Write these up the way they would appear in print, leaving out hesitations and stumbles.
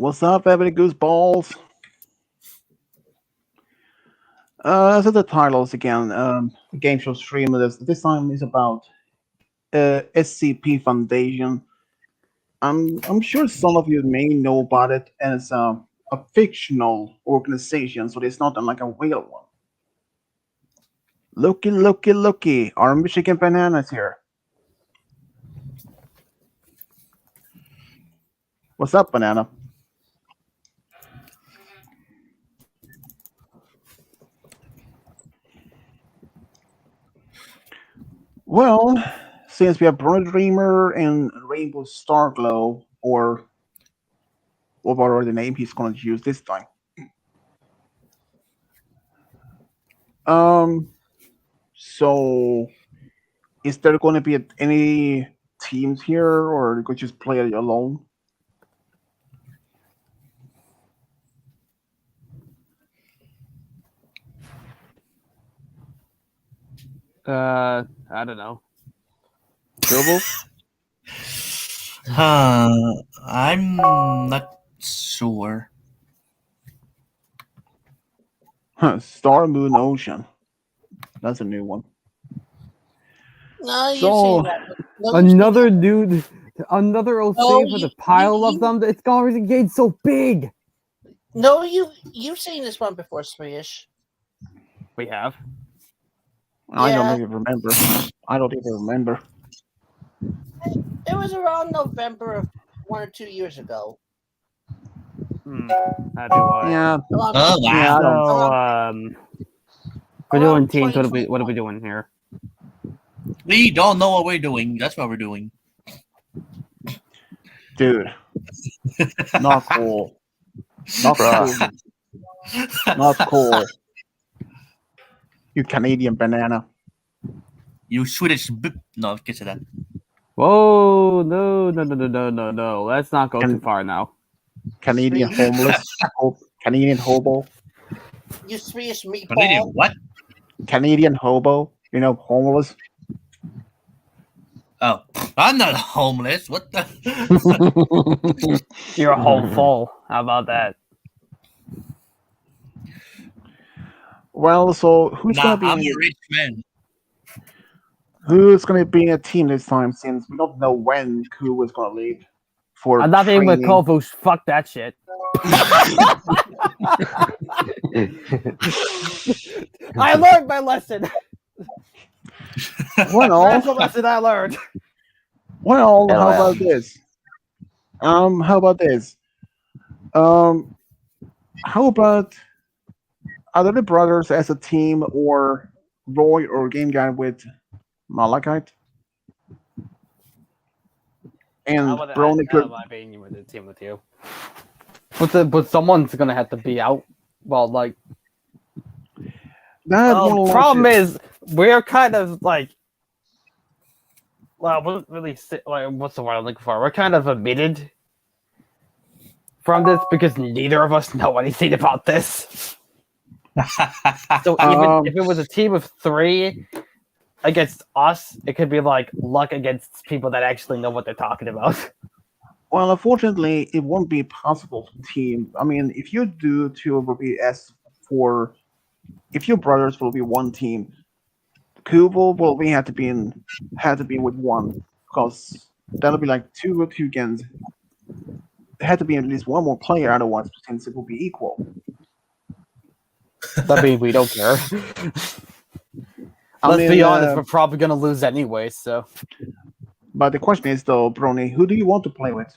What's up, everybody? Gooseballs. So the titles again. Game show stream. This time is about SCP Foundation. I'm sure some of you may know about it as a fictional organization, so it's not like a real one. Looky! Our Michigan bananas here. What's up, banana? Well, since we have Brother Dreamer and Rainbow Starglow, or whatever the name he's going to use this time. So is there going to be any teams here, or you could just play it alone? I don't know. Turbo? I'm not sure. Star, Moon, Ocean. That's a new one. No, you So- say that. No, Another dude, another OC No, with you- a pile you- of them. It's already getting so big. No, you've seen this one before, Swedish. We have. I Yeah. don't even remember. I don't even remember. It was around November of 1 or 2 years ago. How do I? Yeah. Oh, Yeah, I don't. So, we're Around doing teams. What are we 2021. doing here? we don't know what we're doing. That's what we're doing. Dude. Not cool. Not cool. Not cool. You Canadian banana. You Swedish no, get to that. Whoa! No! Let's not go too far now. Canadian homeless. Canadian hobo. You Swedish Canadian meatball. what? Canadian hobo. You know, homeless. Oh, I'm not homeless. What the? You're a whole full. How about that? Well, so who's Nah, gonna I'm be a rich man. who's gonna be in a team this time? Since we don't know when Ku is gonna leave for I'm not being with training. Kofu. Fuck that shit. I learned my lesson. Well, That's a lesson I learned. well, how LL. about this? How about this? How about other the brothers as a team, or Roy or Game Guy with Malachite? And Brony could. being with the team with you. But someone's gonna have to be out. Well, like That one problem is we're kind of like, well, we don't really like what's the word I'm looking for? We're kind of omitted from this because neither of us know anything about this. So even if it was a team of 3 against us, it could be like luck against people that actually know what they're talking about. Well, unfortunately, it won't be possible to team. I mean, if you do 2 will be S4. If your brothers will be one team, Kubo will be had to be with one, because that'll be like 2 or 2 against. There had to be at least one more player, otherwise, since it will be equal. I mean, we don't care. I Let's mean, be honest, we're probably gonna lose anyway. So But the question is, though, Brony, who do you want to play with?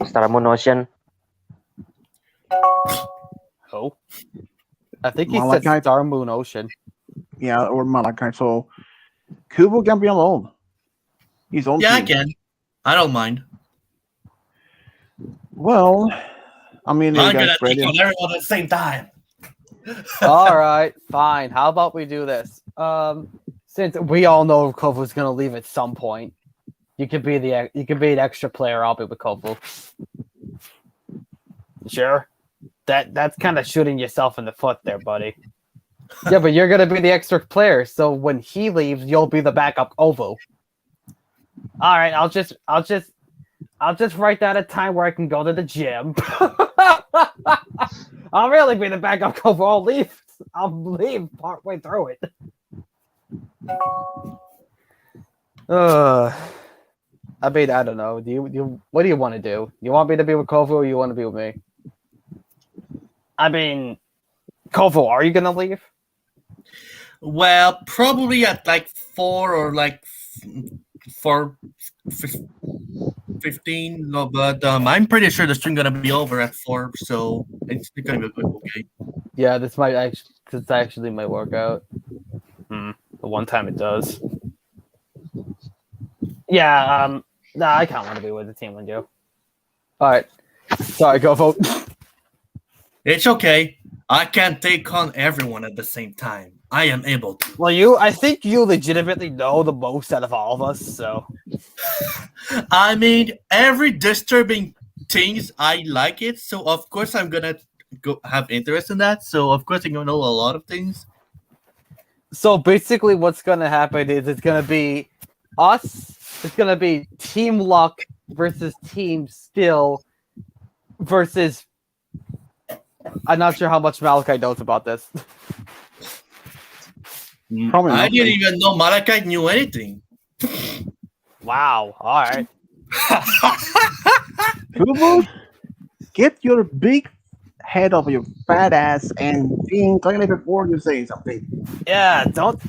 Star Moon Ocean. who? I think he said Malachite? Star Moon Ocean. Yeah, or Malachite. So Kubo can be alone. His own Yeah, I team. can. I don't mind. Well, I mean, you I'm guys gonna ready? take on everyone at the same time. All right, fine. How about we do this? Since we all know Kofu's gonna leave at some point, you could be an extra player. I'll be with Kofu. Sure. That's kind of shooting yourself in the foot there, buddy. Yeah, but you're gonna be the extra player, so when he leaves, you'll be the backup Ovo. All right, I'll just write down a time where I can go to the gym. I'll really be the backup cover. I'll leave partway through it. I mean, I don't know. What do you want to do? You want me to be with Kovu or you want to be with me? I mean, Kovu, are you gonna leave? Well, probably at like 4 or like 4:15. No, but I'm pretty sure the stream gonna be over at 4, so it's gonna be okay. Yeah, this actually might work out. The one time it does. Yeah, nah, I can't want to be with the team with you. Alright. Sorry, go vote. It's okay. I can't take on everyone at the same time. I am able to. Well, I think you legitimately know the most out of all of us, so. I mean, every disturbing things, I like it. So, of course, I'm going to go have interest in that. So, of course, I'm going to know a lot of things. So, basically, what's going to happen is it's going to be us. It's going to be Team Luck versus Team Skill versus... I'm not sure how much Malachi knows about this. Probably I not. didn't even know Malachi knew anything. Wow. All right. Kubo, get your big head off your fat ass and think clearly before you say something. Yeah, don't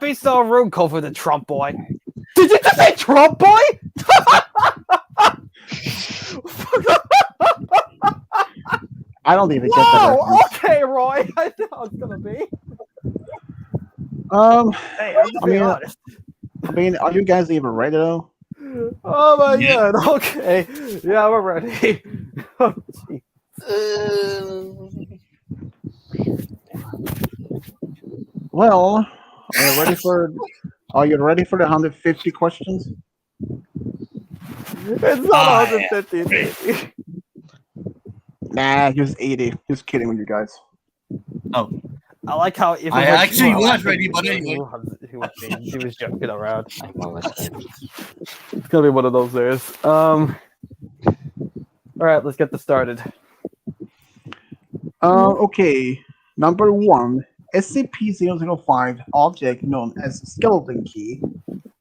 be so rude, Kofu the Trump boy. Did you just say Trump boy? I don't even get that. Whoa, okay, Roy. I thought it was gonna be. Hey, I'm just being honest. I mean, are you guys even ready though? Oh my Yeah. god. Okay. Yeah, we're ready. Oh, gee. Well, are you ready for? Are you ready for the 150 questions? It's not 150. Nah, just 80. Just kidding with you guys. Oh, I like how if I actually was ready, but anyway. he was joking around. I'm always ready. It's gonna be one of those days. All right, let's get this started. Okay. Number 1, SCP-005 object known as skeleton key.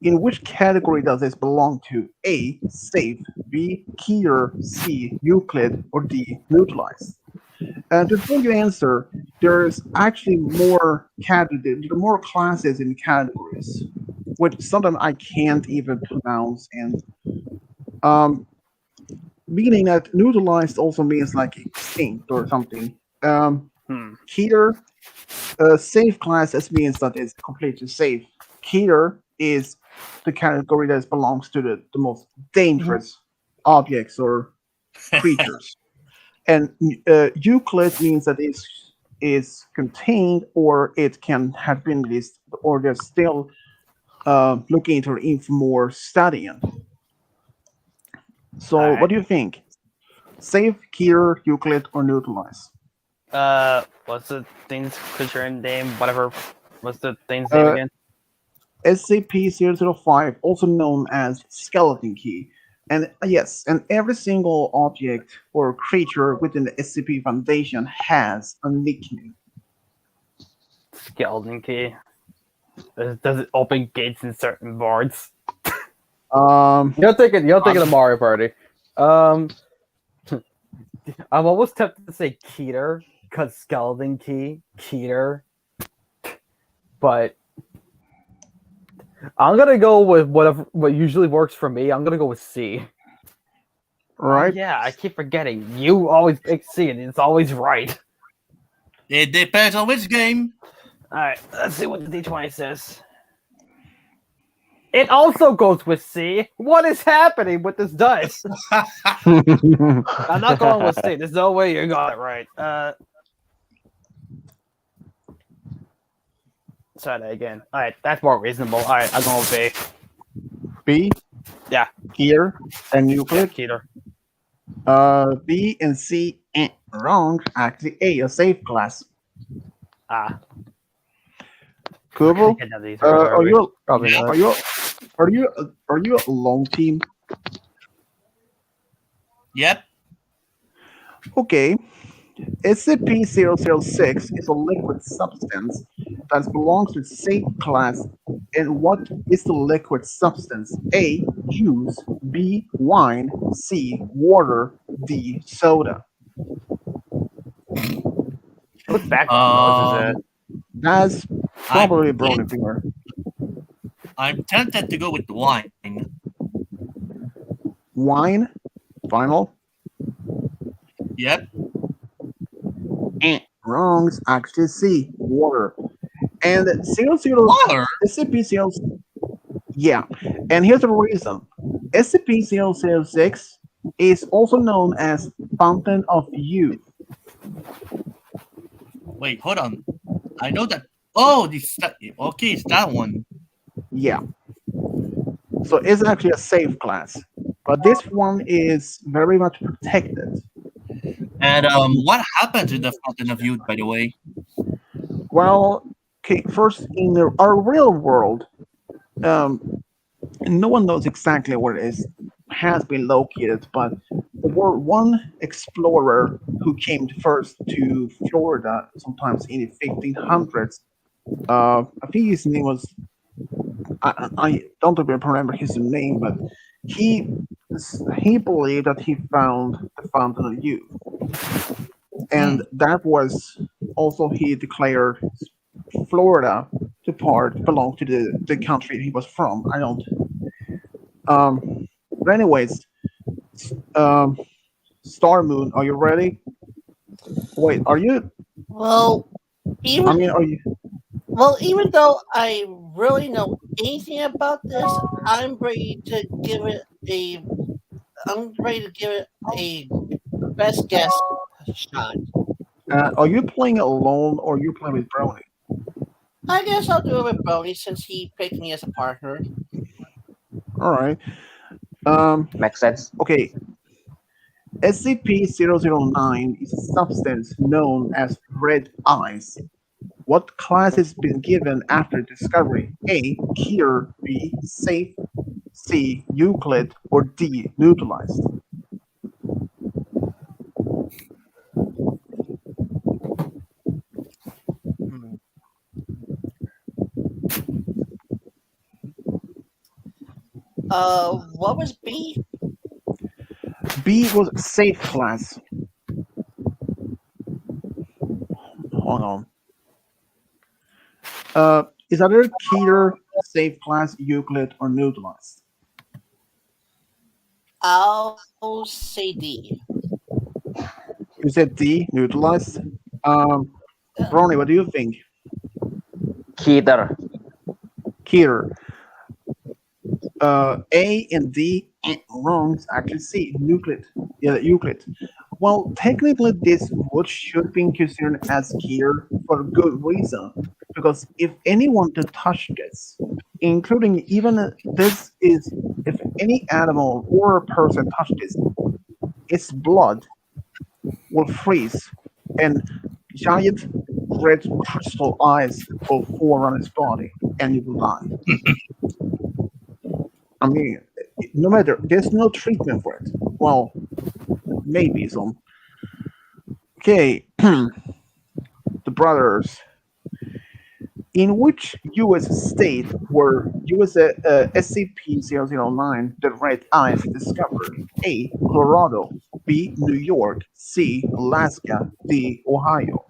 In which category does this belong to? A. Safe. B. Keyer. C. Euclid. Or D. Neutralized. Before you answer, there's actually more classes in categories, which sometimes I can't even pronounce, and meaning that neutralized also means like extinct or something. Keyer, safe class means that it's completely safe. Keyer is the category that belongs to the most dangerous objects or creatures. And Euclid means that it is contained, or it can have been released, or they're still looking into it for more studying. So, All right. what do you think? Safe, Keyer, Euclid, or neutralize? What's the thing's creature name? Whatever. What's the thing's name again? SCP-005, also known as skeleton key. And yes, and every single object or creature within the SCP Foundation has a nickname. Skeleton key. Does it open gates in certain boards? You're thinking of Mario Party. I'm almost tempted to say Keter, because skeleton key, Keter. But I'm gonna go with what usually works for me. I'm gonna go with C. Right? Yeah, I keep forgetting. You always pick C, and it's always right. It depends on which game. All right, let's see what the D20 says. It also goes with C. What is happening with this dice? I'm not going with C. There's no way you got it right. Try that again. All right, that's more reasonable. All right, I'm going with B. B? Yeah. Keyer and Euclid? Keter. B and C, wrong. Actually, a safe class. Ah. Kubo? These Are you probably not. Are you a lone team? Yep. Okay. SCP-006 is a liquid substance that belongs to the safe class. And what is the liquid substance? A. Juice. B. Wine. C. Water. D. Soda. What background noise is Um, it? That's I'm probably Brony Finger. I'm tempted to go with wine. Wine. Final. Yep. Wrong. It's actually C. Water. And 00 Water. SCP-0, yeah, and here's the reason. SCP-006 is also known as Fountain of Youth. Wait, hold on. I know that. Oh, okay, it's that one. Yeah. So it's actually a safe class. But this one is very much protected. And what happens in the Fountain of Youth, by the way? Well, okay, first, in our real world, no one knows exactly where it is, has been located, but there were one explorer who came first to Florida, sometimes in the 1500s. I think his name was, I don't even remember his name, but he believed that he found the Fountain of Youth. And that was also, he declared Florida to belong to the country he was from. I don't. But anyways, Star Moon, are you ready? Wait, are you? Well, even I mean, are you? even though I really know anything about this, I'm ready to give it a best guess shot. Are you playing alone or are you playing with Brony? I guess I'll do it with Brody since he picked me as a partner. All right. Makes sense. Okay. SCP-009 is a substance known as red ice. What class has been given after discovery? A. Cure. B. Safe. C. Euclid. Or D. Neutralized. What was B? B was safe class. Hold on. Is either Keter, safe class, Euclid, or neutralized? I'll say D. You said D, neutralized. Brony, what do you think? Keter. Keter. A and D wrong. It's actually C, Euclid. Yeah, Euclid. Well, technically, this would should be considered as Keter for a good reason. Because if anyone to touch this, including even this is, if any animal or a person touch this, its blood will freeze, and giant red crystal eyes will form on its body, and it will die. I mean, no matter, there's no treatment for it. Well, maybe some. Okay, the brothers. In which U.S. state were SCP-009, the red ice, discovered? A. Colorado. B. New York. C. Alaska. D. Ohio.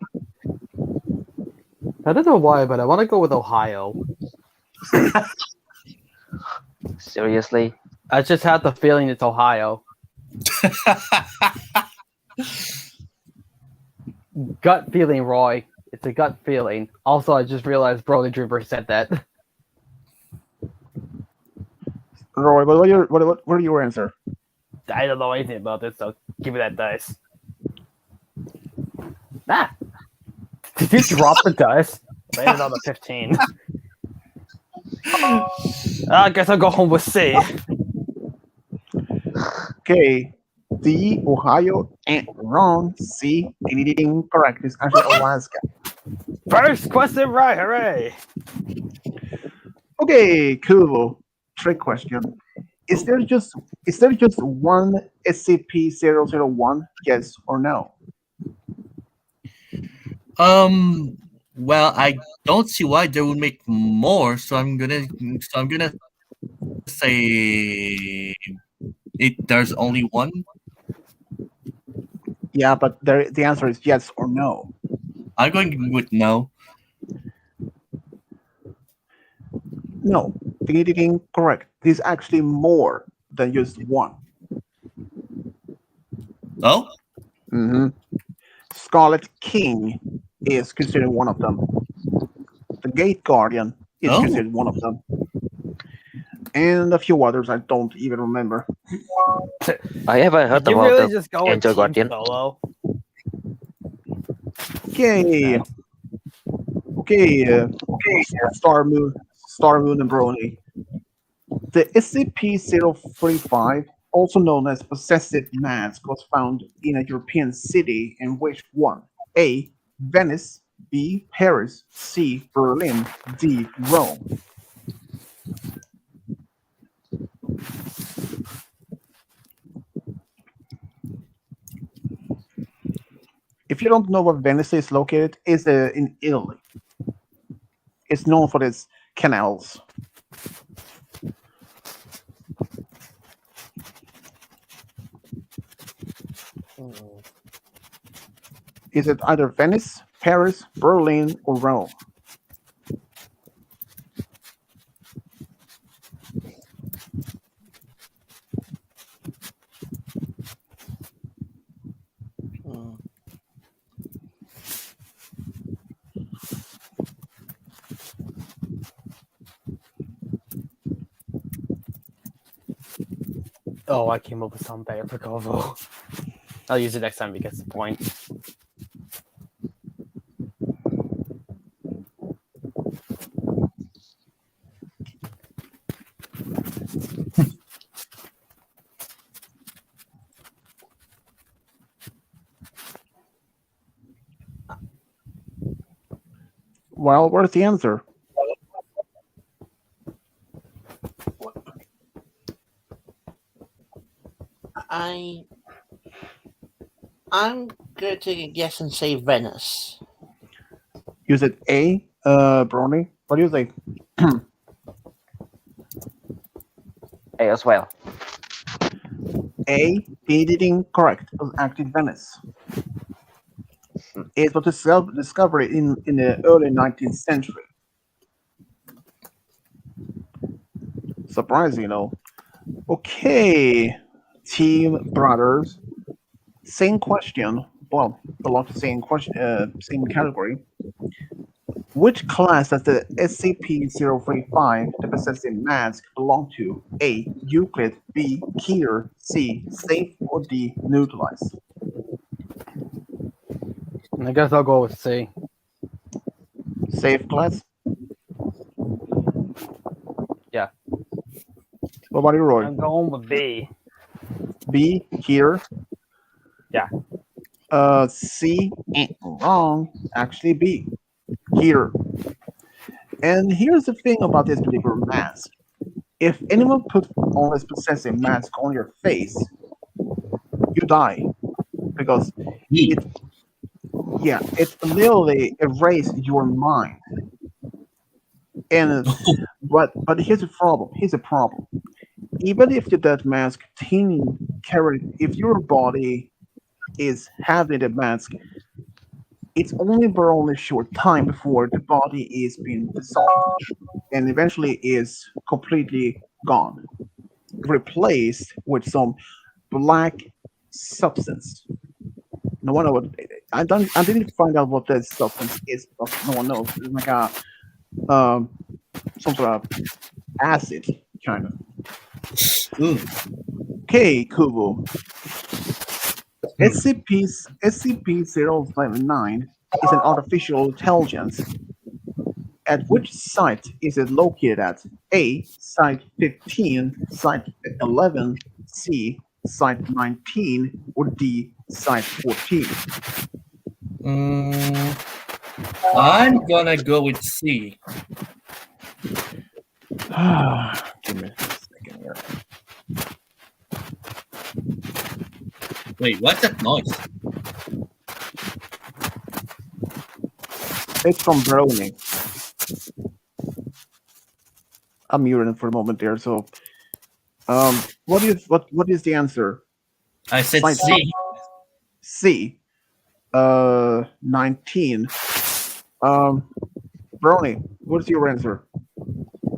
I don't know why, but I want to go with Ohio. Seriously? I just had the feeling it's Ohio. Gut feeling, Roy. It's a gut feeling. Also, I just realized Broly Dreamer said that. Roy, what are your answer? I don't know anything about this, so give me that dice. Ah! Did you drop the dice? Landed on the 15. I guess I'll go home with C. Okay, D. Ohio, and wrong. C. Anything correct. It's actually Alaska. First question right, hooray! Okay, cool. trick question. Is there just one SCP-001? Yes or no? Well, I don't see why they would make more, so I'm gonna say there's only one. Yeah, but the answer is yes or no. I'm going with no. No, incorrect. There's actually more than just one. Oh? Mm-hmm. Scarlet King is considered one of them. The Gate Guardian is Oh. considered one of them. And a few others I don't even remember. I haven't heard Did you about really the just go with Angel Team Guardian. Solo? Okay. Okay. Star Moon and Brony. The SCP-035, also known as Possessive Mask, was found in a European city in which one? A. Venice, B. Paris, C. Berlin, D. Rome. If you don't know where Venice is located, it's in Italy. It's known for its canals. Is it either Venice, Paris, Berlin, or Rome? Oh, I came up with something better for Kovo. I'll use it next time he gets the point. Well, where's the answer? I'm gonna take a guess and say Venice. Use it A, Brony. What do you think? A as well. A, incorrect. It was actually Venice. It was discovered in the early 19th century. Surprising, you know. Okay, Team Brothers. Same question. Well, belong to same question, same category. Which class does the SCP-035, the Possessive Mask, belong to? A. Euclid, B. Keter, C. Safe, or D. Neutralize? I guess I'll go with C. Safe class? Yeah. What about you, Roy? I'm going with B. B. Keter? Yeah. C. Wrong. Actually, B. Keter. And here's the thing about this particular mask. If anyone puts on this possessive mask on your face, you die. Because it literally erases your mind. And but here's a problem. Even if that mask if your body is having the mask, it's only for only a short time before the body is being dissolved and eventually is completely gone, replaced with some black substance. No one knows. I didn't find out what that substance is, but no one knows. It's like a some sort of acid, kind of. Okay, Kubo. SCP-059 is an artificial intelligence. At which site is it located at? A. Site 15, Site 11, C. Site 19, or D. Site 14? I'm gonna go with C. Give me. Wait, what's that noise? It's from Brony. I'm muted for a moment there. So, what is the answer? I said Science- C. C. 19. Brony, what's your answer?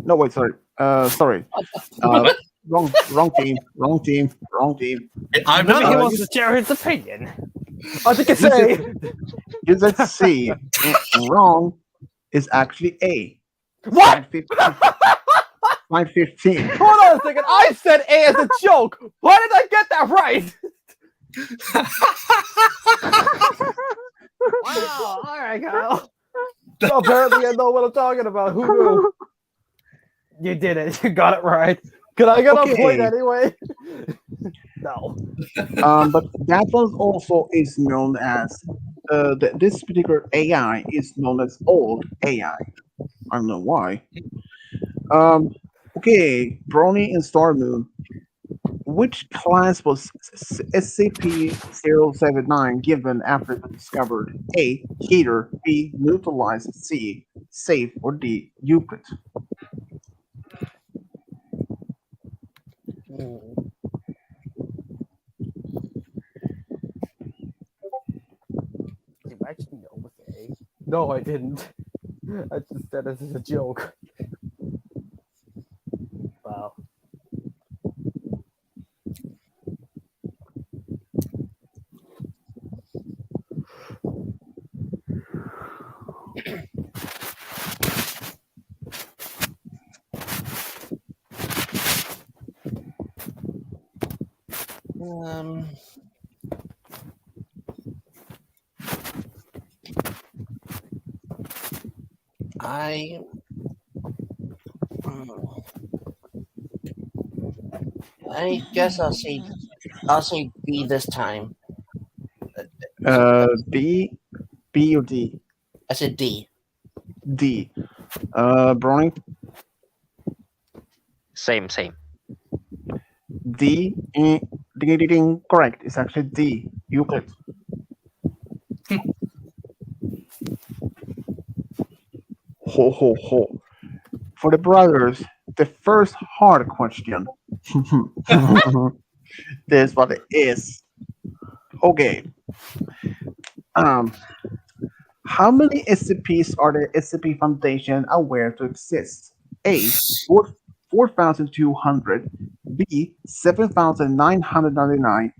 No, wait, sorry. Sorry. What? Wrong team. I'm Maybe he not. wants to share his opinion. I think it's A. You said C. Wrong is actually A. What? Slide 15. Hold on a second. I said A as a joke. Why did I get that right? Wow. All right, Kyle. So apparently I know what I'm talking about. Who knew? You did it. You got it right. Could I get a point Okay. anyway? No. But that one also is known as this particular AI is known as old AI. I don't know why. Okay, Brony and Star Moon. Which class was SCP-079 given after it was discovered? A. Heater. B. Neutralized. C. Safe. Or D. Euclid. Did I actually know with A? No, I didn't. I just said this as a joke. Wow. I I guess I'll say B this time. B. B or D? I said D. D. Brony? Same. D. Ding, ding, ding, ding. Correct. It's actually D. Euclid. Ho, ho, ho. For the brothers, the first hard question. This is what it is. Okay. How many SCPs are the SCP Foundation aware to exist? A. 4,200. B. 7,999.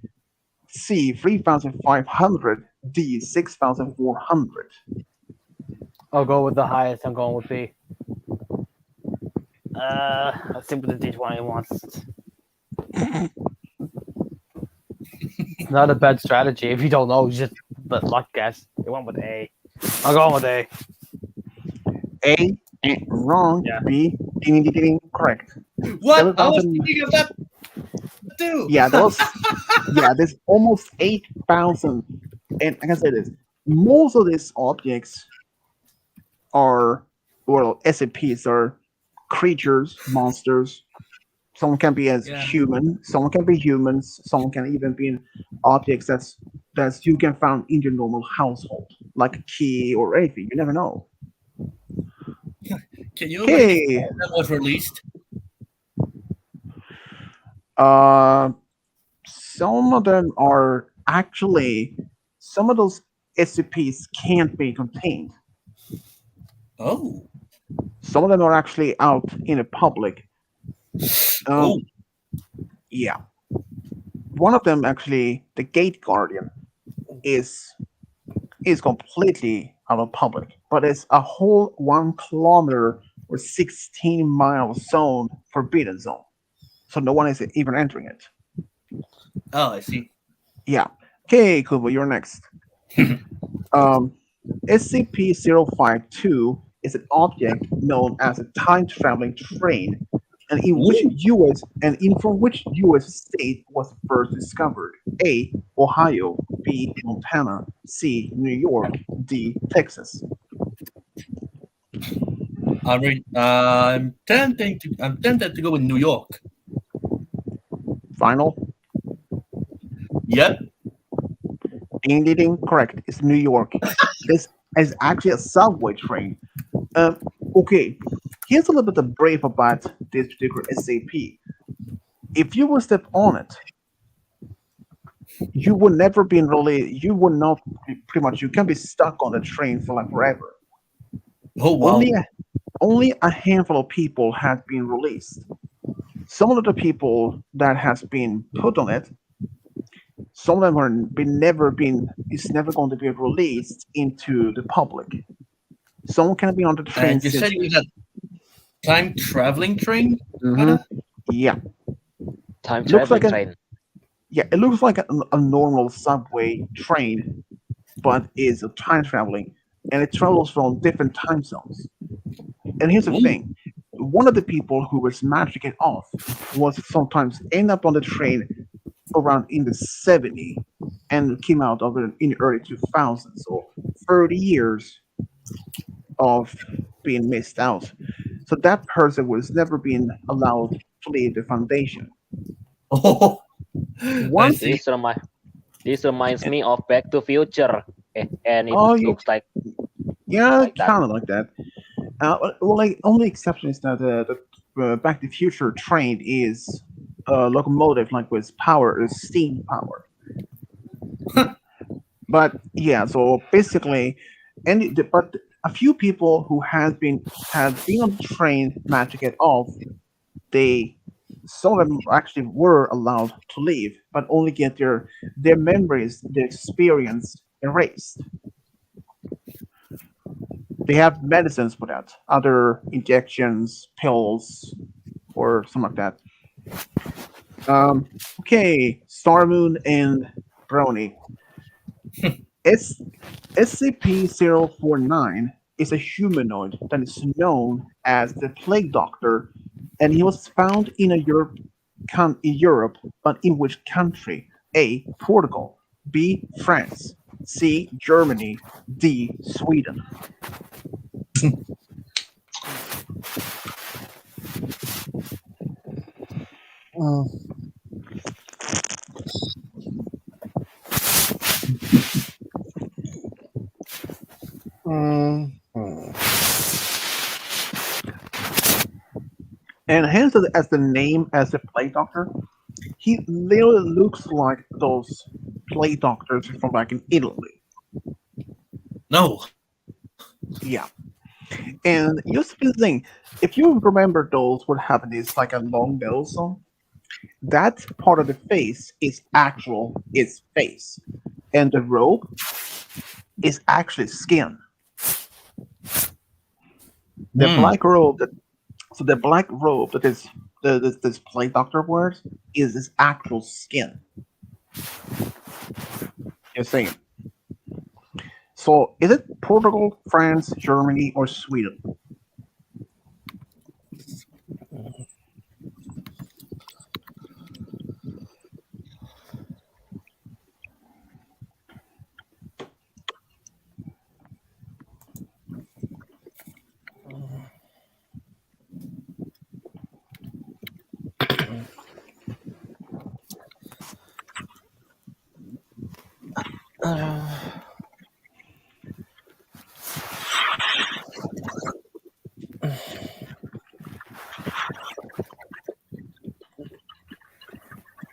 C. 3,500. D. 6,400. I'll go with the highest. I'm going with B. Let's see what the D20 wants. It's not a bad strategy if you don't know. Just but luck guess. You went with A. I'm going with A. A. Wrong. Yeah. B. Ding, ding, ding, correct. What? I was 7,000 thinking of that too. Yeah, there's almost 8,000. And I can say this: most of these objects are, well, SCPs are creatures, monsters. Some can be as Yeah. human. Some can be humans. Some can even be objects that's you can find in your normal household, like a key or anything. You never know. Can you imagine Okay. that was released? Some of them are actually, some of those SCPs can't be contained. Oh. Some of them are actually out in the public. Oh. Yeah. One of them, actually, the Gate Guardian, is completely out of public, but it's a whole 1 kilometer or 16-mile zone, forbidden zone. So no one is even entering it. Oh, I see. Yeah. Okay, Kubo, you're next. SCP-052 is an object known as a time-traveling train, and from which U.S. state was it first discovered? A. Ohio. B. Montana. C. New York. D. Texas. I'm tempted to go with New York. Final. Yep. Indeed, correct. It's New York. This is actually a subway train. Okay, here's a little bit of brief about this particular SCP. If you would step on it, you would never be really. You would not pretty much. You can be stuck on the train for like forever. Oh wow. Only a handful of people have been released. Some of the people that has been put on it, some of them are never been is never going to be released into the public. Someone can be on the train. And you said it was a time traveling train? Mhm. Yeah, Time looks like traveling a train. yeah. It looks like a normal subway train, but is a time traveling, and it travels from different time zones. And here's the Ooh. thing: one of the people who was managed to get off was sometimes end up on the train around in the 70s and came out of it in the early 2000s. So 30 years of being missed out. So that person was never been allowed to leave the foundation. Oh, I Once, see. This reminds me of Back to Future, and it oh yeah, looks like yeah, that. kind of like that. Well, like only exception is that the Back to the Future train is a locomotive like with power, steam power. But yeah, so basically, but a few people who had been on the train managed to get off. They Some of them actually were allowed to leave, but only get their memories, their experience erased. They have medicines for that, other injections, pills, or something like that. Okay, Starmoon and Brony. S- SCP-049 is a humanoid that is known as the Plague Doctor, and he was found in Europe, but in which country? A. Portugal. B. France. C. Germany. D. Sweden. And hence, as the name as the Plague Doctor, he literally looks like those Plague Doctors from back in Italy. No. Yeah. And just the thing, if you remember those, what happened is like a long nose on. That part of the face is its face, and the robe is actually skin. The Hmm. black robe the black robe that this Plague Doctor wears is his actual skin. You're saying. So is it Portugal, France, Germany, or Sweden?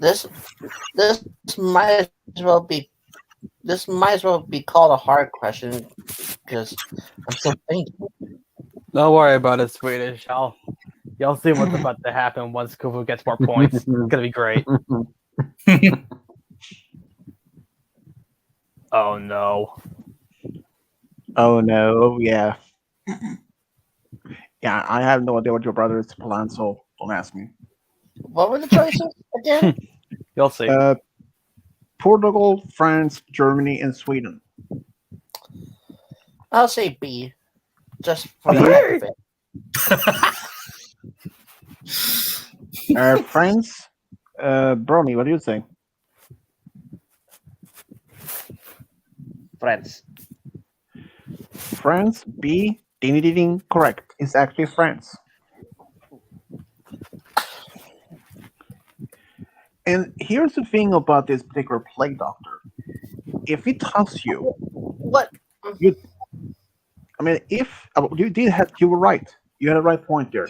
This this might as well be this might as well be called a hard question because I'm still thinking. Don't worry about it, Swedish. You'll see what's about to happen once Kufu gets more points. It's gonna be great. Oh no. Oh no, yeah. Yeah, I have no idea what your brother is planning, so don't ask me. What were the choices again? You'll see. Portugal, France, Germany, and Sweden. I'll say B, just for the Okay. heck of it. France, Brony, what do you say? France. France, B, ding ding ding, correct. It's actually France. And here's the thing about this particular Plague Doctor. if it touches you, What? I mean, if you were right. You had a right point there.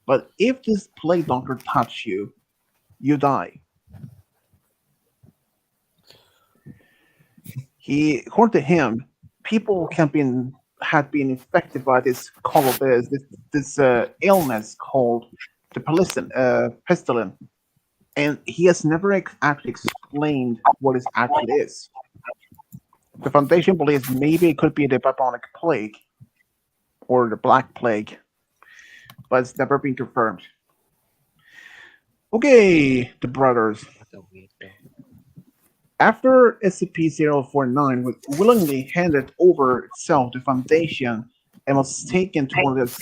But if this plague doctor touches you, you die. According to him, people had been infected by this illness called the pestilence, and he has never actually explained what it actually is. The Foundation believes maybe it could be the bubonic plague or the black plague, but it's never been confirmed. Okay, the brothers. After SCP-049 was willingly handed over itself to Foundation and was taken to one of the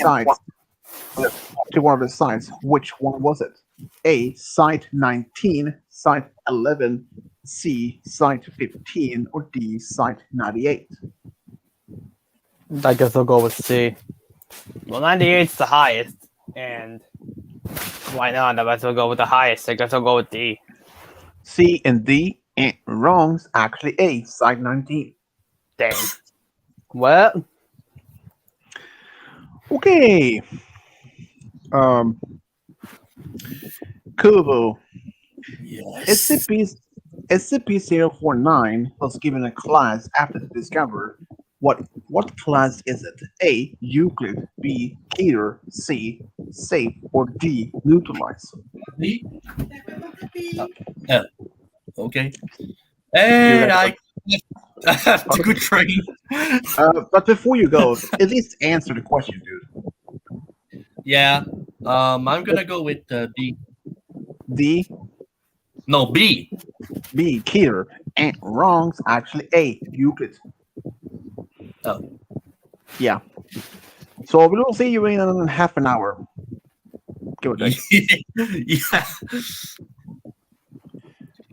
sites, which one was it? A. Site 19, Site 11, C. Site 15, or D. Site 98? I guess I'll go with C. Well, 98's the highest, and why not? I might as well go with the highest. I guess I'll go with D. C and D. Wrong. It's actually A. Site 19. Dang. Well. Okay. Kubo. Yes. SCP-049 was given a class after the discovery. What class is it? A. Euclid. B. Keter. C. Safe. Or D. Neutralize. D? Okay. And I have to go train. But before you go, at least answer the question, dude. Yeah. I'm gonna go with D. D. No, B. B. Keter. And wrong. It's actually A. Euclid. Oh. Yeah. So we will see you in half an hour. Give it a take. Yeah.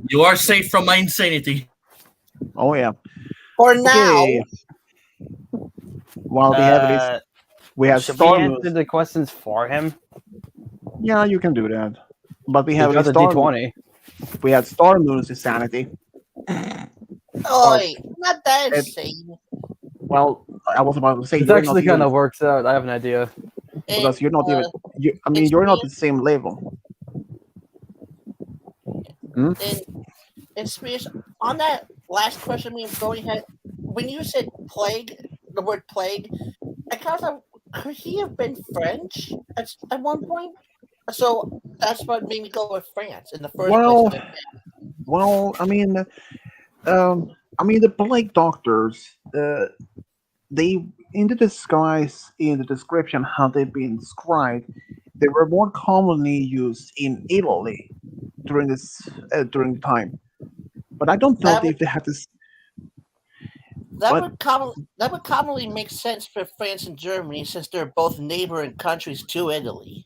You are safe from my insanity. Oh yeah. For now. Okay. While we have Should we Star answer Moon. the questions for him? Yeah, you can do that. But we have Got the Star D20. We had Star Moon's insanity. Oi, not that insane. Well, I was about to say It you're actually not kind even, of works out. I have an idea. because you're not even. it's You're not me- the same level. It's serious. On that last question, going ahead, when you said plague, the word plague, I kind of thought, could he have been French at one point? So that's what made me go with France in the first Well, place. the Blake doctors, they in the disguise in the description how they've been described, they were more commonly used in Italy during the time. But I don't know if they had this. That What? would commonly make sense for France and Germany since they're both neighboring countries to Italy.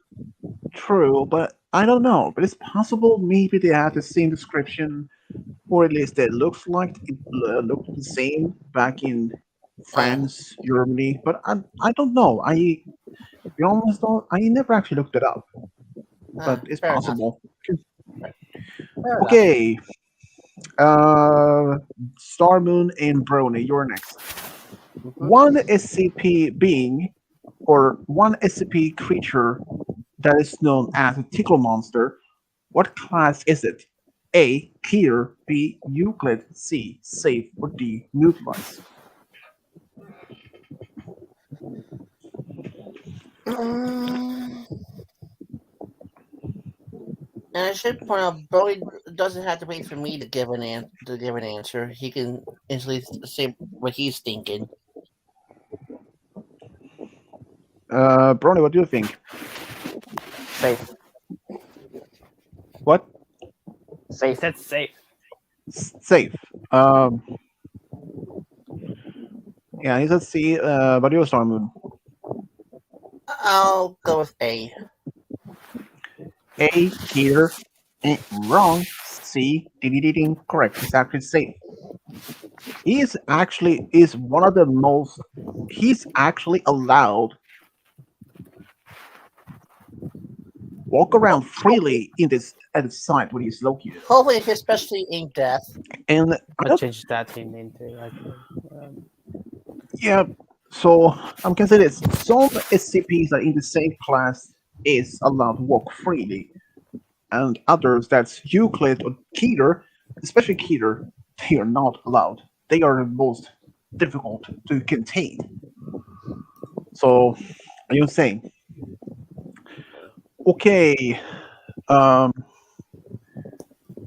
True, but I don't know. But it's possible maybe they had the same description, or at least it looks like it looked the same back in France, Germany. But I don't know. I never actually looked it up, but it's fair enough. possible. Fair enough. Okay. Star Moon and Brony, you're next. One SCP being or one SCP creature that is known as a tickle monster. What class is it? A. Keter. B. Euclid. C. Safe. Or D. Neutralize. And I should point out, Brody doesn't have to wait for me to give an answer. He can instantly say what he's thinking. Brony, what do you think? Safe. What? Safe. That's safe. Safe. Yeah, he said C. But you Star Moon. I'll go with A. A. Keter. Wrong. C. Ding. Correct. It's actually safe. He's actually allowed walk around freely in this at the site where he's located. Hopefully, especially in death. And I changed that team name too. yeah, so I can say this: some SCPs that in the same class is allowed to walk freely, and others that's Euclid or Keter, especially Keter, they are not allowed. They are the most difficult to contain. So, are you saying? Okay.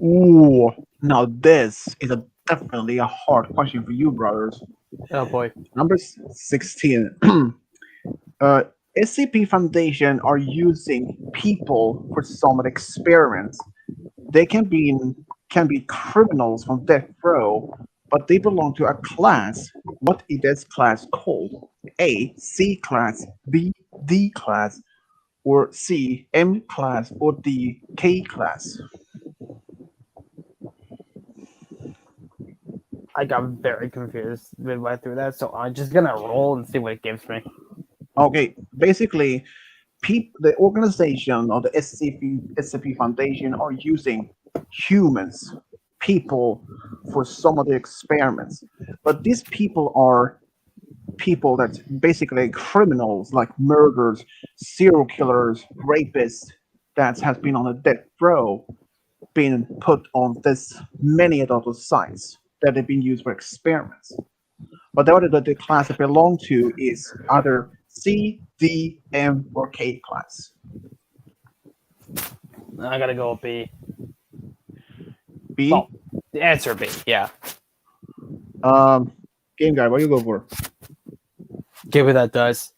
Ooh. Now this is definitely a hard question for you, brothers. Oh boy. Number 16. SCP Foundation are using people for some experiments. They can be criminals from death row, but they belong to a class. What is this class called? A. C class, B. D class, or C. M class, or D. K class. I got very confused midway through that, so I'm just gonna roll and see what it gives me. Okay, basically, the organization of the SCP Foundation are using humans, people, for some of the experiments. But these people are people that's basically criminals, like murderers, serial killers, rapists, that has been on a death row, been put on this many adult sites that have been used for experiments. But the class they belong to is either C, D, M, or K class. I gotta go with B. B. Oh, the answer B. Yeah. Game guy, what do you go for? Give me that dice.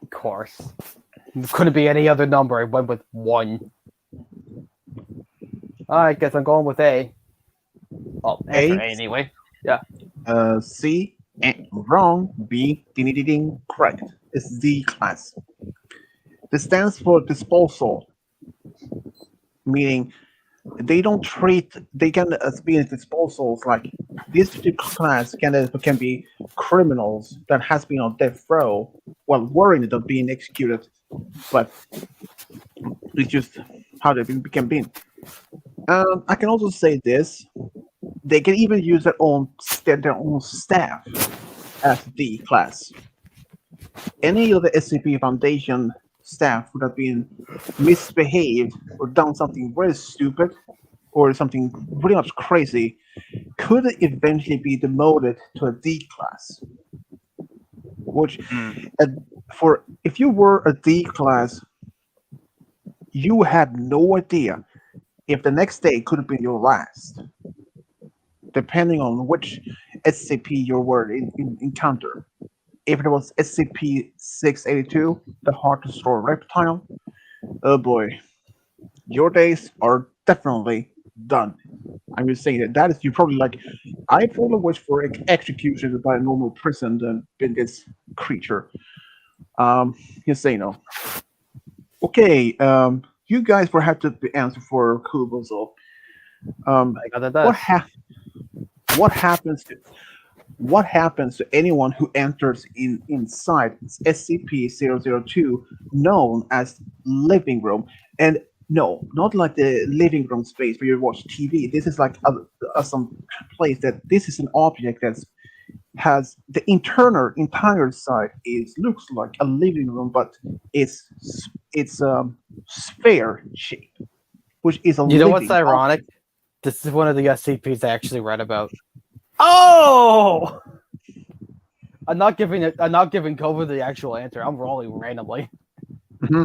Of course. Couldn't be any other number. I went with 1. I guess I'm going with A. Oh, answer A anyway. Yeah. C. Wrong. B. Ding ding ding. Correct. It's D class. This stands for disposal, meaning they don't treat. They can be disposals like this particular class can be criminals that has been on death row while worried of being executed, but it's just how they can be. I can also say this: they can even use their own staff as D class. Any of the SCP Foundation staff would have been misbehaved or done something very stupid or something pretty much crazy, could eventually be demoted to a D class. Which, if you were a D class, you had no idea if the next day could have been your last, depending on which SCP you were encounter. If it was SCP-682, the Heart Destroyer Reptile, oh boy, your days are definitely done. I'm just saying that is you probably like. I probably wish for execution by a normal prison than been this creature. You say no. Okay, you guys will have to answer for Kubo. So, I got that dice. What happens to anyone who enters inside SCP-002, known as living room? And no, not like the living room space where you watch TV. This is like some place that this is an object that has the entire side looks like a living room, but it's sphere shape, which is a. You know what's ironic? Object. This is one of the SCPs I actually read about. Oh! I'm not giving COVID the actual answer. I'm rolling randomly. Mm-hmm.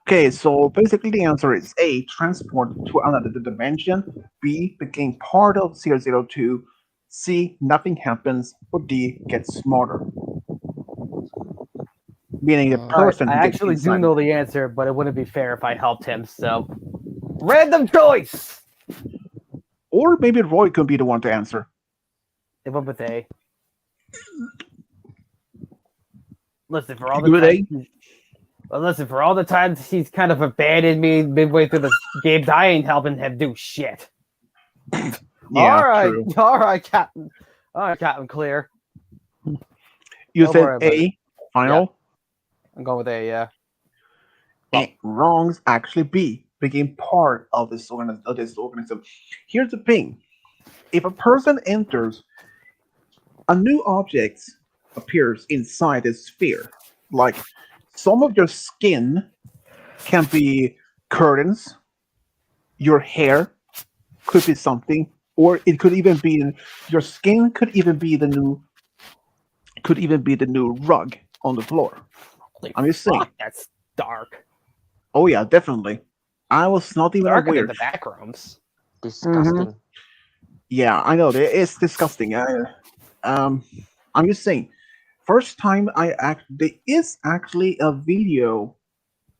Okay, so basically the answer is A, transport to another dimension, B, became part of 002, C, nothing happens, or D, gets smarter. Meaning the person. I actually do know the answer, but it wouldn't be fair if I helped him, so random choice! Or maybe Roy could be the one to answer. It went with A. Listen, for all the times he's kind of abandoned me midway through the game, I ain't helping him do shit. Yeah, all right, Captain. All right, Captain Clear. You Don't said worry about A, final. I'm going with A. Yeah. And wrong's actually B, became part of this organism. Here's the thing: if a person enters, a new object appears inside this sphere. Like some of your skin can be curtains, your hair could be something, or it could even be your skin could even be the new rug on the floor. Holy I'm just saying. fuck, that's dark. Oh yeah, definitely. I was not even Darker aware. than the back rooms. Disgusting. Yeah, I know it's disgusting. I'm just saying. First time there is actually a video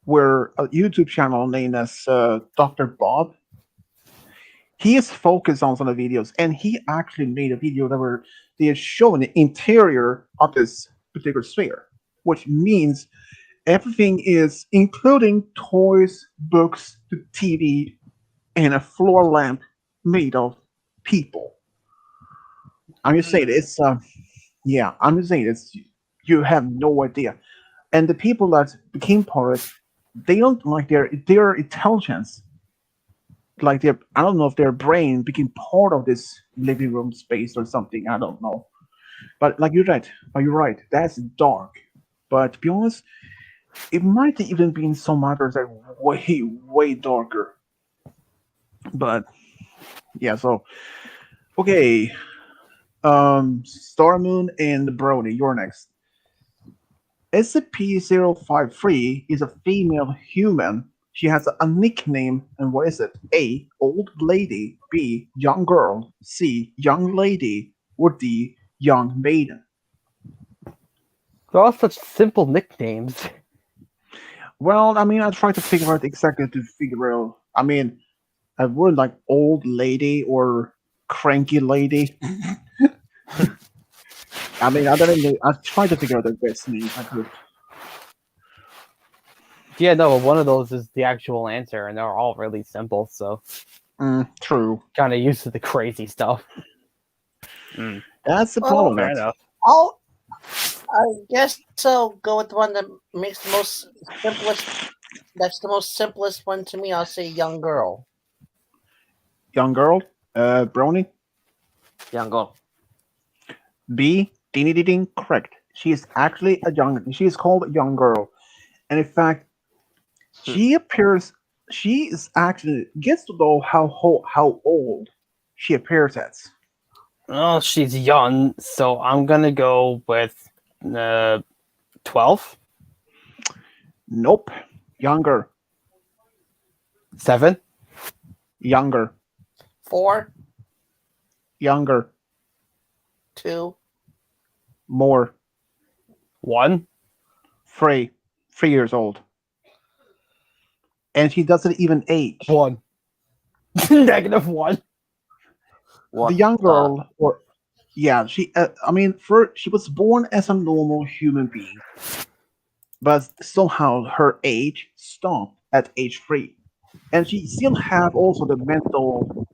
where a YouTube channel named as Dr. Bob. He is focused on some of the videos, and he actually made a video where they are showing the interior of this particular sphere, which means everything is including toys, books, the TV, and a floor lamp made of people. I'm just saying it's yeah, I'm just saying it's you have no idea. And the people that became part of it, they don't like their intelligence, like their I don't know if their brain became part of this living room space or something. I don't know. But like you're right. That's dark. But to be honest, it might even be in some others that are way darker. But yeah, so okay. Star Moon and Brody, you're next. SCP-053 is a female human. She has a nickname, and what is it? A. Old lady. B. Young girl. C. Young lady. Or D. Young maiden. They're all such simple nicknames. Well, I mean, I tried to figure out exactly to figure out. I mean, I would like old lady or cranky lady. I mean, I don't know. I tried to figure out the best name I could. Yeah, no, one of those is the actual answer, and they're all really simple, so True. kind of used to the crazy stuff. That's the Well, problem. Fair Matt. enough. I guess I'll go with the one that makes the most simplest. That's the most simplest one to me. I'll say young girl. Young girl. Brony. Young girl. B. Ding ding ding. Correct. She is actually a young. She is called a young girl, and in fact, she appears. She is actually gets to know how old she appears as. Well, she's young, so I'm gonna go with 12, Nope. Younger. 7, Younger. 4, Younger. 2, More. 1. 3. 3 years old. And she doesn't even age. 1. -1. What? The young girl, or yeah, she. I mean, she was born as a normal human being, but somehow her age stopped at age 3, and she still have also the mental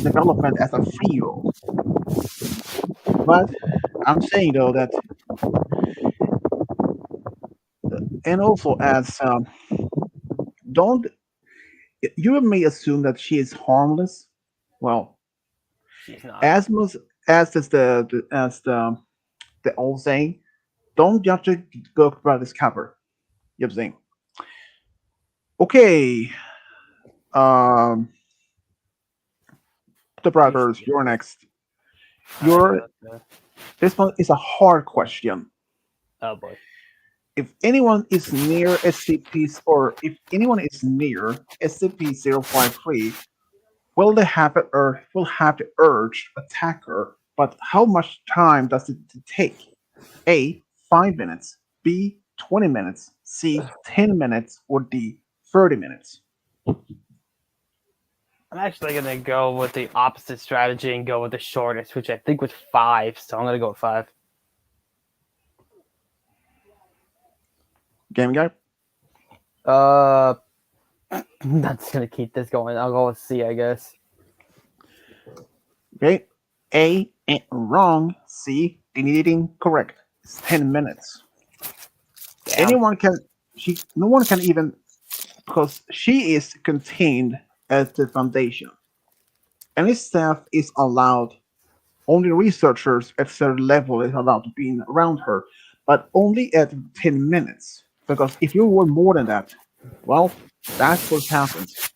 development as a 3-year-old. But I'm saying though that, and also as don't you may assume that she is harmless. Well, She's not. as much as is the old saying, don't judge a book by this cover. You know what I'm saying? Okay. Um, the brothers, you're next. This one is a hard question. Oh boy. If anyone is near SCPs, or if anyone is near SCP-053, will have the urge attack her, but how much time does it take? A. 5 minutes. B. 20 minutes. C. 10 minutes. Or D. 30 minutes. I'm actually gonna go with the opposite strategy and go with the shortest, which I think was 5. So I'm gonna go with 5. Game guy? That's gonna keep this going. I'll go with C, I guess. Okay. A. Wrong. C. Ding, correct. It's 10 minutes. Damn. No one can even, because she is contained at the Foundation. Any staff is allowed, only researchers at certain level is allowed to be around her, but only at 10 minutes. Because if you were more than that, well, that's what happens.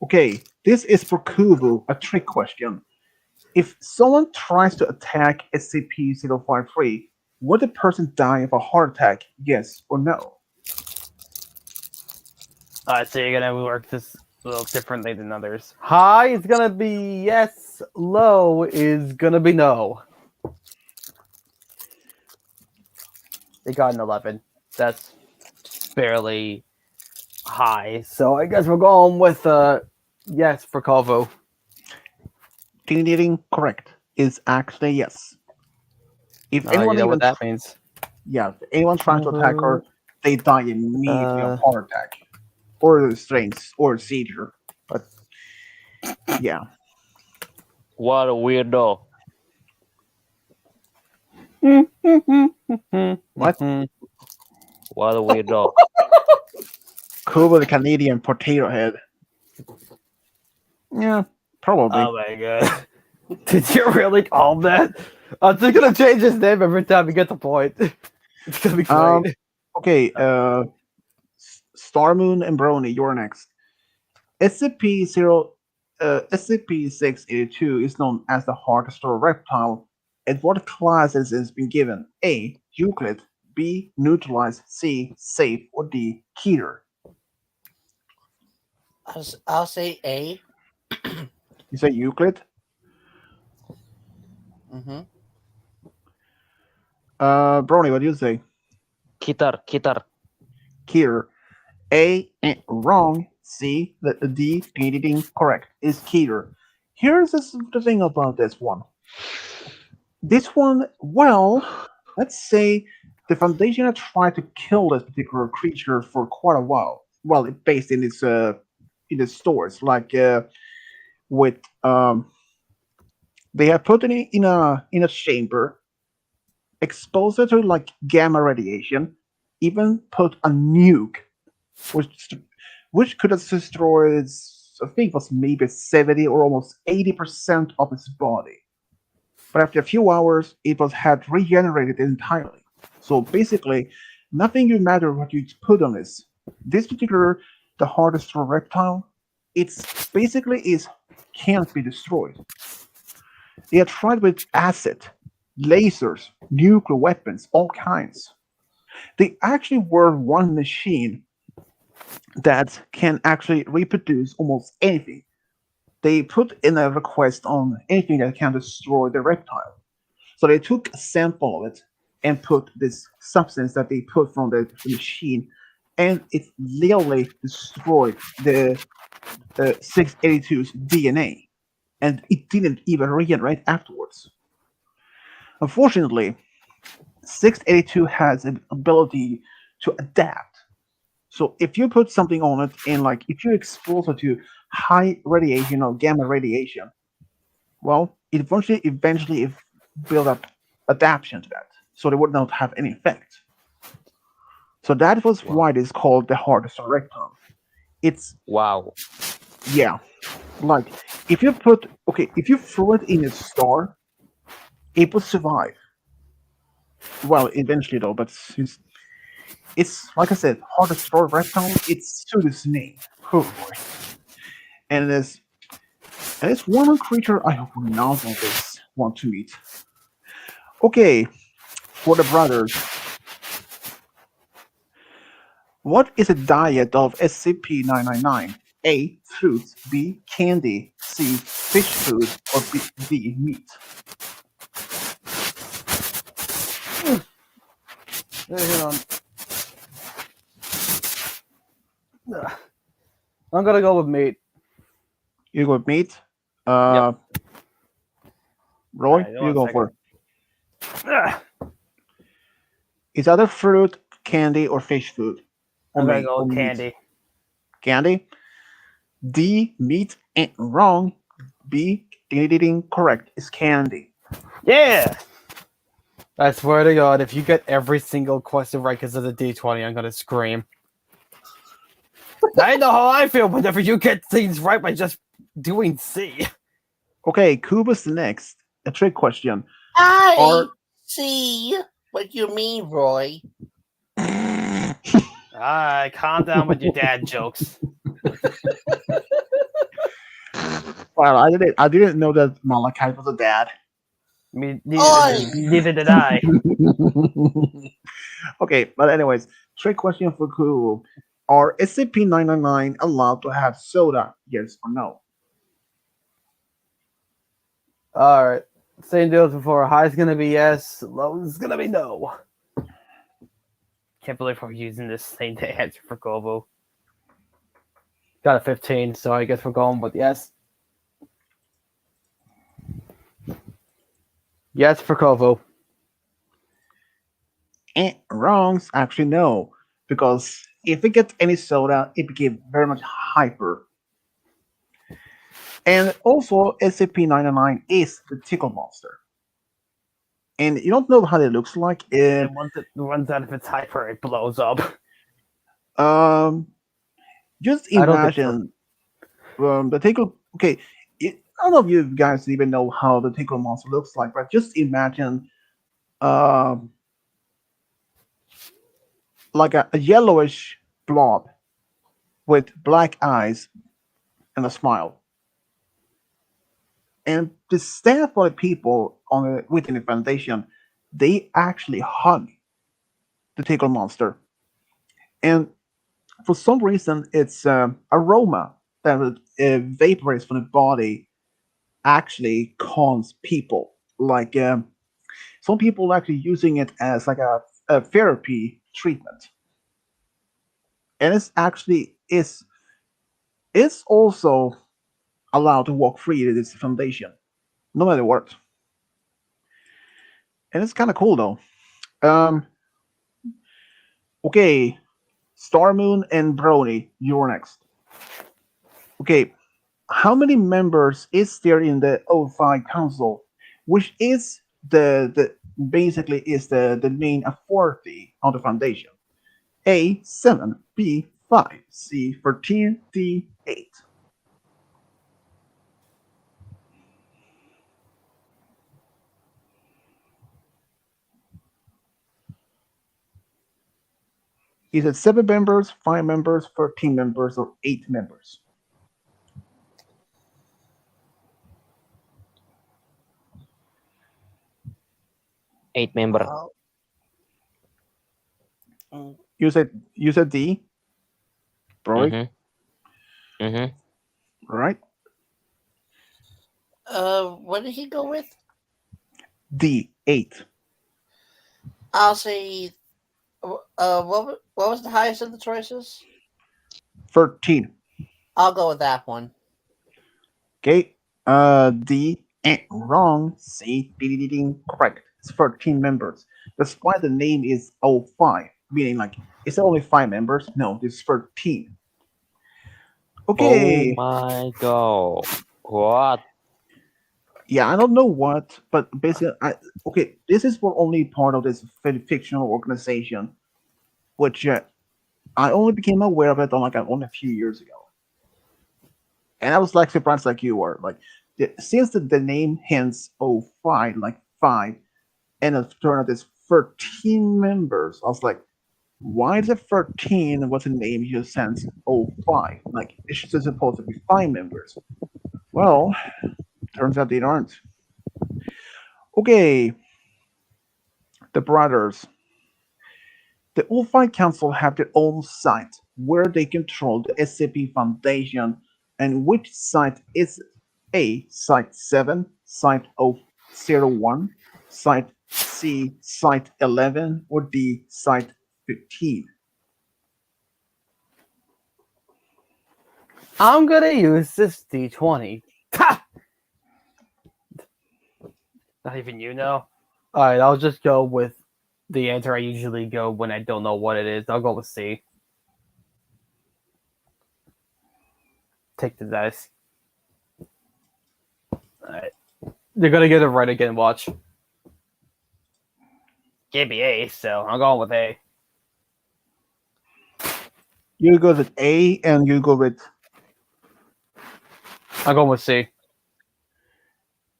Okay, this is for Kuvu, a trick question. If someone tries to attack SCP-053, would the person die of a heart attack, yes or no? Alright, so you're gonna work this a little differently than others. High is gonna be yes, low is gonna be no. They got an 11. That's fairly high. So I guess we're going with yes for Calvo. Ding, correct. Is actually yes. If You anyone know even what that means. if anyone tries to attack her, they die immediately of heart attack, or strength, or seizure. But yeah, What a weirdo. what? What a weirdo. Kubo the Canadian potato head. Yeah, probably. Oh my god. Did you really call that? I'm just gonna change his name every time we get the point. It's gonna be great. Okay, Starmoon and Brony, you're next. SCP-682 is known as the Hardstore reptile. And what classes has been given? A. Euclid. B. Neutralized. C. Safe. Or D. Keter. I'll say A. You say Euclid? Mm-hmm. Brony, what do you say? Kitar. Keter. A. Wrong. C. The D. Ding, correct. Is Keter. Here's the thing about this one. This one, well, let's say the Foundation had tried to kill this particular creature for quite a while. Well, it based in its stores, like with they have put it in a chamber, exposed it to like gamma radiation, even put a nuke, which could have destroyed, I think it was maybe 70 or almost 80% of its body. But after a few hours, it had regenerated entirely. So basically, nothing will matter what you put on this. This particular, the hardest reptile, it's basically can't be destroyed. They had tried with acid, lasers, nuclear weapons, all kinds. They actually were one machine that can actually reproduce almost anything. They put in a request on anything that can destroy the reptile. So they took a sample of it and put this substance that they put from the machine, and it literally destroyed the 682's DNA, and it didn't even regenerate afterwards. Unfortunately, 682 has an ability to adapt. So if you put something on it, and like if you expose it to high radiation or gamma radiation, well, it eventually build up adaptation to that, so they would not have any effect. So that was why it is called the hardest reptile. It's Wow. yeah, like if you throw it in a star, it will survive. Well, eventually though, but it's like I said, hardest reptile. It's to this name. Oh boy. And it's one creature I would not want to meet. Okay, for the brothers. What is a diet of SCP-999? A. Fruits. B. Candy. C. Fish food. Or D. Meat. I'm gonna go with meat. You go with meat? Yep. Roy, Alright, you go for it. Ugh. Is either fruit, candy, or fish food? I'm gonna meat, go with meat? candy. Candy. D. Meat. Wrong. B. Ding, correct. Is candy. Yeah! I swear to God, if you get every single question right because of the D20, I'm gonna scream. I know how I feel whenever you get things right by just doing C. Okay, Kuba's the next. A trick question. I Are see what you mean, Roy. Alright, calm down with your dad jokes. well, I didn't know that Malachi was a dad. Oi! Neither did I. Okay, but anyways, trick question for Kubo. Are SCP-999 allowed to have soda? Yes or no? Alright. Same deal as before. High's gonna be yes, low's gonna be no. Can't believe we're using this same day answer for Gobo. Got a 15, so I guess we're going with yes. Yes for Kovo. Wrong. Actually, no. Because if it gets any soda, it became very much hyper. And also, SCP-999 is the tickle monster. And you don't know how it looks like. And once it runs out of its hyper, it blows up. Just I don't think so. imagine the tickle. Okay, I don't know if you guys even know how the tickle monster looks like, but just imagine like a yellowish blob with black eyes and a smile. And the staff of the people within the foundation, they actually hug the tickle monster. And for some reason, its aroma that evaporates from the body actually calms people. Like some people are actually using it as like a therapy treatment. And it's also allowed to walk free in this foundation, no matter what. And it's kind of cool though. Okay, Star Moon and Brony, you're next. Okay, how many members is there in the O5 Council, which is the basically is the main authority of the foundation? A 7, B 5, C 13, D 8. Is it 7 members, 5 members, 13 members, or 8 members? Eight member. You said D, Broy, Mm-hmm. Mm-hmm. right? What did he go with? D 8. I'll say. What was the highest of the choices? 13. I'll go with that one. Okay. D. Wrong. C. Ding. Correct. It's 13 members. That's why the name is O5, meaning like, is there only 5 members? No, it's 13. Okay. Oh my god. What? Yeah, I don't know what, but basically, okay, this is for only part of this fictional organization, which I only became aware of it only a few years ago. And I was like surprised like you were. Like since the name hints 05, like 5, and it turned out it's 13 members. I was like, why is it 13? What's the name you sense 05? Like it's just supposed to be 5 members. Well, turns out they aren't. Okay. The brothers. The O5 Council have their own site where they control the SCP Foundation. And which site is it? A. Site 7, Site 001, Site C, Site 11, or D, Site 15? I'm gonna use this D20. Ha! Not even you know. Alright, I'll just go with the answer I usually go when I don't know what it is. I'll go with C. Take the dice. Alright. You're gonna get it right again, watch. gave me A, so I'm going with A. You go with A, and you go with I'm going with C.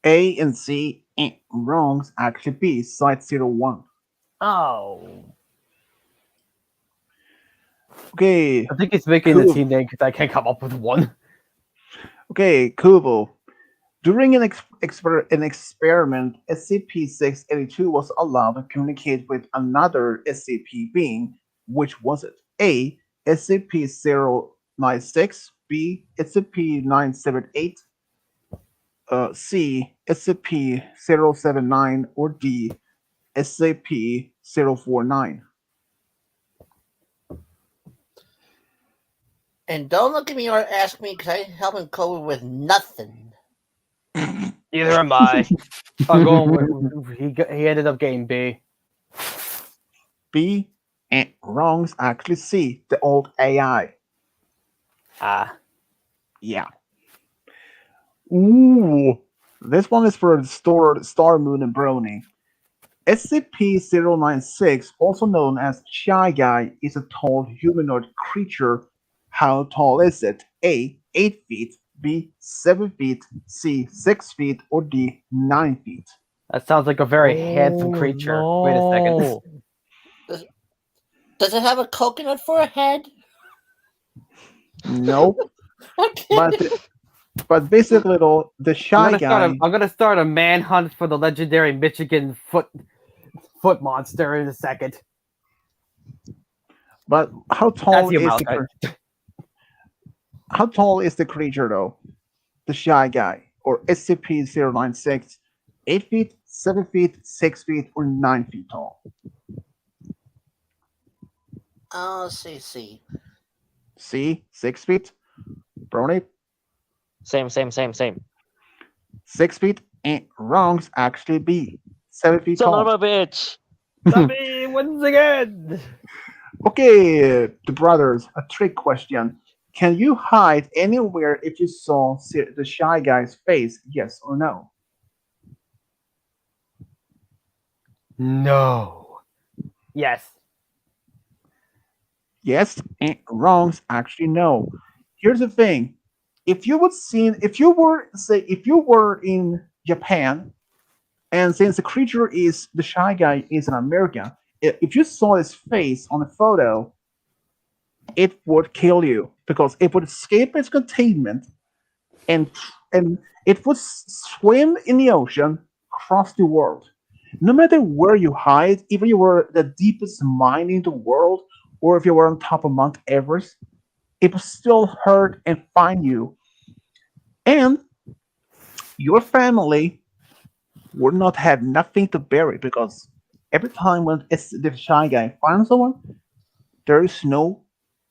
A and C. Wrong's actually B. Site 01. Oh. Okay. I think he's making the Cool. team name because I can't come up with one. Okay, Kubo. During an experiment, SCP-682 was allowed to communicate with another SCP being. Which was it? A. SCP-096. B. SCP-978. C. SCP-079. Or D. SCP-049. And don't look at me or ask me because I ain't helping Kobe with nothing. Neither am I. I'm going with he ended up getting B. B. Wrong's actually C. The old AI. Ah. Yeah. Ooh. This one is for Star Moon and Brony. SCP-096, also known as Shy Guy, is a tall humanoid creature. How tall is it? A. 8 feet. B. 7 feet. C. 6 feet. Or D. 9 feet. That sounds like a very handsome creature. Wait a second. Does it have a coconut for a head? Nope. Okay. But basically, though, the Shy Guy. I'm gonna start a manhunt for the legendary Michigan foot monster in a second. But how That's tall you, is Malachi. how tall is the creature though? The Shy Guy or SCP-096, 8 feet, 7 feet, 6 feet, or 9 feet tall. See. C, 6 feet. Brony, Same. 6 feet. Wrong's actually B, 7 feet Son tall. of a bitch. Tommy wins again. Okay, the brothers, a trick question. Can you hide anywhere if you saw the Shy Guy's face? Yes or no? No. Yes. Yes, wrong's actually no. Here's the thing: if you were in Japan, and since the Shy Guy is in America, if you saw his face on a photo, it would kill you because it would escape its containment, and it would swim in the ocean across the world. No matter where you hide, even if you were the deepest mine in the world, or if you were on top of Mount Everest, it would still hurt and find you. And your family would not have nothing to bury because every time when the Shy Guy finds someone, there is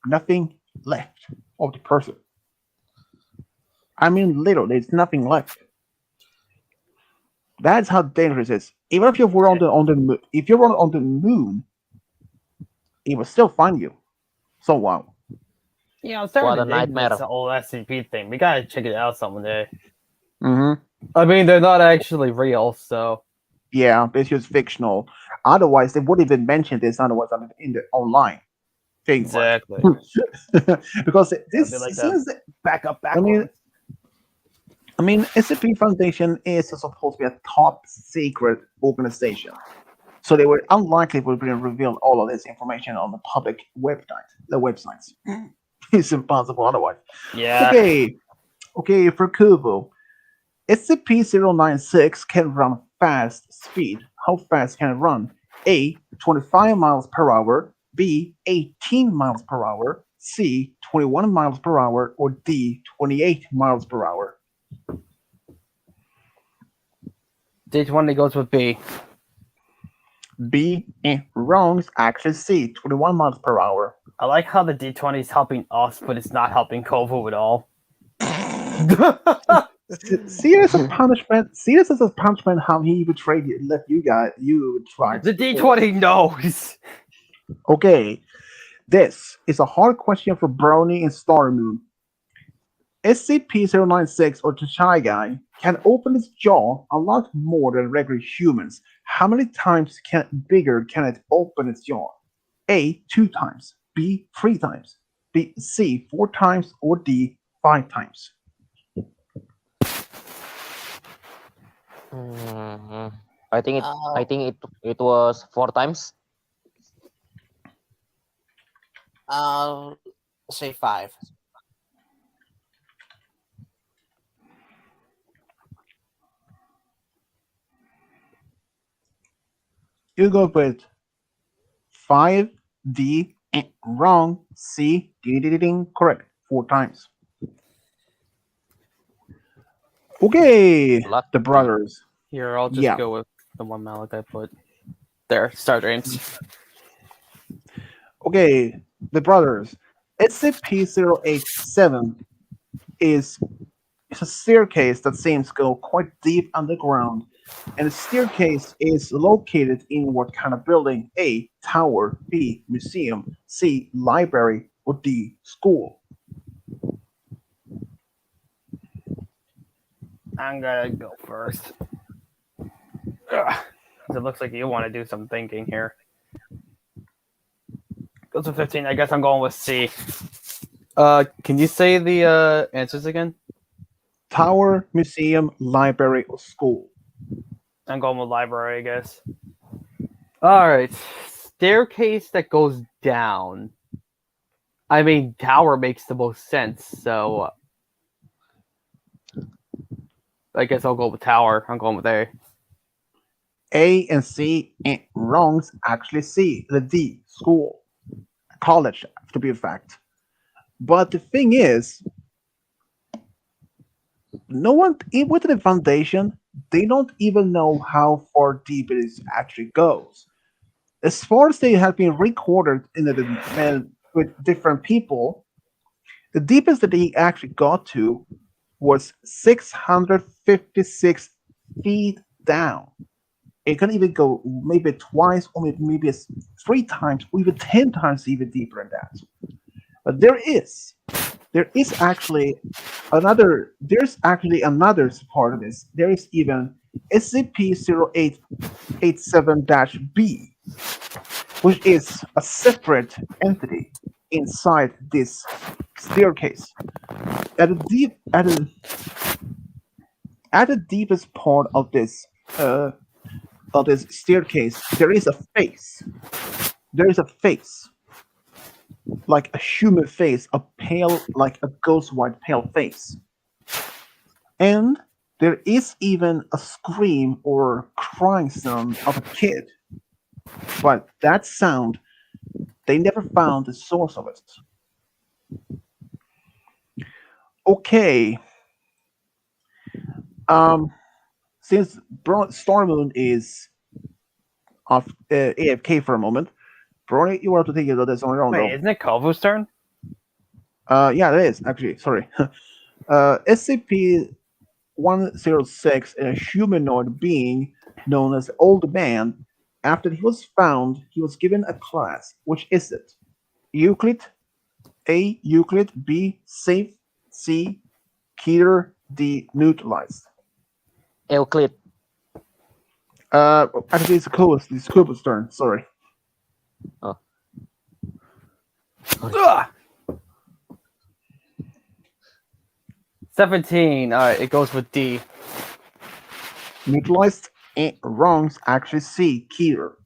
nothing left of the person. I mean, literally, there's nothing left. That's how dangerous it is. Even if you were on the moon, it will still find you. So wow. Yeah, I'm starting What to a dig nightmare. this whole SCP thing. We gotta check it out someday. Mm-hmm. I mean, they're not actually real, so Yeah, it's just fictional. Otherwise, they wouldn't even mention this. Otherwise, in the online thing. exactly. Because this Something like seems. Back up, I mean, SCP Foundation is supposed to be a top secret organization, so they were unlikely to reveal all of this information on the public websites. It's impossible otherwise. Yeah. Okay, for Kubo, SCP-096 can run fast speed. How fast can it run? A. 25 miles per hour. B. 18 miles per hour. C. 21 miles per hour. Or D. 28 miles per hour. D20 goes with B. B. Wrong's actually C. 21 miles per hour. I like how the D20 is helping us, but it's not helping Kovo at all. See it as a punishment. See this as a punishment. How he betrayed you, let you try. The D20 knows. Okay, this is a hard question for Brownie and Star Moon. SCP-096 or the Shy Guy can open its jaw a lot more than regular humans. How many times bigger can it open its jaw? A. 2 times. B. 3 times. C. 4 times. Or D. 5 times. I think it was 4 times. Say 5. You go with 5. D. Wrong. C. Ding. Correct. 4 times. Okay, Lucky. the brothers. Here, I'll just Yeah. go with the one Malachi put. There, Star Dreams. Okay, the brothers. SCP-087 is a staircase that seems to go quite deep underground, and the staircase is located in what kind of building? A. Tower. B. Museum. C. Library. Or D. School. I'm gonna go first. Ugh. It looks like you want to do some thinking here. Goes with 15. I guess I'm going with C. Can you say the answers again? Tower, museum, library, or school. I'm going with library, I guess. All right. Staircase that goes down. I mean, tower makes the most sense, so I guess I'll go with tower. I'm going with A. A and C and wrongs. Actually, C. The D. School. College, to be a fact. But the thing is, no one within the Foundation, they don't even know how far deep it is actually goes. As far as they have been recorded in with different people, the deepest that they actually got to was 656 feet down. It can even go maybe twice, or maybe 3 times, or even 10 times even deeper than that. But there is actually another part of this. There is even SCP-0887-B, which is a separate entity inside this staircase. At the deepest part of this staircase, there is a face. There is a face, like a human face, a pale, like a ghost white pale face. And there is even a scream or crying sound of a kid. But that sound, they never found the source of it. Okay. Since Stormoon is off AFK for a moment, Brony, you have to take it this on your own. Wait, isn't it Kovu's turn? Yeah, it is actually. Sorry. SCP-106, a humanoid being known as Old Man. After he was found, he was given a class. Which is it? Euclid, A. Euclid, B. Safe, C. Keter, D. Neutralized. Euclid. Actually, it's Kuba's turn. Sorry. Oh. Ugh! 17. All right, it goes with D. Neutralized and wrongs. Actually, C. Keter.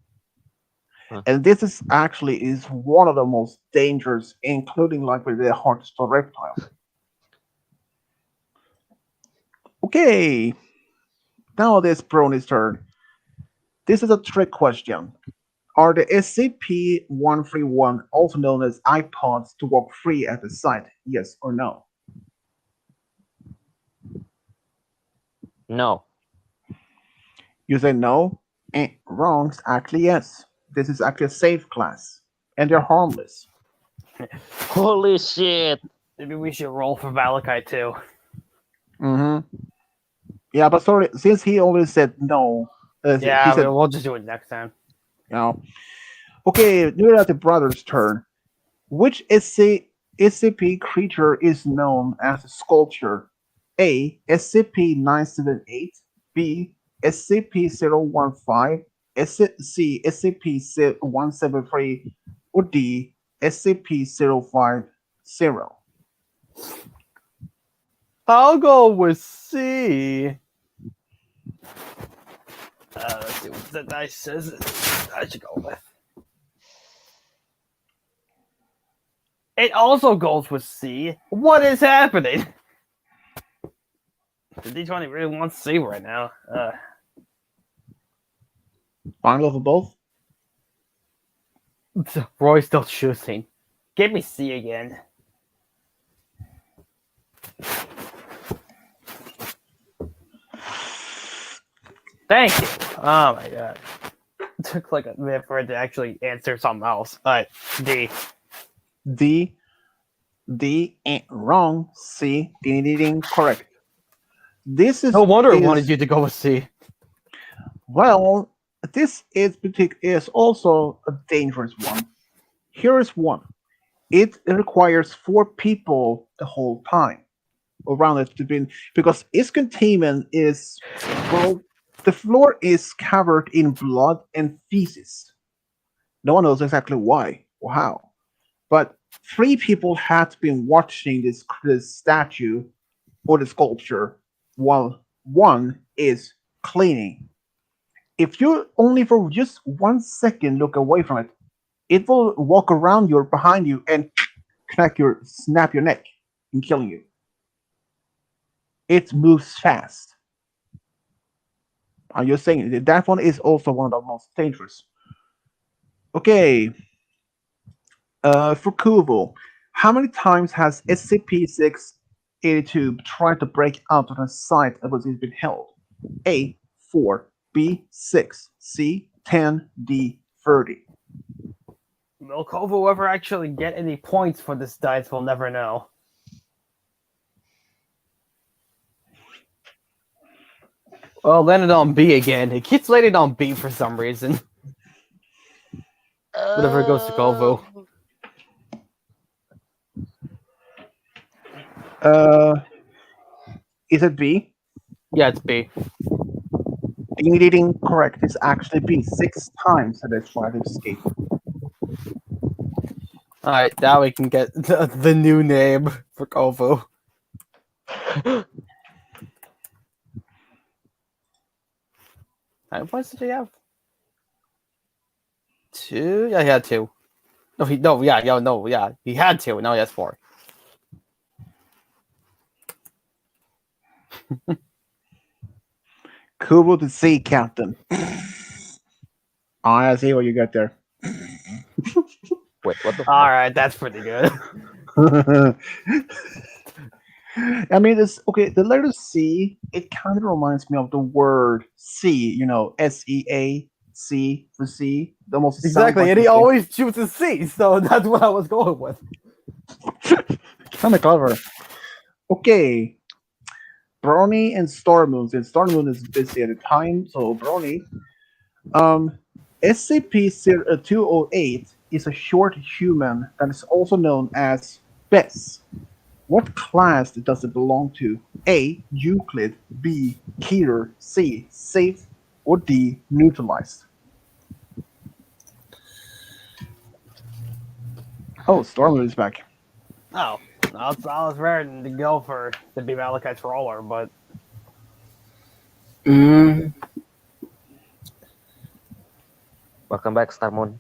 Huh. And this is one of the most dangerous, including like with the hardest reptile. Okay. Now this Brony's turn. This is a trick question. Are the SCP-131 also known as iPods to walk free at the site? Yes or no? No. You say no, and wrongs. Actually, yes. This is actually a safe class, and they're harmless. Holy shit. Maybe we should roll for Valakai too. Mm-hmm. Yeah, but sorry, since he already said no. Yeah, he said, we'll just do it next time. you know. Okay, now at the brother's turn. Which SCP creature is known as a sculpture? A. SCP-978, B. SCP-015, C. SCP-173, or D. SCP-050. I'll go with C. Let's see what the dice says. I should go with. It also goes with C. What is happening? The D20 really wants C right now. Final for both? Roy's still choosing. Give me C again. Thank you. Oh my god. It took like a minute for it to actually answer something else. Alright, D. D. Wrong. C. Ding, ding, ding. Correct. This is No wonder it wanted you to go with C. Well, this is also a dangerous one. Here is one. It requires 4 people the whole time around it to be because its containment is the floor is covered in blood and feces. No one knows exactly why or how, but 3 people had been watching this statue or the sculpture while one is cleaning. If you only for just 1 second look away from it, it will walk around you or behind you and snap your neck and killing you. It moves fast. I'm just saying that one is also one of the most dangerous. Okay. For Kubo, how many times has SCP-682 tried to break out of a site that was been held? A. 4. B. 6. C. 10. D. 30. Will Kovo ever actually get any points for this dice? We'll never know. Well, landed on B again. It keeps landing on B for some reason. Whatever goes to Kovo. Is it B? Yeah, it's B. Ding, correct. It's actually B. 6 times that it's tried to escape. Alright, now we can get the new name for Kovo. What did he have? 2? Yeah, he had 2. He had 2. Now he has 4. Kubo to C, Captain. I see what you got there. Wait, what the? Alright, that's pretty good. I mean, it's okay. The letter C, it kind of reminds me of the word sea. SEA, for sea. Almost Exactly, like and he the always chooses C, so that's what I was going with. kind of clever. Okay, Brony and Stormoon. And Stormoon is busy at the time, so Brony. SCP-208 is a short human that is also known as Bess. What class does it belong to? A. Euclid. B. Keter. C. Safe. Or D. Neutralized. Oh, Stormwood is back. Oh, I was ready to go for the be Malachite's roller, but Welcome back, Starmon.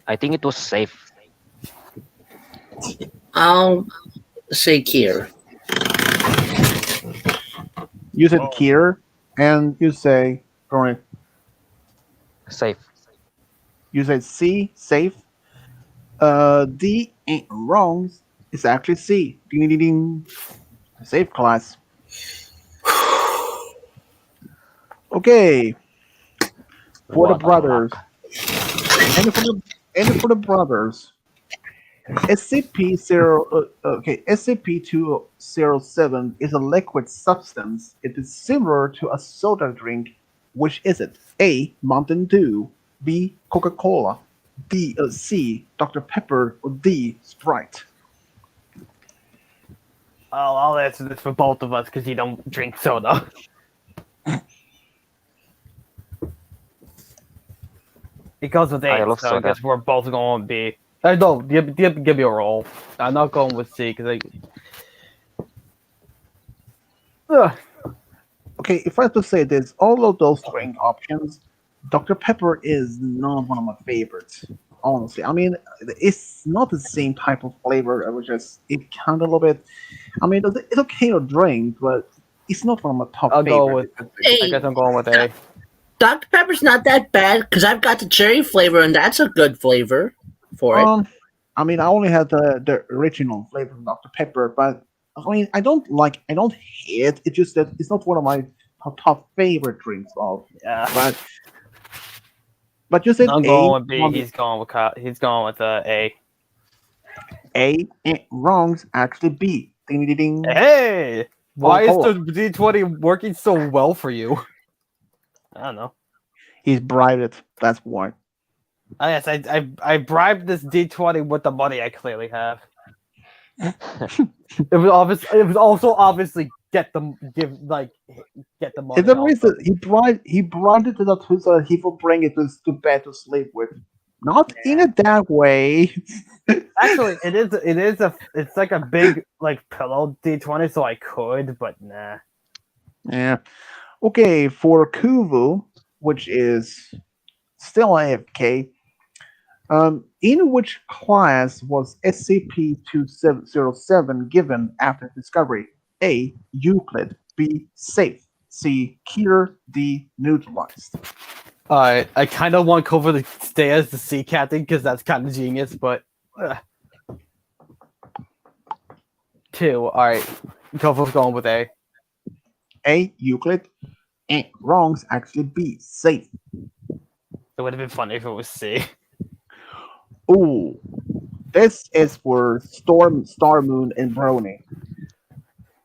I think it was safe. I'll say Kier. You said Keter, and you say, Brony, Safe. you said C. Safe. D ain't wrong. It's actually C. Ding, ding, ding. Safe class. Okay. For the What a brothers, luck. and for the brothers, SCP-207 is a liquid substance. It is similar to a soda drink. Which is it? A. Mountain Dew. B. Coca-Cola. C. Dr. Pepper. Or D. Sprite. I'll answer this for both of us because you don't drink soda. It goes with I A, love so I soda. guess we're both going with B. No, give me a roll. I'm not going with C because Okay, if I have to say this, all of those drink options, Dr. Pepper is not one of my favorites. Honestly, I mean, it's not the same type of flavor. It was just it kind of a little bit. I mean, it's okay to drink, but it's not one of my top I'll go favorites. with. I Hey, guess I'm going with A. Dr. Pepper's not that bad because I've got the cherry flavor, and that's a good flavor for it. I mean, I only had the original flavor from Dr. Pepper, but I mean, I don't hate it. It's just that it's not one of my top favorite drinks of. Yeah. But you said I'm A. going with B. He's going with A. A. Wrong's actually B. Ding ding ding. Hey, why is Cola. the D20 working so well for you? I don't know. He's bribed it. That's why. Yes, I bribed this D20 with the money I clearly have. It was obvious. It was also obviously get the money. It's the also. reason he bribed it to the two so that he will bring it to bed to sleep with. Not in a that way. Actually, it's like a big pillow D20, so I could, but nah. Yeah. Okay, for Kuvu, which is still AFK, in which class was SCP-207 given after discovery? A. Euclid. B. Safe. C. Keter. D. Neutralized. Alright, I kind of want Kova to stay as the sea captain because that's kind of genius, but... 2, alright. Kova's going with A. A. Euclid. Wrong's actually B. Safe. It would have been funny if it was C. Ooh. This is for Storm, Star Moon, and Brony.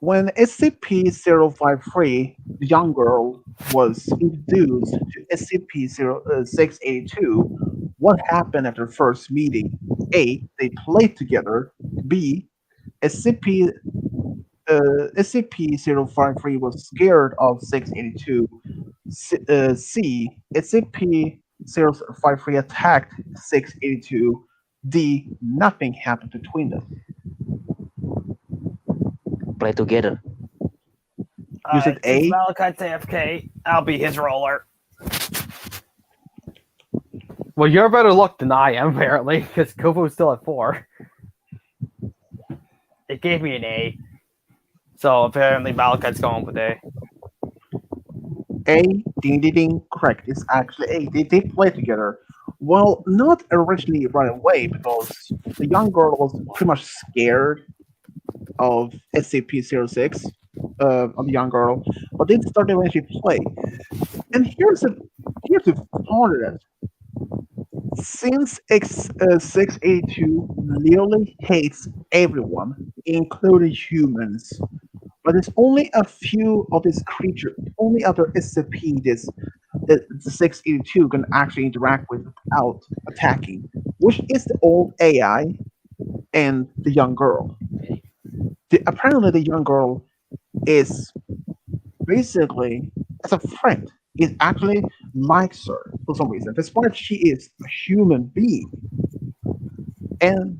When SCP-053, the young girl, was introduced to SCP-682, what happened at their first meeting? A. They played together. B. SCP-053 was scared of 682. C. SCP-053 attacked 682. D. Nothing happened between them. Play together. You said A? Malachite's AFK. I'll be his roller. Well, you're better luck than I am, apparently, because Kofo's still at 4. It gave me an A. So apparently Malachite's going with A. A, ding ding ding, correct. It's actually A. They play together. Well, not originally right away because the young girl was pretty much scared of SCP-06, of the young girl, but they started when she played. And here's the part of it. Since 682 literally hates everyone, including humans, but it's only a few of this creature, only other SCP that 682 can actually interact with without attacking, which is the old AI and the young girl. Apparently, the young girl is basically, as a friend, it actually likes her for some reason, despite she is a human being. And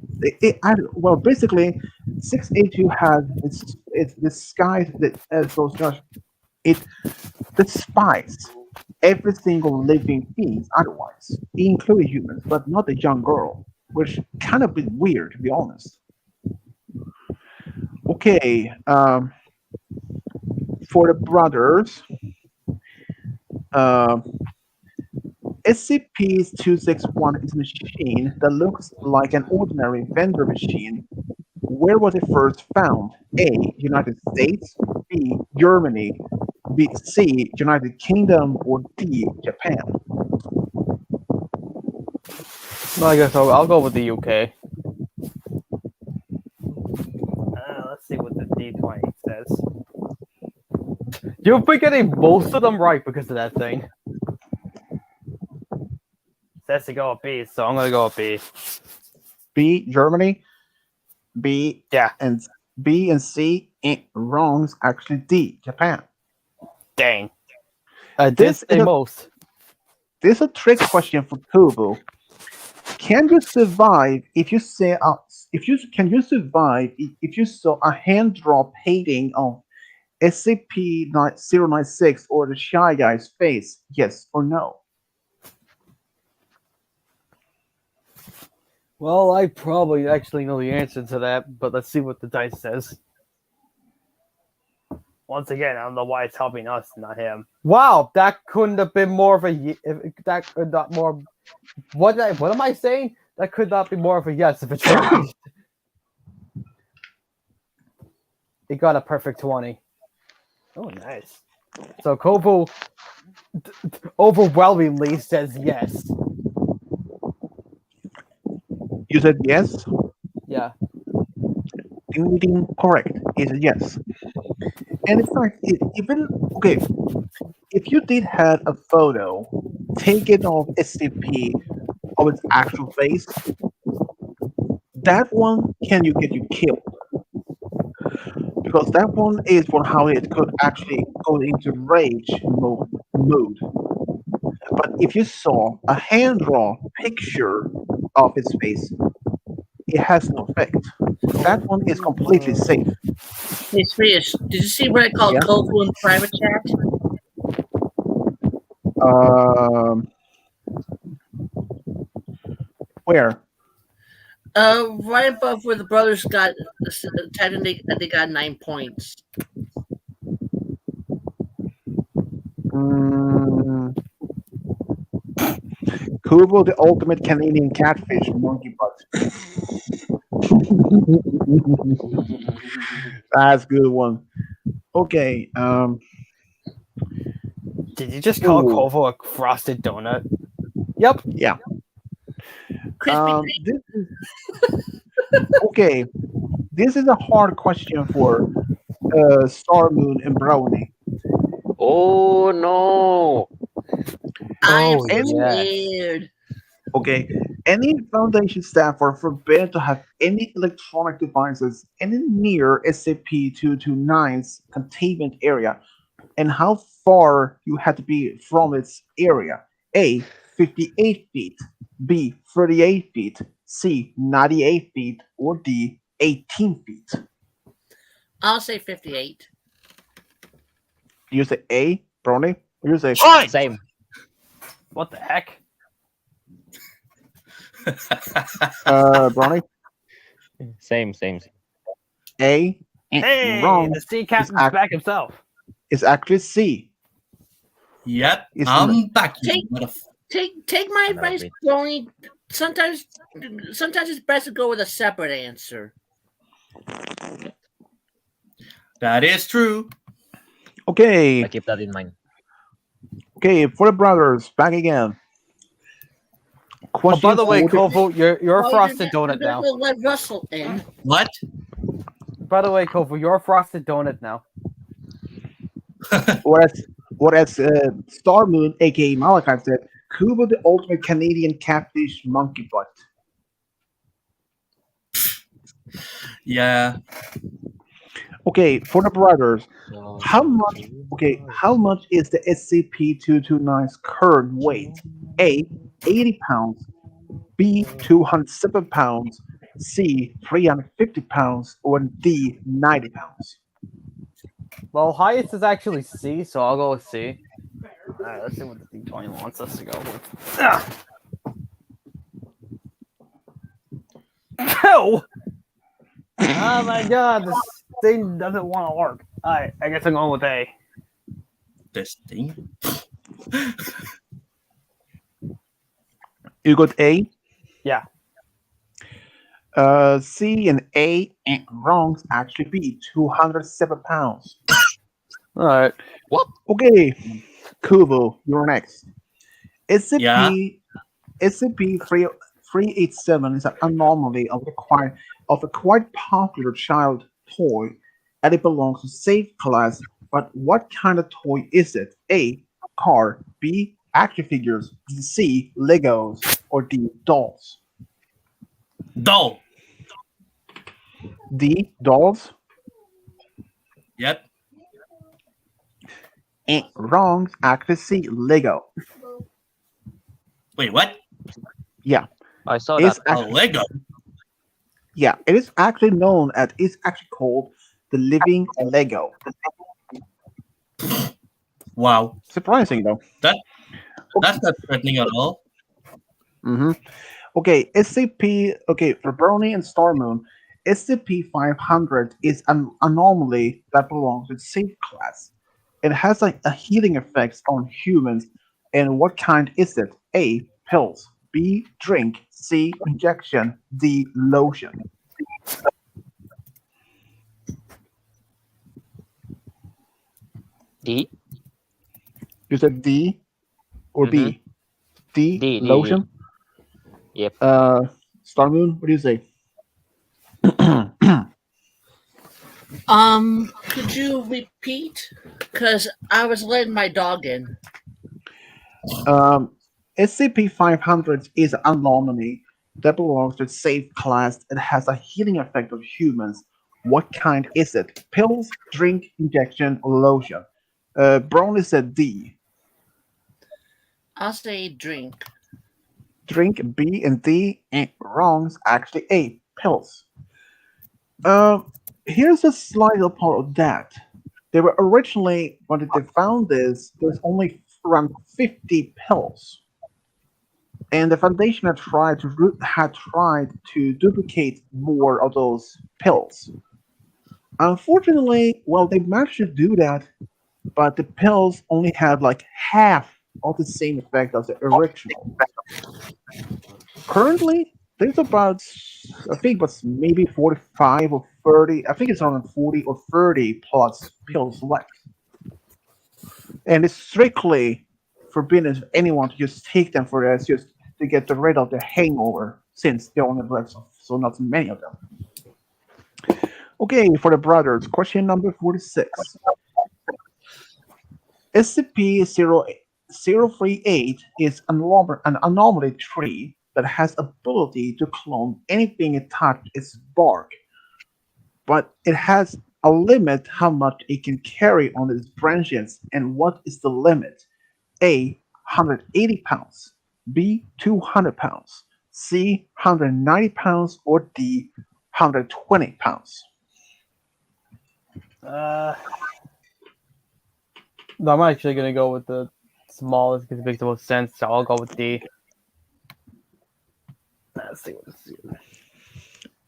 basically, 682 has it's disguise that it despises every single living being otherwise, including humans, but not the young girl, which kind of bit weird to be honest. Okay, for the brothers, SCP-261 is a machine that looks like an ordinary vendor machine. Where was it first found? A. United States. B. Germany. B. C. United Kingdom. Or D. Japan. I guess I'll go with the UK. Let's see what the D20 says. You've been getting most of them right because of that thing. Says to go with B, so I'm gonna go with B. B, Germany. B, Yeah. and B and C ain't wrong. It's actually D, Japan. Dang. I did This say is a- most. This is a trick question for Kubo. Can you survive if you say can you survive if you saw a hand draw painting of SCP-096 or the Shy Guy's face? Yes or no? Well, I probably actually know the answer to that, but let's see what the dice says. Once again, I don't know why it's helping us, not him. Wow, that couldn't have been more of a that could not more. What am I saying? That could not be more of a yes if it tried. It got a perfect 20. Oh, nice. So Kovo overwhelmingly says yes. You said yes. Yeah. Ding, ding, correct. It's a yes. And in fact, okay, if you did have a photo taken of SCP of its actual face, that one can you get you killed because that one is for how it could actually go into rage mode. But if you saw a hand draw picture of its face, it has no effect. That one is completely safe. Hey, Spears, did you see what I called Yeah. Kofu in private chat? Where? Right above where the brothers got technically they got 9 points. Kubo, the ultimate Canadian catfish, monkey butt. That's a good one. Okay. Did you just call Ooh. Kovo a frosted donut? Yep. Yeah. Crispy Okay. This is a hard question for Star Moon and Brownie. Oh no! I am Oh, so yes. scared. Okay. Any Foundation staff are forbidden to have any electronic devices any near SCP-229's containment area, and how far you had to be from its area. A, 58 feet. B, 38 feet. C, 98 feet. Or D, 18 feet. I'll say 58. You say A, Brony? You say Same. What the heck? Brony? Same. A. Hey, Wrong. the sea captain's act- back himself. It's actually C. Yep, It's I'm back. Take- Take my advice, Tony. Sometimes it's best to go with a separate answer. That is true. Okay. I keep that in mind. Okay, for the brothers, back again. Oh, Question by the way, 40 Kovo, you're a Well, frosted you're donut now. gonna let Russell in. What? By the way, Kovo, you're a frosted donut now. What as Star Moon, aka Malachi, said, Kubo the ultimate Canadian catfish monkey butt. Yeah. Okay, for the brothers, how much is the SCP-229's current weight? A, 80 pounds. B, 207 pounds. C, 350 pounds. Or D, 90 pounds. Well, highest is actually C, so I'll go with C. Alright, let's see what the D20 wants us to go with. Ew! Oh my god, this thing doesn't want to work. Alright, I guess I'm going with A. This thing. You got A? Yeah. C and A ain't wrong. It's actually B, 207 pounds. Alright. Okay, Kubo, you're next. Yeah. SCP 387 is an anomaly of a quite popular child toy, and it belongs to safe class. But what kind of toy is it? A. Car. B. Action figures. C. Legos. Or D. Dolls. Doll. D. Dolls. Yep. Wrong. Actually, C. Lego. Wait, what? Yeah, I saw it's that. A Lego. yeah. It is actually known as. It's actually called the living Lego. Wow. Surprising though. That's not threatening at all. Hmm. Okay, SCP. Okay, for Brony and Star Moon, SCP 500 is an anomaly that belongs to safe class. It has a healing effects on humans. And what kind is it? A. Pills. B. Drink. C. Injection. D. Lotion. D. You said D or B? D. D. Lotion. Yep. Star Moon. What do you say? Could you repeat? Because I was letting my dog in. SCP-500 is an anomaly that belongs to safe class and has a healing effect on humans. What kind is it? Pills, drink, injection, or lotion? Brony said D. I'll say drink. Drink B and D, and wrong's actually A. Pills. Here's a slight part of that. They were originally, when they found this, there's only around 50 pills. And the Foundation had tried to duplicate more of those pills. Unfortunately, well, they managed to do that, but the pills only had like half of the same effect as the original. Currently, there's about, I think, but maybe 45 or 30. I think it's around 40 or 30 plus pills left, and it's strictly forbidden for anyone to just take them for this, just to get rid of the hangover, since they only left so not many of them. Okay, for the brothers, question number 46. SCP-038 is an anomaly tree that has ability to clone anything it touches its bark, but it has a limit how much it can carry on its branches. And what is the limit? A. 180 pounds. B. 200 pounds. C. 190 pounds. Or D. 120 pounds. No, I'm actually gonna go with the smallest because it makes the most sense. So I'll go with D. Let's see.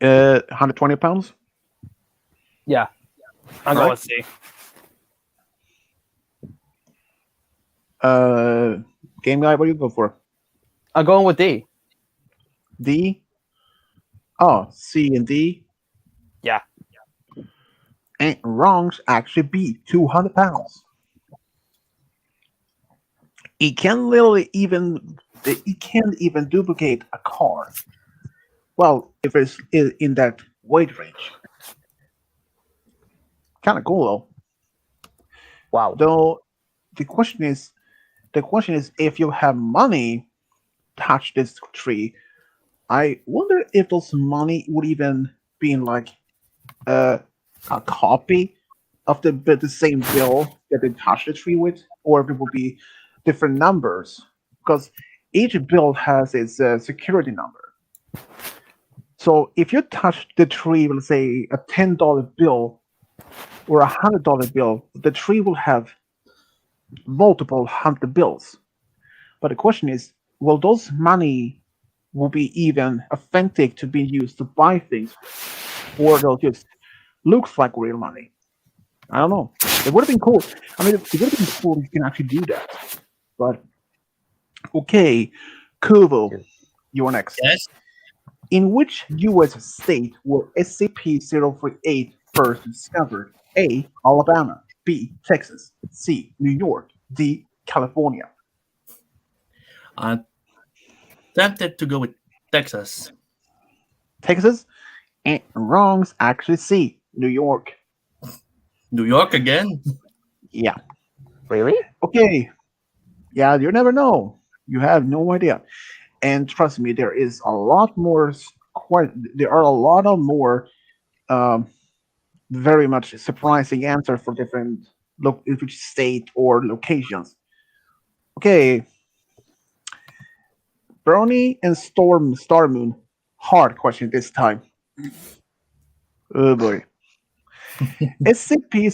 120 pounds? Yeah, I'll go Alright. with C. Game guy, what do you go for? I'm going with D. D? Oh, C and D? Yeah. And wrong's actually B, 200 pounds. It can't even duplicate a car. Well, if it's in that weight range. Kind of cool though. Wow. Though the question is if you have money touch this tree, I wonder if those money would even be in like a copy of the same bill that they touch the tree with, or if it would be different numbers, because each bill has its security number. So if you touch the tree, let's say a $10 bill or a $100 bill, the tree will have multiple hundred bills. But the question is, will those money will be even authentic to be used to buy things, or they'll just looks like real money? I don't know. It would have been cool. I mean, it would have been cool if you can actually do that. But okay, Kubo, you're next. Yes. In which U.S. state were SCP-038 first discovered? A. Alabama. B. Texas. C. New York. D. California. I'm tempted to go with Texas. Texas? And wrong. It's actually C. New York. New York again. Yeah. Really? Okay. Yeah, you never know. You have no idea. And trust me, there is a lot more. There are a lot of more um, very much surprising answers for different which state or locations. Okay, Brony and Star Moon. Hard question this time. Oh boy. SCP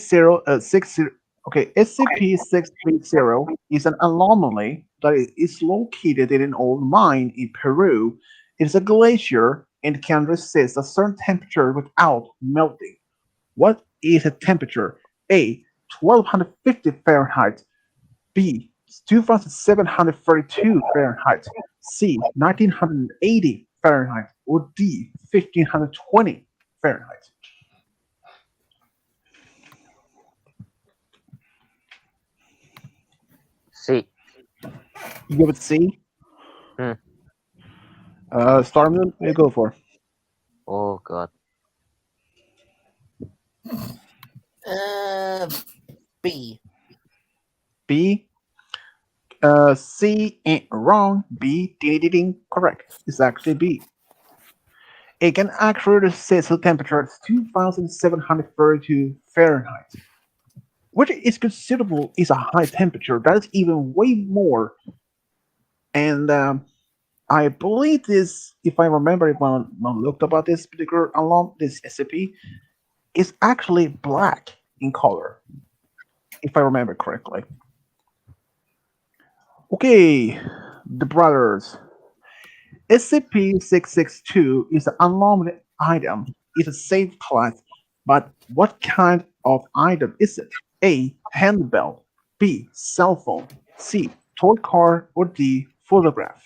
60. Okay, SCP-630 is an anomaly that is located in an old mine in Peru. It is a glacier and can resist a certain temperature without melting. What is the temperature? A. 1250 Fahrenheit. B. 2732 Fahrenheit. C. 1980 Fahrenheit. Or D. 1520 Fahrenheit. C. You give it C. Hmm. Starman, what do you go for? Oh God. B. B. C ain't wrong. B. Ding ding ding. Correct. It's actually B. It can actually resist the temperature at 2,732 Fahrenheit, which is considerable. Is a high temperature. That is even way more. And I believe this, if I remember, if I looked about this particular alarm, this SCP is actually black in color, if I remember correctly. Okay, the brothers. SCP-662 is an unlimited item. It's a safe class, but what kind of item is it? A. Handbell. B. Cell phone. C. Toy car. Or D. Photograph.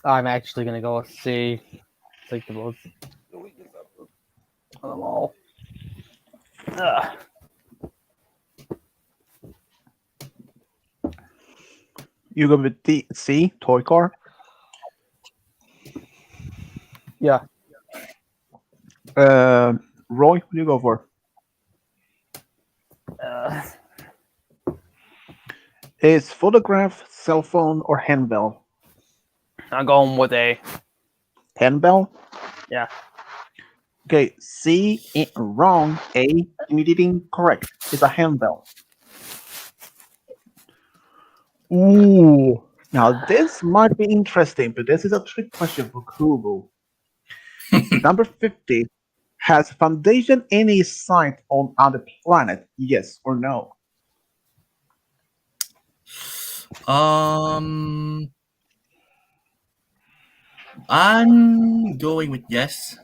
I'm actually gonna go with C. Take the most of them all. Ugh. You go with D. C. Toy car. Yeah. Roy, what do you go for? Is photograph, cell phone, or handbell? I'm going with A. Handbell? Yeah. Okay, C wrong. A incorrect. It's a handbell. Ooh. Now this might be interesting, but this is a trick question for Kubo. Number 50. Has Foundation any site on other planet? Yes or no? I'm going with yes.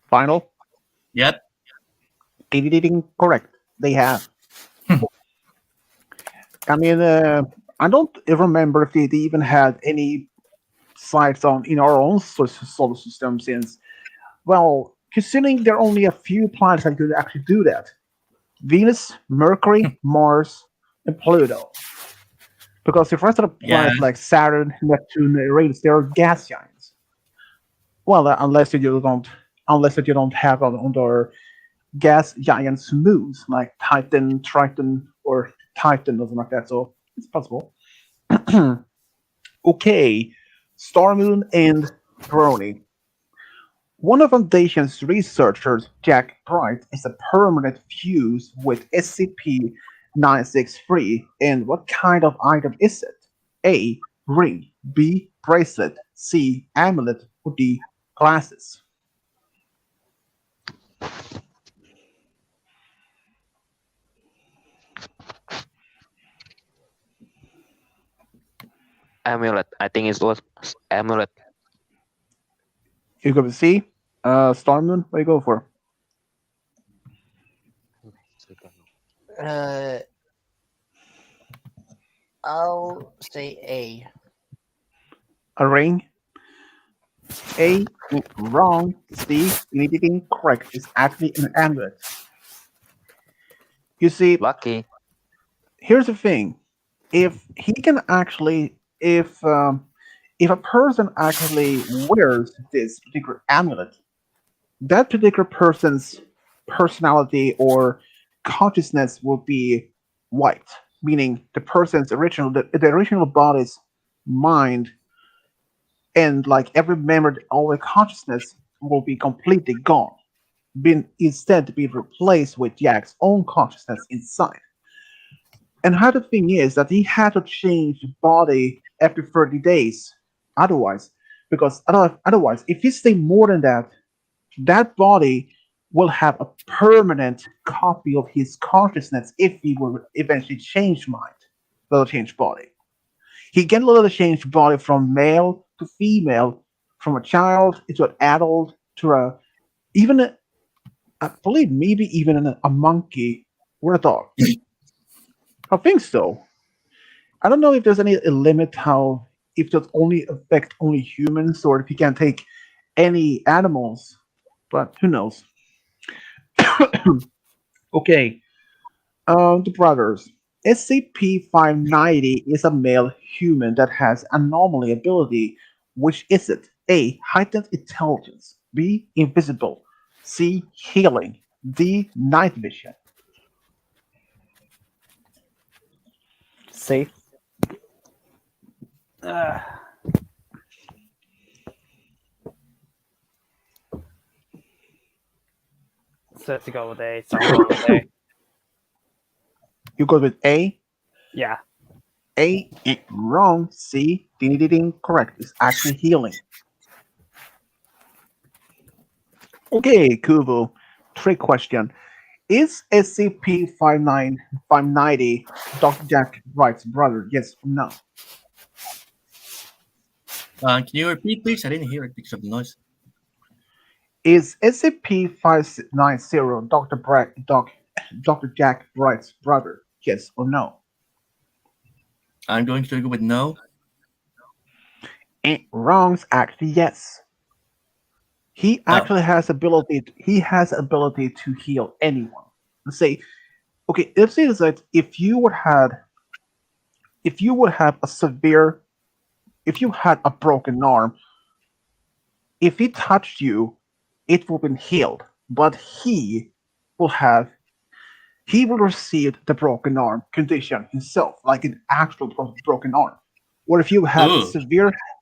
Final? Yep. Correct. They have. I mean, I don't remember if they even had any sites on in our own solar system since, well, considering there are only a few planets that could actually do that. Venus, Mercury, Mars, and Pluto. Because the rest of the planets like Saturn, Neptune, Uranus, they are gas giants. Well, unless you don't have on their gas giants moons like Titan, Triton, or Titan, something like that. So it's possible. Okay, Star Moon and Brony. One of Foundation's researchers, Jack Bright, is a permanent fuse with SCP-963. And what kind of item is it? A. Ring. B. Bracelet. C. Amulet. Or D. Glasses. Amulet. I think it was amulet. You go with C. Star Moon, what do you go for? I'll say A. A ring. A. Wrong. C. Correct. It's actually an amulet. You see, Lucky. here's the thing: if he can actually, if if a person actually wears this particular amulet, that particular person's personality or consciousness will be wiped, meaning the original body's mind and like every memory, all the consciousness will be completely gone, being instead to be replaced with Jack's own consciousness inside. And how the thing is that he had to change the body every 30 days, otherwise, because otherwise, if he stay more than that, that body will have a permanent copy of his consciousness if he will eventually change mind, will change body. He can literally change body from male to female, from a child to an adult to a even a, I believe maybe even a monkey or a dog. I think so. I don't know if there's any limit how if it only affect only humans or if you can take any animals, but who knows? Okay, the brothers. SCP-590 is a male human that has anomaly ability. Which is it? A. Heightened intelligence. B. Invisible. C. Healing. D. Night vision. See? Uh, so let's go with A. So I'm going with A. You go with A. Yeah. A. Wrong. C. Ding ding ding. Correct. It's actually healing. Okay, Kubo. Trick question. Is SCP-590 Dr. Jack Wright's brother? Yes or no? Can you repeat, please? I didn't hear it because of the noise. Is SCP-590 Dr. Jack Wright's brother? Yes or no? I'm going to go with no. Wrong's actually yes. He Oh. actually has ability. He has ability to heal anyone. Let's say, okay, let's say that if you would have a severe, if you had a broken arm, if he touched you, it will be healed. But will have, he will receive the broken arm condition himself, like an actual broken arm. Or if you had Ugh.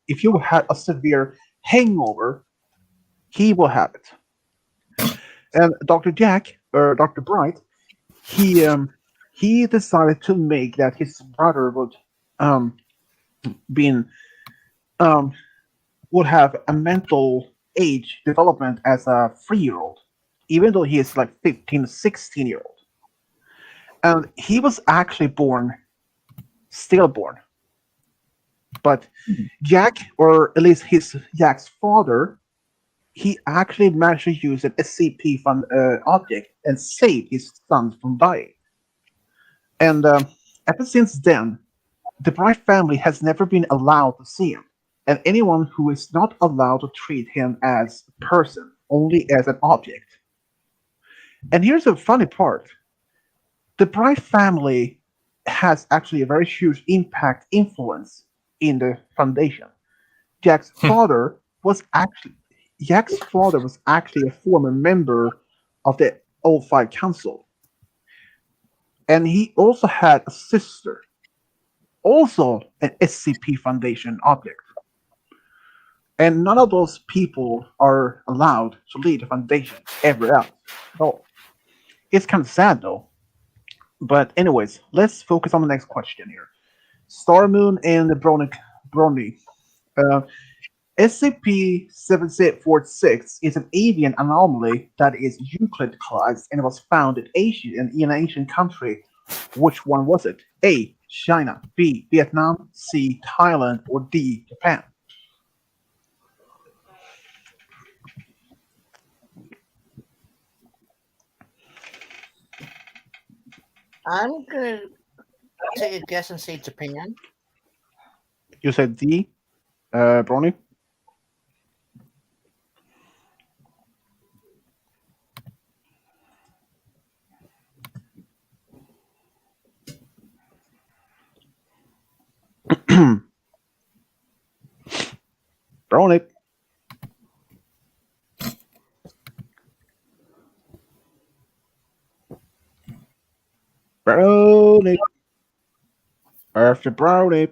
if you had a severe hangover, he will have it. And Dr. Jack or Dr. Bright, he decided to make that his brother um been um would have a mental age development as a 3-year-old, even though he is like 15, 16-year-old. And he was actually stillborn. But Jack, or at least Jack's father, he actually managed to use an SCP object and save his son from dying. And ever since then, the Bright family has never been allowed to see him, and anyone who is not allowed to treat him as a person, only as an object. And here's the funny part. The Bright family has actually a very huge influence in the Foundation. Jack's father was actually a former member of the O5 Council. And he also had a sister, also an SCP Foundation object. And none of those people are allowed to lead the Foundation ever else. So it's kind of sad though. But anyways, let's focus on the next question here. Star Moon and the Brony. SCP-7646 is an avian anomaly that is Euclid class and was found in an Asian country. Which one was it? A. China. B. Vietnam. C. Thailand. Or D. Japan. I'm gonna take a guess and say Japan. You said D, Brony? brownie. After brownie.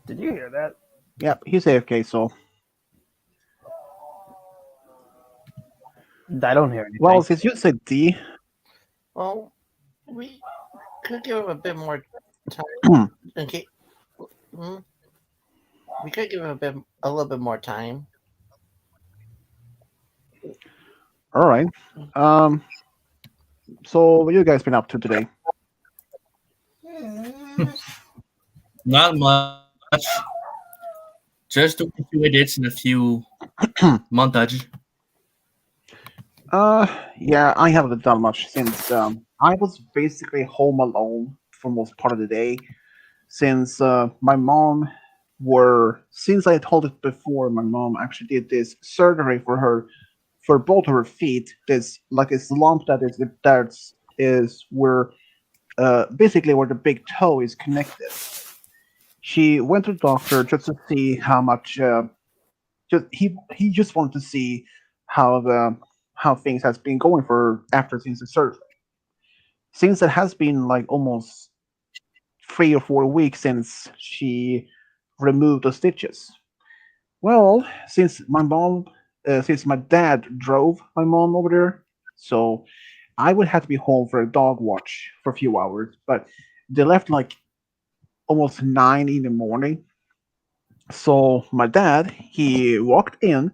Did you hear that? Yep, he's AFK, so. I don't hear anything. Well, since you said D, Well, we could give him a bit more time. Okay. We could give him a little bit more time. all right. So what you guys been up to today? Not much. Just doing a few edits and a few montage. Yeah, I haven't done much since I was basically home alone for most part of the day. Since my mom since I told it before, my mom actually did this surgery for both of her feet. This like this lump that is where basically where the big toe is connected. She went to the doctor just to see how much. He just wanted to see how things has been going for her after since the surgery. Since it has been like almost 3 or 4 weeks since she removed the stitches. Well, since my dad drove my mom over there, so I would have to be home for a dog watch for a few hours. But they left like almost 9 in the morning. So my dad he walked in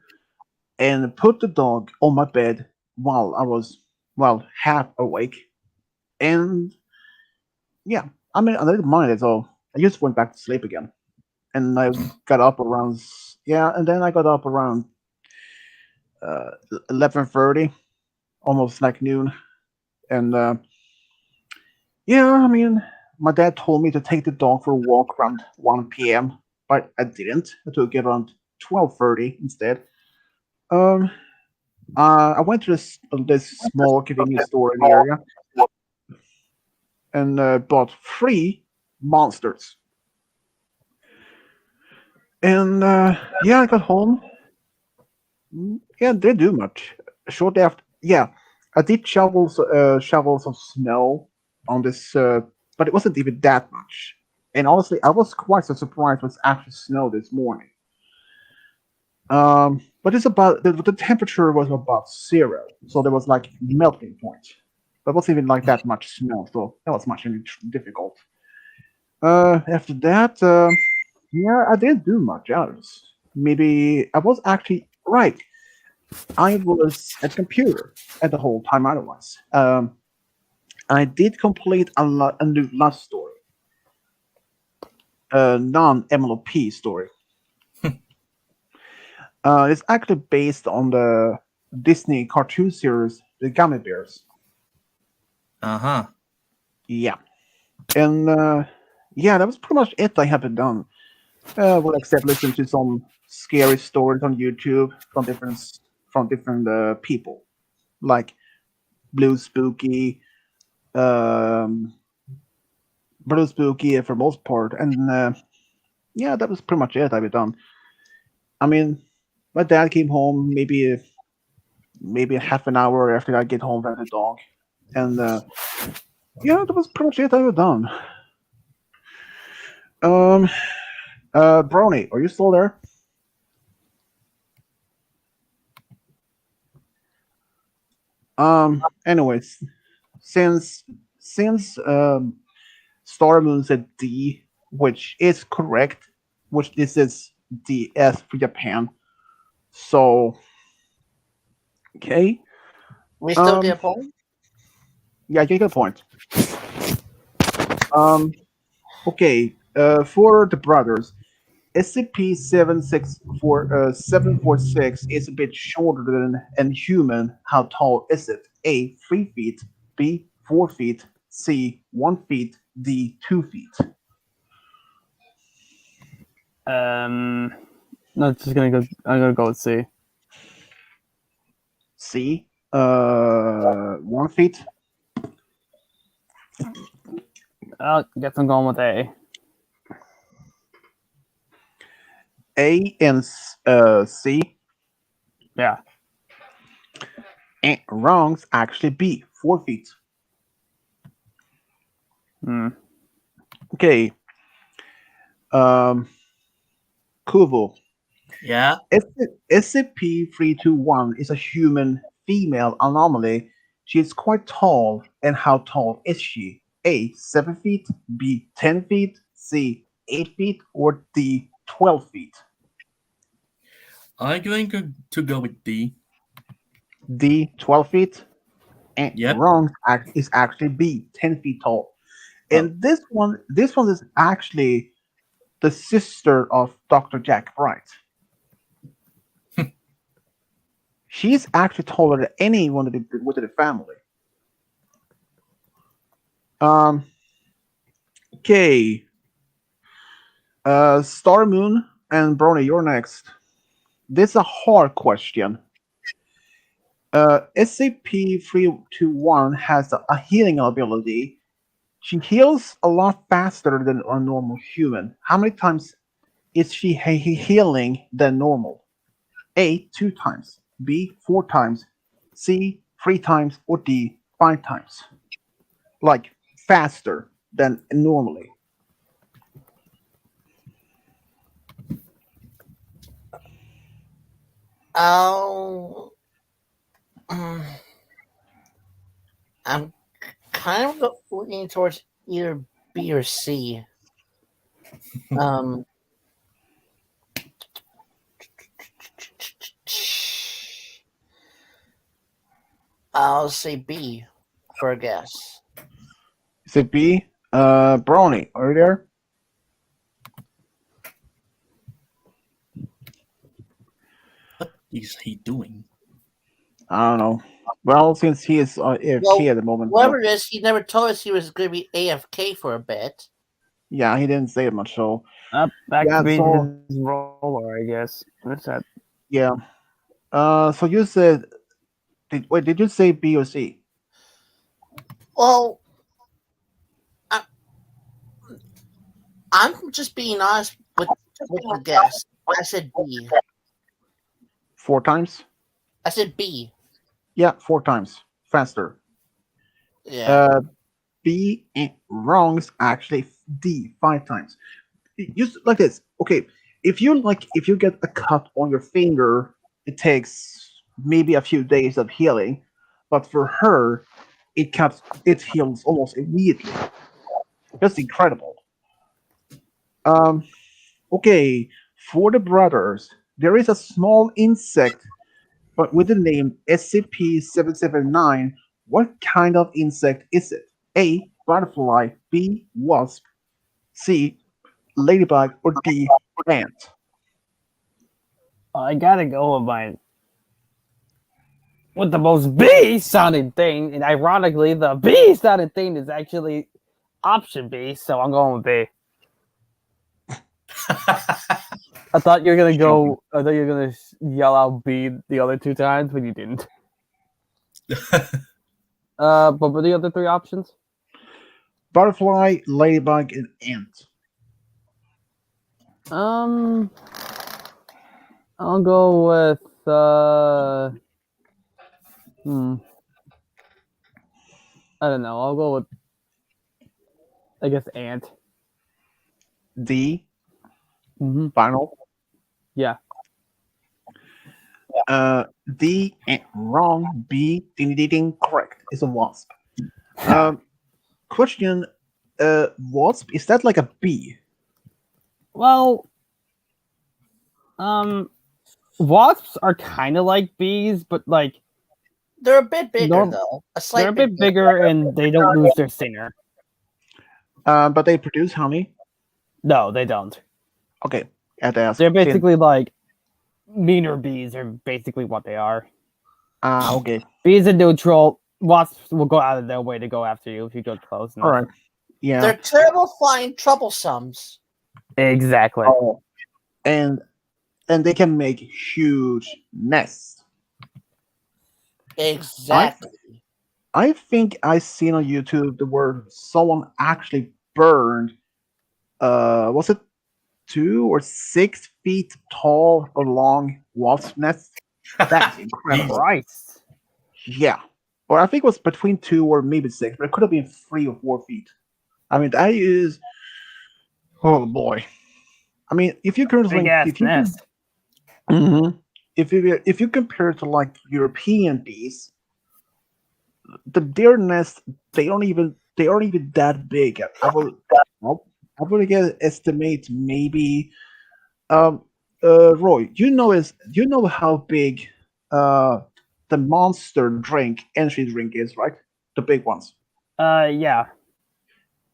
and put the dog on my bed while I was half awake, and yeah, I mean I didn't mind it, so I just went back to sleep again. And I got up around and then I got up around 11:30, almost like noon, and yeah, I mean, my dad told me to take the dog for a walk around 1 p.m., but I didn't. I took it around 12:30 instead. Um, I went to this small convenience store in the area and bought 3 monsters. And yeah, I got home. Yeah, didn't do much. Shortly after, yeah, I did shovel some snow on this, but it wasn't even that much. And honestly, I was quite so surprised it was actually snow this morning. But the temperature was about 0, so there was like melting point. But it wasn't even like that much snow, so that was much difficult. After that, yeah, I didn't do much else. Maybe I was actually right. I was at the computer at the whole time otherwise. I did complete a new love story, a non-MLP story. It's actually based on the Disney cartoon series, The Gummy Bears. Uh-huh. Yeah, and yeah, that was pretty much it I haven't done. Well, except listen to some scary stories on YouTube from different people, like Blue Spooky, um, Blue Spooky for most part, and yeah, that was pretty much it I've done. I mean, my dad came home maybe half an hour after I get home from the dog, and yeah, that was pretty much it I've done. Um, Brony, are you still there? Anyways, since Star Moon said D, which is correct, which this is DS for Japan. So, okay. We still get a point? Yeah, you get a point. Okay. For the brothers, SCP-746 is a bit shorter than an human. How tall is it? A. 3 feet. B. 4 feet. C. 1 feet. D. 2 feet. No, just gonna go. I'm gonna go with C. C. 1 feet. I guess I'm going with A. A and C. Yeah. And wrong's actually B, 4 feet. Hmm. Okay. Kubo. Yeah. SCP-321 is a human female anomaly. She is quite tall. And how tall is she? A, 7 feet, B, 10 feet, C, 8 feet, or D, 12 feet? I'm going to go with D. D, 12 feet? And Yep. wrong is actually B, 10 feet tall. And this one is actually the sister of Dr. Jack Bright. She's actually taller than anyone within the family. Okay. Star Moon and Brony, you're next. This is a hard question. SCP-321 has a healing ability. She heals a lot faster than a normal human. How many times is she healing than normal? A, 2 times. B, 4 times. C, 3 times. Or D, 5 times. Like, faster than normally. Oh, I'm kind of leaning towards either B or C. Um, I'll say B for a guess. Is it B? Brony, are you there? What is he doing? I don't know. Well, since he is AFK Well, at the moment. Whoever it is, he never told us he was going to be AFK for a bit. Yeah, he didn't say much. So Back Yeah, to being so- his roller, I guess. What's that? yeah. So you said, did you say B or C? Well, I'm just being honest with the guess. I said B. 4 times? I said B. Yeah, 4 times. Faster. Yeah. B and wrongs actually D 5 times. Just like this. Okay, if you get a cut on your finger, it takes maybe a few days of healing, but for her, it heals almost immediately. That's incredible. Um, okay, for the brothers, there is a small insect, but with the name SCP-779. What kind of insect is it? A. Butterfly. B. Wasp. C. Ladybug. Or D. Ant. I gotta go with the most B sounding thing, and ironically, the B sounding thing is actually option B, so I'm going with B. I thought you were gonna go. I thought you were gonna yell out B the other 2 times, but you didn't. But were the other 3 options? Butterfly, ladybug, and ant. I'll go with I don't know. I'll go with, I guess, ant. D. Mm-hmm. Final. Yeah. D. And wrong. B. Ding ding ding. Correct. It's a wasp. Question. Wasp, is that like a bee? Well, wasps are kind of like bees, but like They're a bit bigger, Norm- though. A slight they're a bit bigger and they don't lose their stinger. But they produce honey. No, they don't. Okay, at the ask. They're basically like meaner bees. Are basically what they are. Okay. Bees are neutral. Wasps will go out of their way to go after you if you go close enough. All right. Yeah. They're terrible flying troublesomes. Exactly. Oh, and they can make huge nests. Exactly. I think I seen on YouTube the word someone actually burned. Was it 2 or 6 feet tall or long wasp nest? That's incredible. Christ. Yeah. Or I think it was between 2 or maybe 6, but it could have been 3 or 4 feet. I mean, that is. Oh boy. I mean, if you currently. Big ass If you, nest. Mhm. If you compare it to like European bees, their nests they aren't even that big. I would guess estimate maybe um Roy, you know how big uh the monster drink entry drink is, right? The big ones. Yeah.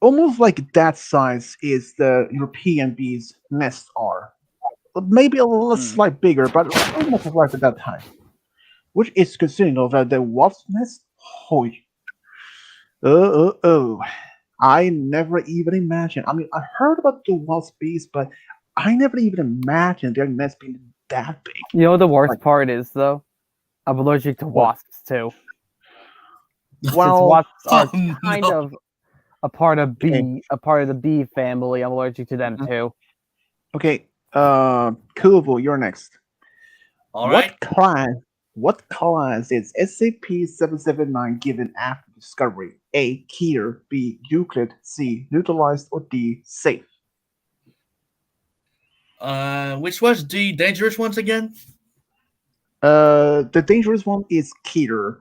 Almost like that size is the European bees nests are. Maybe a little slight bigger, but almost like at that time. Which is considering of the wasp nest. Hoy. Oh. I never even imagined. I mean, I heard about the wasp bees, but I never even imagined their nest being that big. You know what the worst Like- part is though? I'm allergic to What? wasps too. Since Well, wasps are Oh, kind no. of a part of Okay. a part of the bee family. I'm allergic to them Mhm. too. okay, Kubo, you're next. All right. What class is SCP-779 given after discovery? A. Keter. B. Euclid. C. Neutralized. Or D. Safe. Which was the dangerous ones again? The dangerous one is Keter.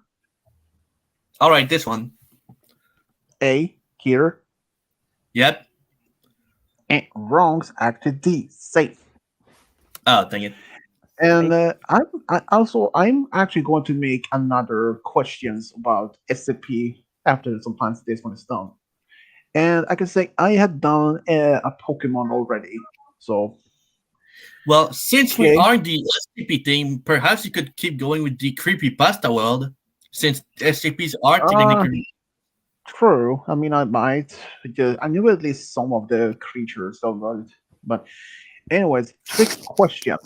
All right, this one. A. Keter. Yep. And wrong's actually D. Safe. Oh, dang it. And I'm actually going to make another questions about SCP after sometimes this one is done. And I can say I had done a Pokemon already. So Well, since we Okay. are the SCP team, perhaps you could keep going with the creepypasta world, since SCPs are technically. true. I mean, I might because I knew at least some of the creatures of it. But anyways, trick question.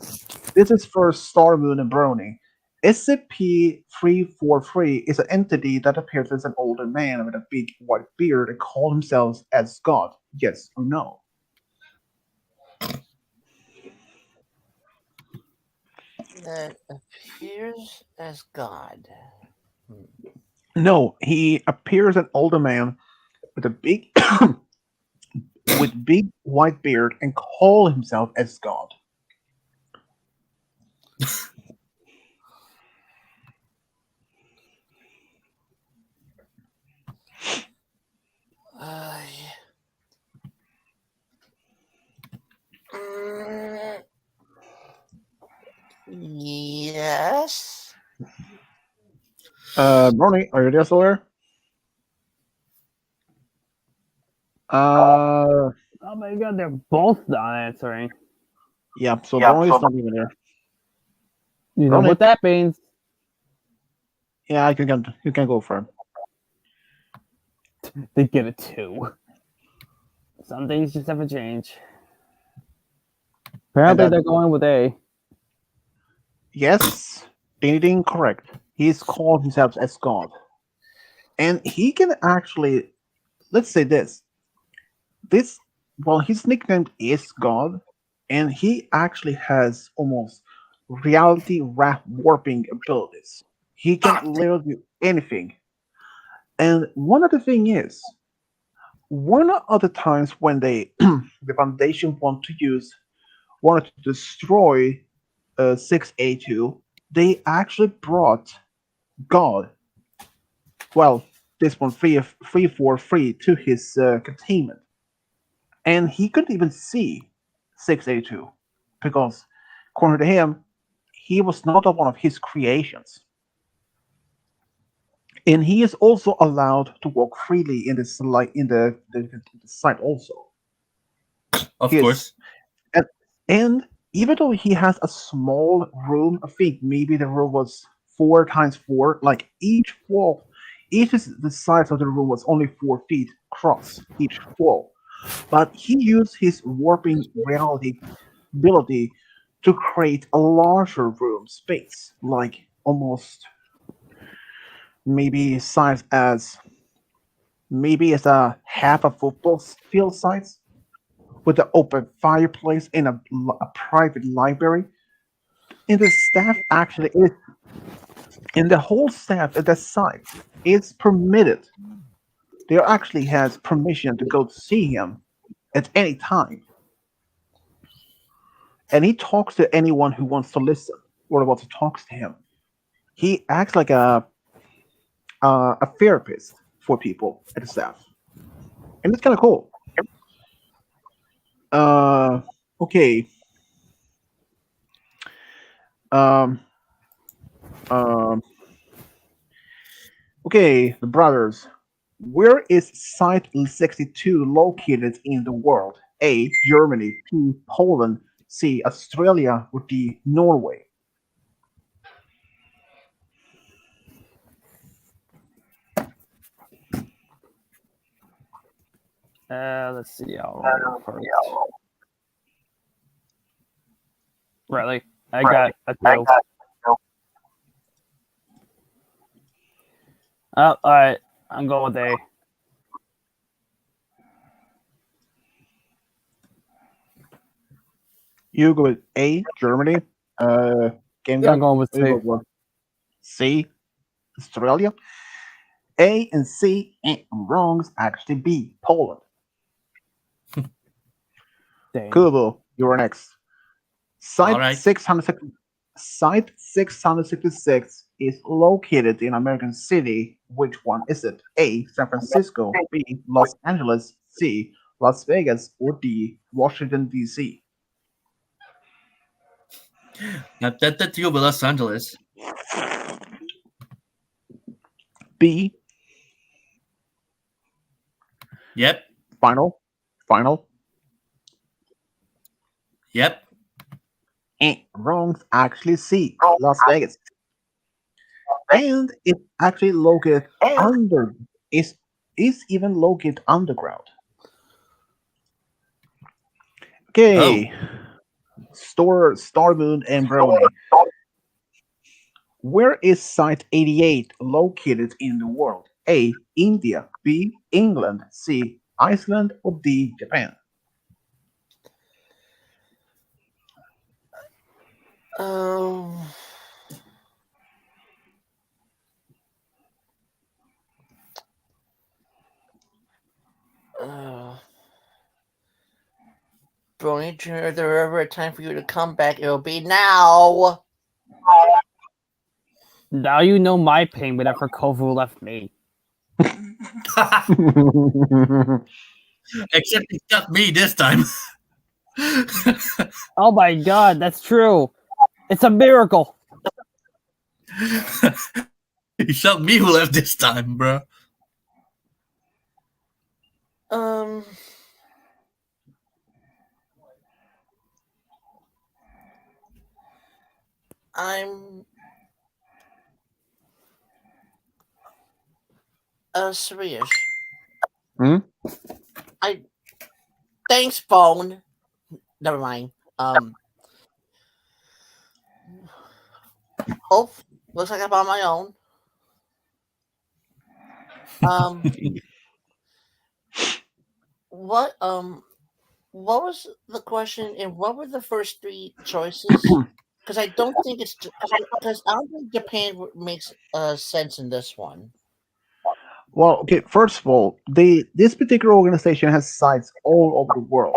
This is for Star Moon and Brony. SCP-343 is an entity that appears as an older man with a big white beard and calls himself as God. Yes or no? That appears as God. No, he appears an older man with a big with big white beard and call himself as God. Uh, mm, yes. Brony, are you there still there? Oh my god, they're both not answering. Yeah, so Brony's not even there. You know Ronnie. what that means? Yeah, you can go for him. They get a 2. Some things just never change. Apparently, And, they're going with A. Yes, anything correct. He's called himself as God. And he can actually, let's say this. Well, his nickname is God, and he actually has almost reality warping abilities. He can literally do anything. And one other thing is, one of the times when they, the Foundation wanted to destroy 6A2, they actually brought God. Well, this one 343 to his containment, and he couldn't even see 6A2 because, according to him, he was not one of his creations. And he is also allowed to walk freely in this the site also. Of He is- course. And even though he has a small room, I think maybe the room was 4x4, like each is the size of the room was only 4 feet across each wall. But he used his warping reality ability to create a larger room space, like almost maybe size as maybe as a half a football field size, with an open fireplace and a private library. And the staff actually is, and the whole staff at the site is permitted. They actually has permission to go to see him at any time, and he talks to anyone who wants to listen or wants to talk to him. He acts like a therapist for people at the staff, and it's kind of cool. Okay. Um, um, okay, the brothers. Where is Site 62 located in the world? A. Germany. B. Poland. C. Australia. Or D. Norway. Let's see. I'll roll first. Really? I got a two. Oh, alright. I'm going with A. You go with A. Germany. Game I'm going with you C. go with C. Australia. A and C ain't wrong. It's actually B. Poland. Dang. Kubo, you're next. Site Alright. 666 is located in American City. Which one is it? A. San Francisco. B. Los Angeles. C. Las Vegas. Or D. Washington, D.C. Not that you, but Los Angeles. B. Yep. Final. Yep. Ain't wrong. It's actually C. Las Vegas. And it's actually located under. Is even located underground. Okay. Star Moon and Brony. Where is Site 88 located in the world? A. India. B. England. C. Iceland. Or D. Japan. Um, Brony Jr., if there ever a time for you to come back, it'll be now. Now you know my pain whenever Kovu left me. Except he got me this time. Oh my god, that's true. It's a miracle. He shot me who left this time, bro. I'm Swedish. Hmm? Thanks, phone. Never mind. Hope looks like I'm on my own. What was the question and what were the first three choices? Because I don't think it's because I don't think Japan makes sense in this one. Well, okay. First of all, this particular organization has sites all over the world,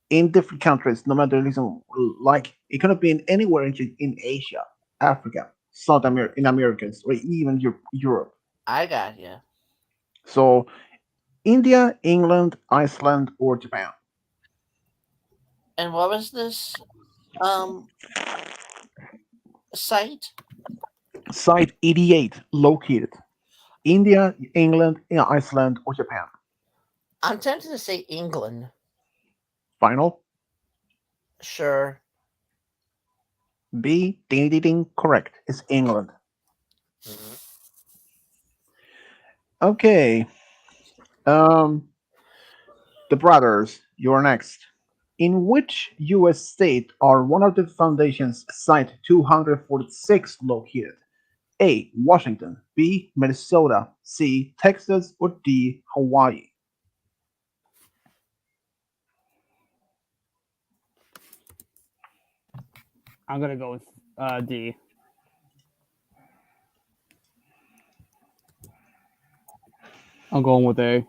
in different countries. No matter reason, like it could have been anywhere in Asia, Africa, South America, in Americas, or even Europe. I got you. So, India, England, Iceland, or Japan. And what was this site? Site 88 located. India, England, Iceland, or Japan. I'm tempted to say England. Final. Sure. B. Ding ding ding. Correct. It's England. Okay. The brothers. You're next. In which U.S. state are one of the foundation's Site 246 located? A. Washington. B. Minnesota. C. Texas. Or D. Hawaii. I'm gonna go with D. I'm going with A.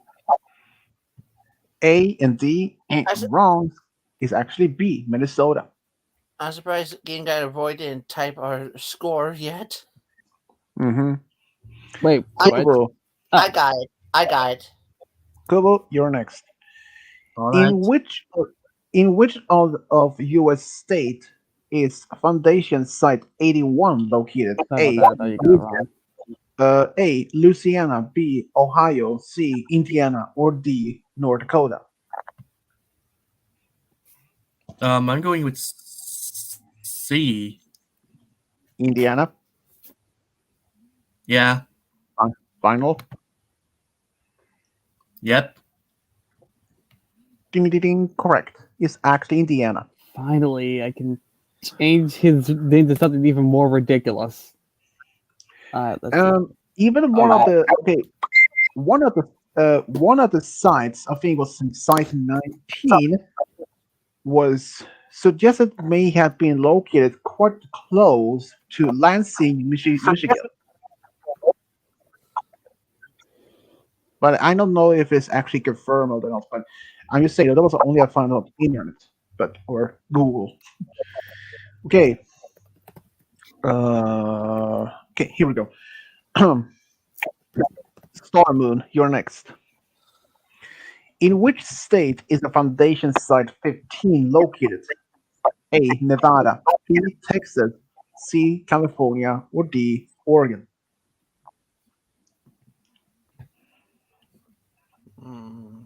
A and D ain't I s- wrong. It's actually B, Minnesota. I'm surprised Game Guy Avoid didn't type our score yet. Mm-hmm. Wait, I- what? Kubo, I got it. I got it. Kubo, you're next. All right. In which of U.S. state is Foundation Site 81 located? Sorry about that. I thought you got it wrong. A. Louisiana. B. Ohio. C. Indiana. Or D. North Dakota. I'm going with C. Indiana. Yeah. Final. Yep. Ding ding ding. Correct. It's actually Indiana. Finally, I can change his name to something even more ridiculous. Alright, let's see. Even one of the sites, I think it was site 19, was suggested may have been located quite close to Lansing, Michigan. But I don't know if it's actually confirmed or not. But I'm just saying that was only I found on the internet, or Google. Okay. Okay, here we go. Star Moon, you're next. In which state is the Foundation Site 15 located? A. Nevada. B. Texas. C. California. Or D. Oregon. Hmm.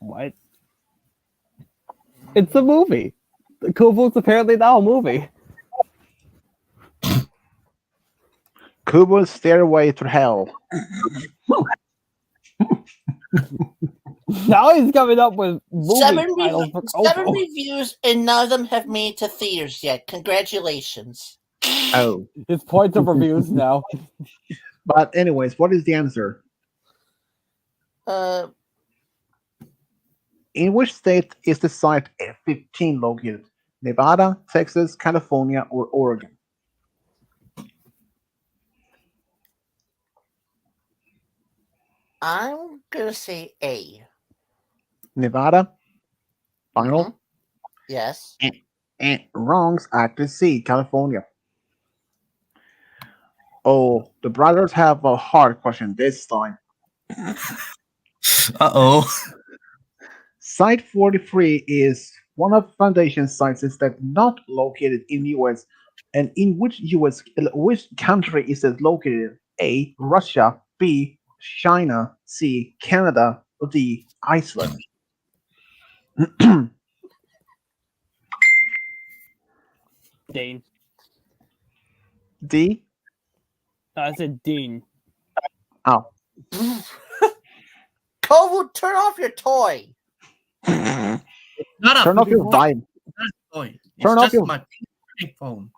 What? It's a movie. The Kubo's apparently now a movie. Kubo's Stairway to Hell. Now he's coming up with movie titles for Seven Kubo. reviews, and none of them have made it to theaters yet. Congratulations. Oh. His points of reviews now. But anyways, what is the answer? In which state is the Site 15 located? Nevada, Texas, California, or Oregon? I'm gonna say A. Nevada? Final? Mhm. Yes. And wrongs, actually C, California. Oh, the brothers have a hard question this time. Uh-oh. Site 43 is one of Foundation sites that not located in US. And in which country is it located? A. Russia. B. China. C. Canada. Or D. Iceland. Dean. D. I said Dean. Oh. Kovu, turn off your toy. Not a Turn off your vibe. toy. It's Turn off just your- my phone.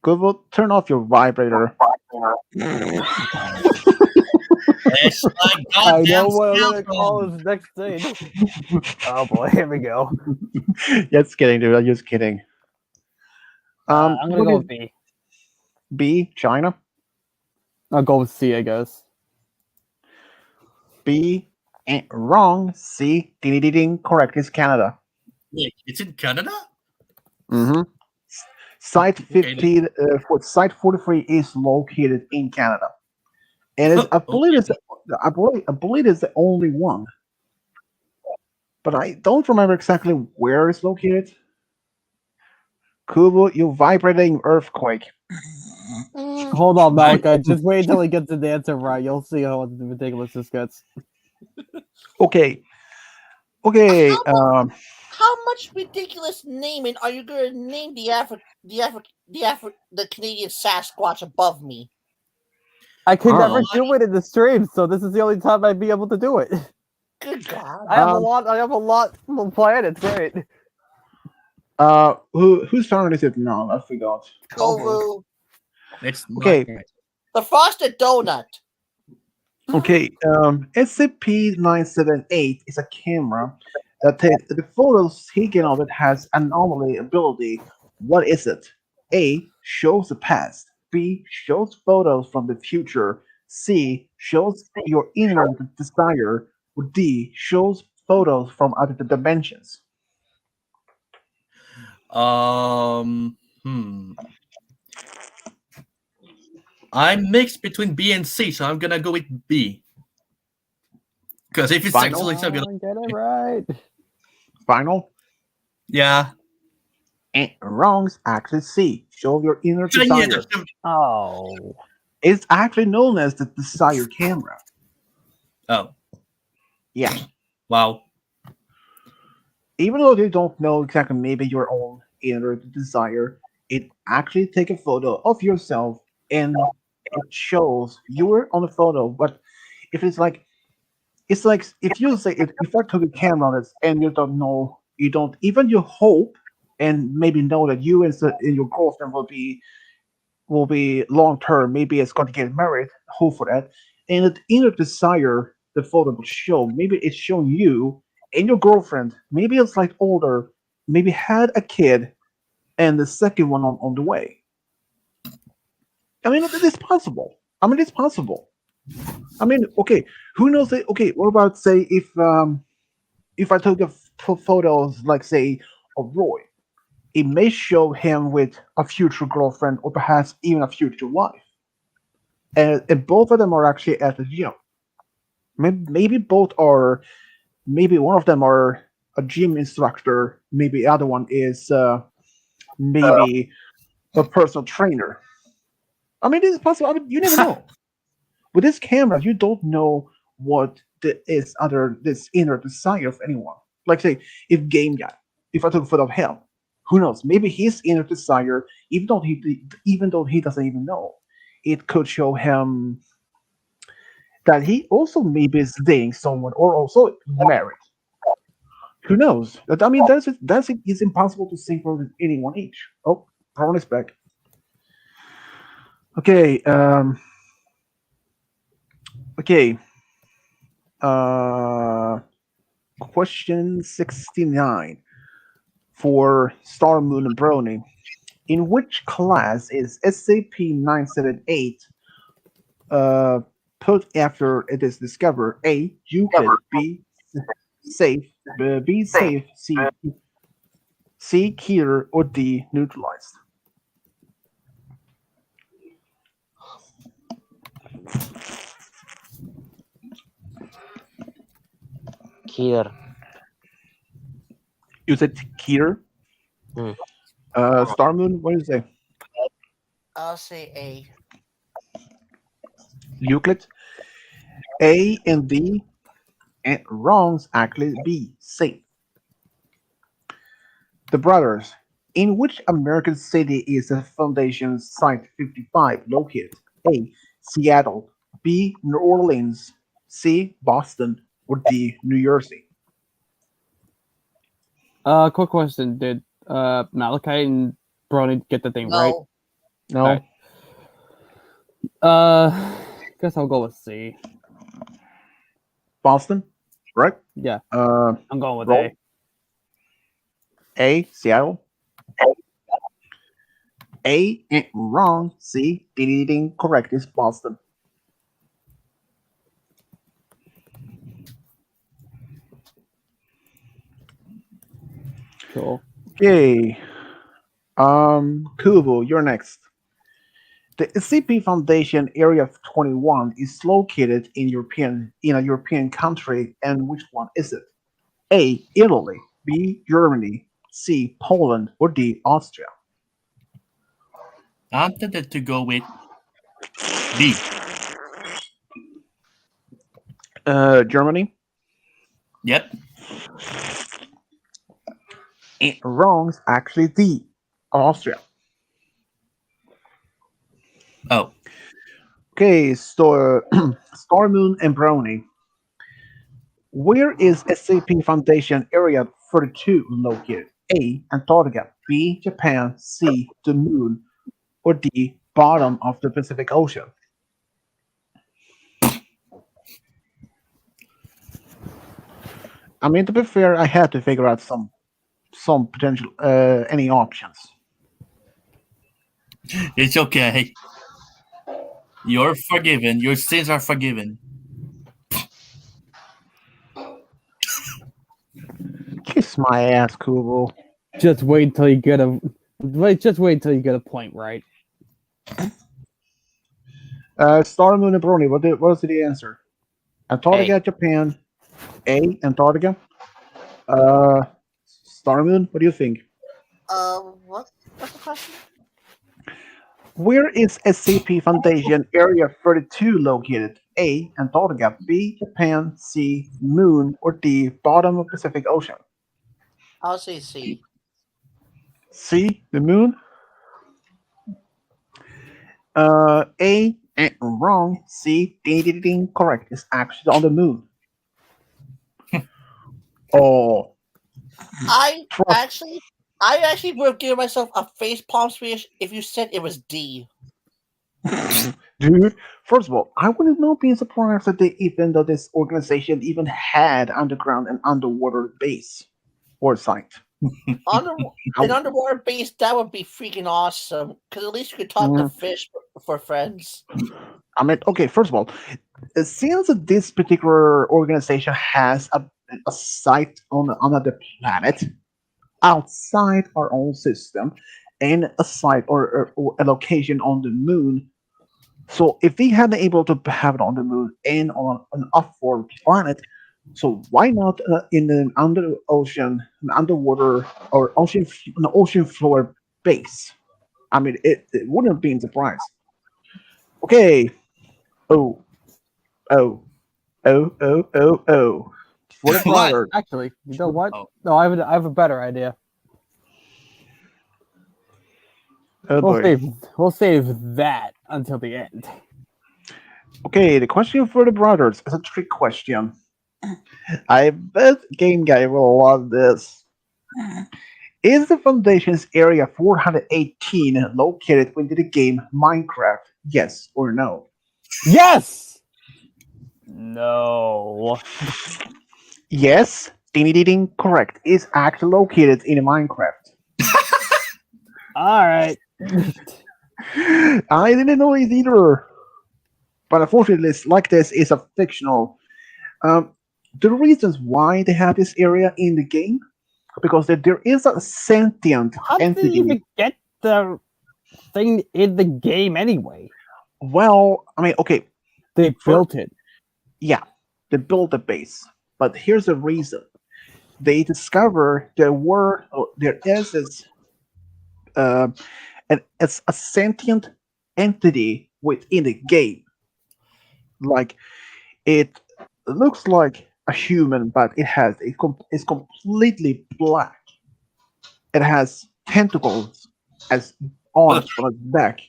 Google, turn off your vibrator. It's my I goddamn know what I'm cell gonna call phone. his next thing. Oh boy, here we go. Just kidding, dude. I'm just kidding. I'm gonna what go is with B. B. China. I'll go with C, I guess. B. Wrong. C. Ding ding ding. Correct. It's Canada. Wait, it's in Canada? Mm-hmm. Site 15, Site 43 is located in Canada, and I believe it's the only one, but I don't remember exactly where it's located. Kubo, you vibrating earthquake. Hold on, Malachi. Just wait until he gets the answer right. You'll see how ridiculous this gets. Okay. How much ridiculous naming are you going to name the Canadian Sasquatch above me? I could Oh. never do it in the stream, so this is the only time I'd be able to do it. Good God. I have a lot planned. It's great. Whose turn is it now? I forgot. Kovu. It's Okay. not right. The frosted donut. Okay, SCP-978 is a camera that takes the photos taken of it has anomaly ability. What is it? A. Shows the past. B. Shows photos from the future. C. Shows your inner desire. Or D. Shows photos from other dimensions. Hmm. I'm mixed between B and C, so I'm gonna go with B. Because if it's Final? sexually, so I'm gonna. Get it right. Final? Yeah. Wrong's actually C. Show your inner Yeah, desire. that's- Oh. It's actually known as the desire camera. Oh, Yeah. wow. Even though they don't know exactly maybe your own inner desire, it actually take a photo of yourself and it shows you're on the photo. But if it's like if you say if I took a camera on this and you don't know, you don't even you hope and maybe know that you and your girlfriend will be long term. Maybe it's going to get married. Hope for that. And the inner desire the photo will show. Maybe it's showing you and your girlfriend. Maybe it's like older. Maybe had a kid, and the second one on the way. I mean, it's possible. I mean, it's possible. I mean, okay. Who knows? Okay, what about say if I took photos like say of Roy, it may show him with a future girlfriend or perhaps even a future wife. And both of them are actually at the gym. Maybe both are. Maybe one of them are a gym instructor. Maybe the other one is maybe a personal trainer. I mean, it's possible. I mean, you never know. With this camera, you don't know what is other this inner desire of anyone. Like say, if Game Guy, if I took a photo of him, who knows? Maybe his inner desire, even though he doesn't even know, it could show him that he also maybe is dating someone or also married. Who knows? I mean, it's impossible to say for anyone each. Oh, Ron is back. Okay. Okay. Question 69 for Star Moon and Brony. In which class is SCP-978 put after it is discovered? A. Euclid. B. Safe. B. Safe. C. Killer. Or D. Neutralized. Here. You said Killer? Hmm. Star Moon, what do you say? I'll say A. Euclid? A and D, and wrong's actually B, safe. The Brothers. In which American city is the Foundation Site 55 located? A. Seattle. B. New Orleans. C. Boston. Or D. New Jersey. Quick question. Did Malachi and Brony get the thing right? No. No. Alright. Guess I'll go with C. Boston, right? Yeah, Uh, I'm going with roll. A. Seattle. A. Wrong. C. Ding ding ding. Correct. It's Boston. Cool. Okay. Kubo, you're next. The SCP Foundation Area 21 is located in a European country, and which one is it? A. Italy. B. Germany. C. Poland. Or D. Austria. I'm tempted to go with B. Germany. Yep. Wrong's actually D. Austria. Oh. Okay, so Star Moon and Brony. Where is SCP Foundation Area 32 located? A. Antarctica, B. Japan, C. the moon, or D. bottom of the Pacific Ocean? I mean, to be fair, I had to figure out some potential any options. It's okay. You're forgiven. Your sins are forgiven. Kiss my ass, Kubo. Just wait until you get a point right. Star, Moon, and Brony. What was the answer? Antarctica, Japan. A. Antarctica. Star, Moon. What do you think? What's the question? Where is SCP Foundation Area 32 located? A. Antarctica. B. Japan. C. Moon. Or D. Bottom of Pacific Ocean? I'll say C. C. The moon. A. Wrong. C. Ding, ding, ding. Correct. It's actually on the moon. Oh. I Trust. actually would give myself a face palm speech if you said it was D. Dude, first of all, I would not be surprised that that this organization even had underground and underwater base or site. An underwater base, that would be freaking awesome. Because at least you could talk to fish for friends. I mean, okay, first of all, since this particular organization has a site on another planet outside our own system and a site or a location on the moon, so if they had been able to have it on the moon and on an off-world planet, so why not in an underwater or an ocean floor base? I mean, it wouldn't be a surprise. Okay. Oh. For the What? brother. Actually, you know what? Oh. No, I have a better idea. Oh boy. We'll save that until the end. Okay, the question for the brothers is a trick question. I bet Game Guy will love this. Is the Foundation's Area 418 located within the game Minecraft? Yes or no? Yes. No. Yes, ding ding ding, correct. It's actually located in Minecraft. All right. I didn't know it either. But unfortunately, it's like this is a fictional. The reasons why they have this area in the game, because there is a sentient How did they entity. even get the thing in the game anyway? Well, I mean, okay, They built it. yeah, they built the base, but here's the reason: they discovered there is this, and it's a sentient entity within the game. Like it looks like a human, but it's completely black. It has tentacles as arms on its back,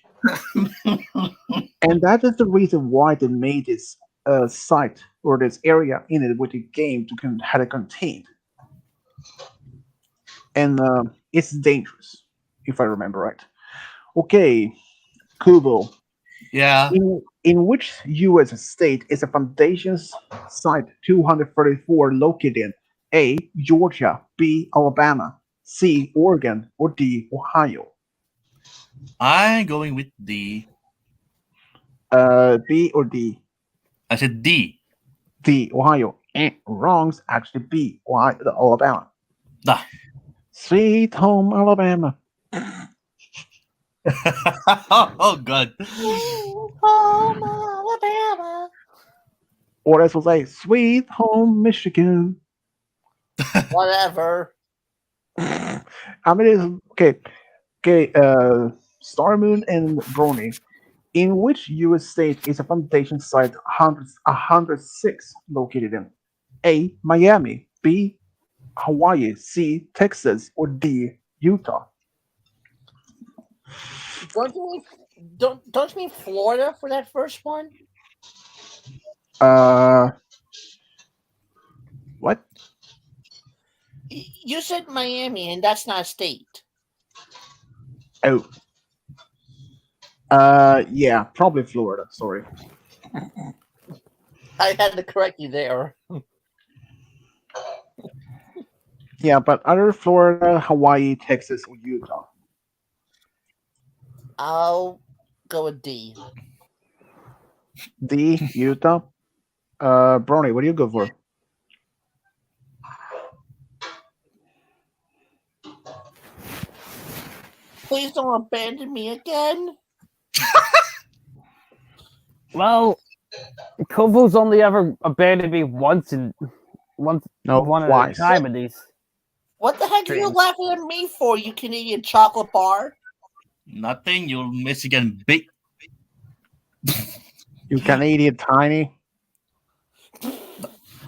and that is the reason why they made this site or this area in it with the game to have it contained. And it's dangerous, if I remember right. Okay, Kubo. Yeah. In which U.S. state is the Foundation's Site 234 located in? A. Georgia, B. Alabama, C. Oregon, or D. Ohio? I'm going with D. B or D? I said D. D. Ohio. Wrong. It's actually B. Ohio, Alabama. Ah. Sweet home Alabama. Oh God. Home Alabama. Or as we'll say, sweet home Michigan. Whatever. I mean, it's okay. Okay, Star Moon and Brony. In which U.S. state is a Foundation Site 106 located in? A. Miami, B. Hawaii, C. Texas, or D. Utah? Don't you mean Florida for that first one? What? You said Miami, and that's not a state. Oh. Yeah, probably Florida. Sorry. I had to correct you there. Yeah, but other Florida, Hawaii, Texas, or Utah. I'll go with D. D, Utah. Brony, what do you go for? Please don't abandon me again. Well, Kovo's only ever abandoned me once No, one at a twice. time in these. What the heck are you Dreams. laughing at me for, you Canadian chocolate bar? Nothing. You're Michigan big. You Canadian tiny.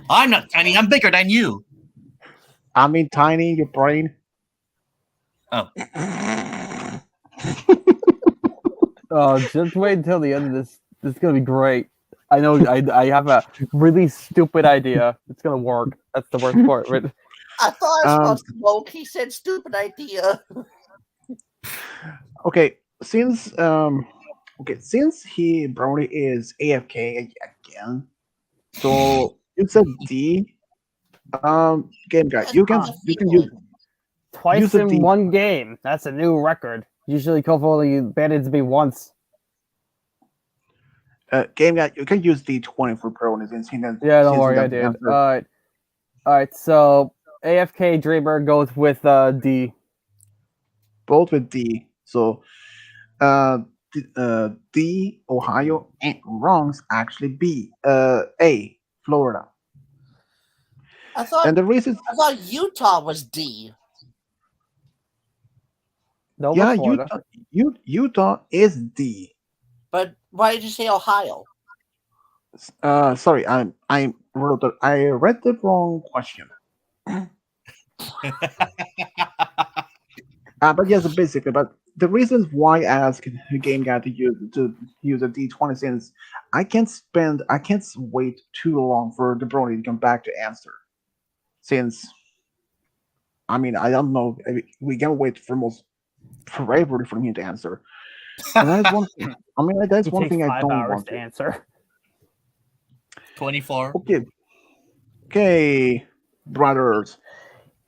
I'm not tiny. I'm bigger than you. I mean tiny, your brain. Oh. Oh, just wait until the end of this. This is gonna be great. I know. I have a really stupid idea. It's gonna work. That's the worst part. Right? I thought I was smoke. He said stupid idea. Okay, since he Brony is AFK again, so it's a D. Game guy, you can use Twice Use a in D. one game. That's a new record. Usually, Kovo only abandons me once. game guy. You can use D20 for Brony since he doesn't. Yeah, don't since he worry, I doesn't did. answer. All right. So AFK Dreamer goes with D. Both with D. So D Ohio and wrongs actually B A Florida. I thought And the reason, Utah was D. No, yeah, Florida. Utah is D. But why did you say Ohio? Sorry, I read the wrong question. But yes, basically, but the reasons why I asked the game guy to use a D20 since I can't wait too long for the Brony to come back to answer. Since I mean I don't know, we can wait for almost forever for him to answer. And that is one thing. I mean that's It one takes thing I 5 don't hours want to to. answer. 24. Okay, brothers.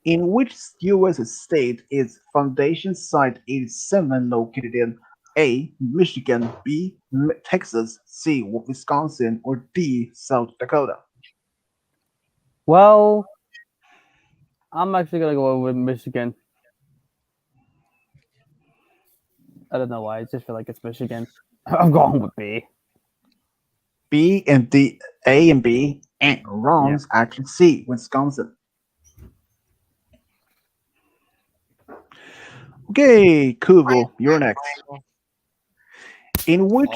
In which U.S. state is Foundation Site 87 located in? A. Michigan, B. Texas, C. Wisconsin, or D. South Dakota? Well, I'm actually gonna go with Michigan. I don't know why. I just feel like it's Michigan. I'm going with B. B and D, A and B, and wrongs actually C. Wisconsin. Okay, Kubo, you're next. In which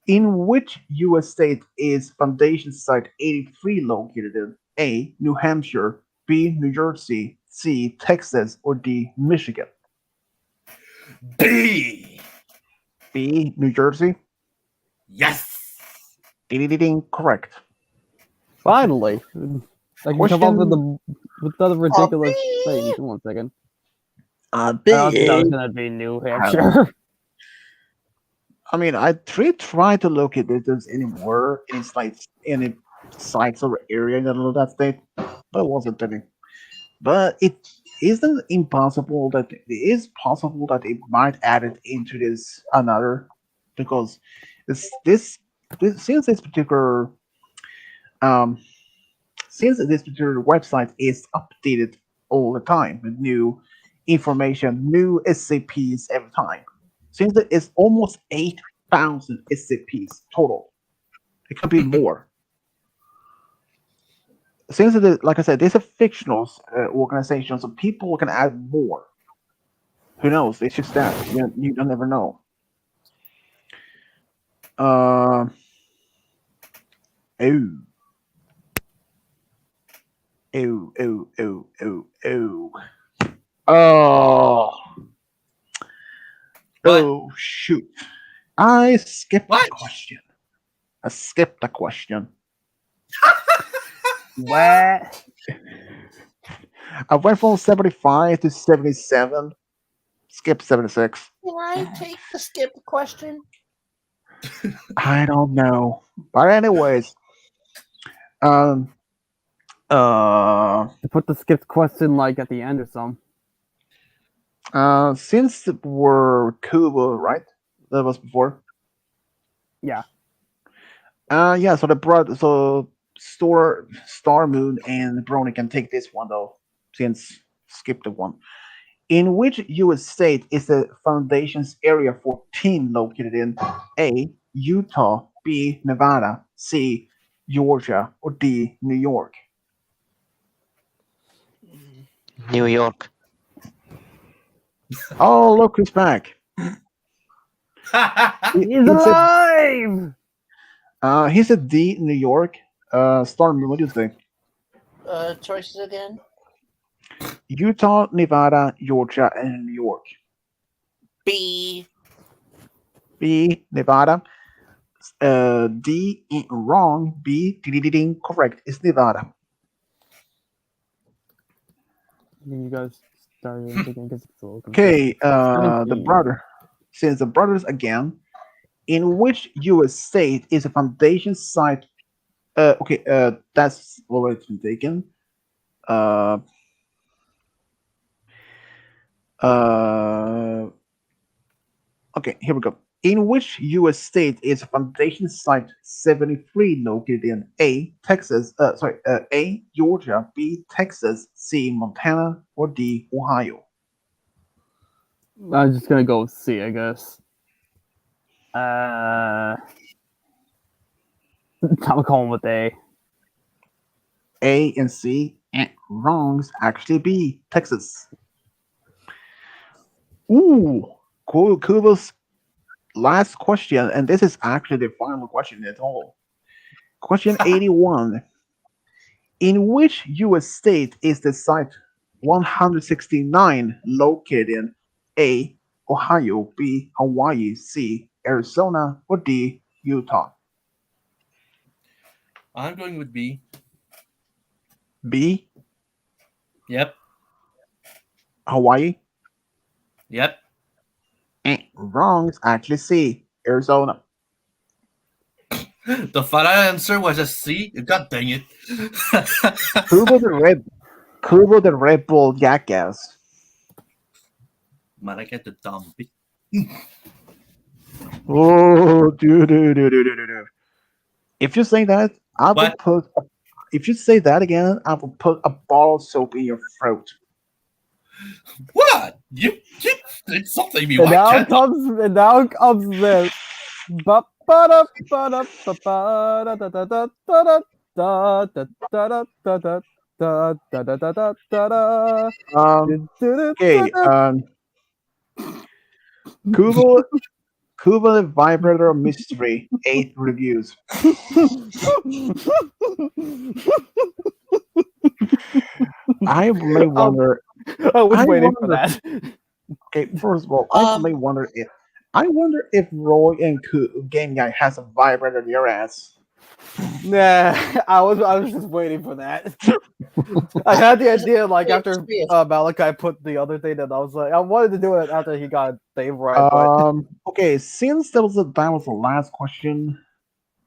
in which U.S. state is Foundation Site 83 located in? A. New Hampshire, B. New Jersey, C. Texas, or D. Michigan? B. B. New Jersey. Yes. Ding, correct. Finally, I can come up with other ridiculous things. One second. B. I don't think that was gonna be New Hampshire. I mean, I tried to locate if there's any more any sites or area in that state, but it wasn't any. But it isn't impossible that it is possible that it might add it into this another, because this since this particular website is updated all the time with new information, new SCPs every time. Since it is almost 8,000 SCPs total, it could be more. Since it is, like I said, this is a fictional organization, so people can add more. Who knows? It's just that you don't never know. Oh. Oh, shoot. I skipped the question. What? I went from 75 to 77. Skip 76. Can I take the skip question? I don't know. But anyways, um, To put the skipped question like at the end or something. since we're Kubo, right? That was before. Yeah. Yeah. So the broad, so Star Moon and Brony can take this one though, since skip the one. In which U.S. state is the Foundation's Area 14 located in? A. Utah, B. Nevada, C. Georgia, or D. New York? New York. Oh, look who's back. He's He said, alive! he said D. New York. Star Moon, what do you think? Choices again. Utah, Nevada, Georgia, and New York. B. B. Nevada. D. Wrong. B. Ding, correct. It's Nevada. You guys started again because it's a little Okay, the 17. brother. Since the brothers again, in which U.S. state is a Foundation site? Okay, that's already been taken. Uh, okay, here we go. In which U.S. state is Foundation Site 73 located in? A. Texas. A. Georgia. B. Texas. C. Montana. Or D. Ohio. I'm just gonna go with C, I guess. I'm going with A. A and C. Wrong's actually B. Texas. Ooh, Kubo's last question, and this is actually the final question at all. Question 81. In which U.S. state is the site 169 located in? A. Ohio, B. Hawaii, C. Arizona, or D. Utah? I'm going with B. B. Yep. Hawaii. Yep. Wrong. It's actually C. Arizona. The final answer was a C. God dang it. Kubo the Red Bull jackass. Man, I get the dumb bitch. Oh, do. If you say that, I will What? put. If you say that again, I will put a bottle of soap in your throat. What? You keep insulting me. And Why now can't I? comes this. Okay. Kubo the Vibrator Mystery 8 reviews. I may wonder. I was I waiting for wonder- that. Okay, first of all, I may wonder if. I wonder if Roy and Game Guy has a vibrator in your ass. Nah, I was just waiting for that. I had the idea like after Malachi put the other thing, and I was like, I wanted to do it after he got Dave right, but Okay, since that was the last question,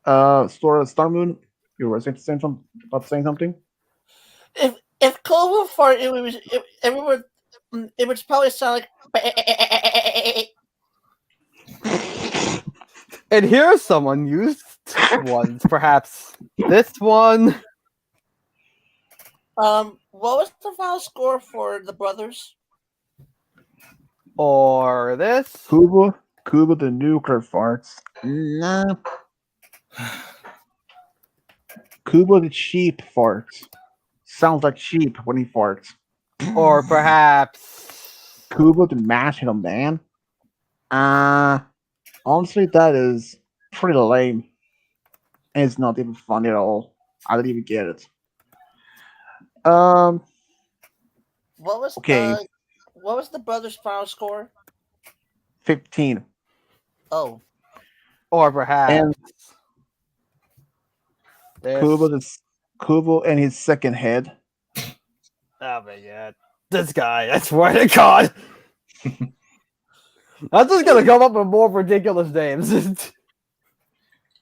Star Moon, you were saying something? If Clover fart, it would probably sound like. and here's someone used ones, perhaps this one. What was the final score for the brothers? Or this. Kubo the nuclear farts. Nah. Kubo the sheep farts. Sounds like sheep when he farts. Or perhaps Kubo the National Man. Honestly, that is pretty lame. And it's not even funny at all. I don't even get it. What was Okay. What was the brothers' final score? 15. Oh. Or perhaps And this. Kubo the Kubo and his second head. Oh my god. This guy, I swear to God. I'm just gonna come up with more ridiculous names.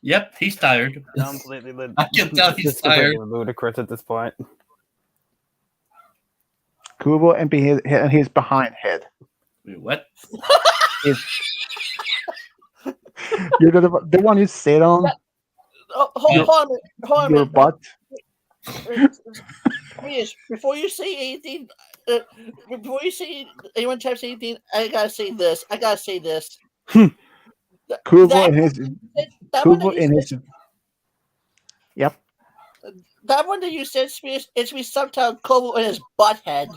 Yep, he's tired. Completely I can tell he's just completely tired. ludicrous at this point. Kubo and his behind head. Wait, what? You're the one you sit on Oh, hold on a your minute. butt. Please, before you say anything, before you say anyone types anything, I gotta say this. Kubo That and his that one Kubo that you and his. said, Yep. that one that you said, Spears, it's me sometimes Kobo in his butt head.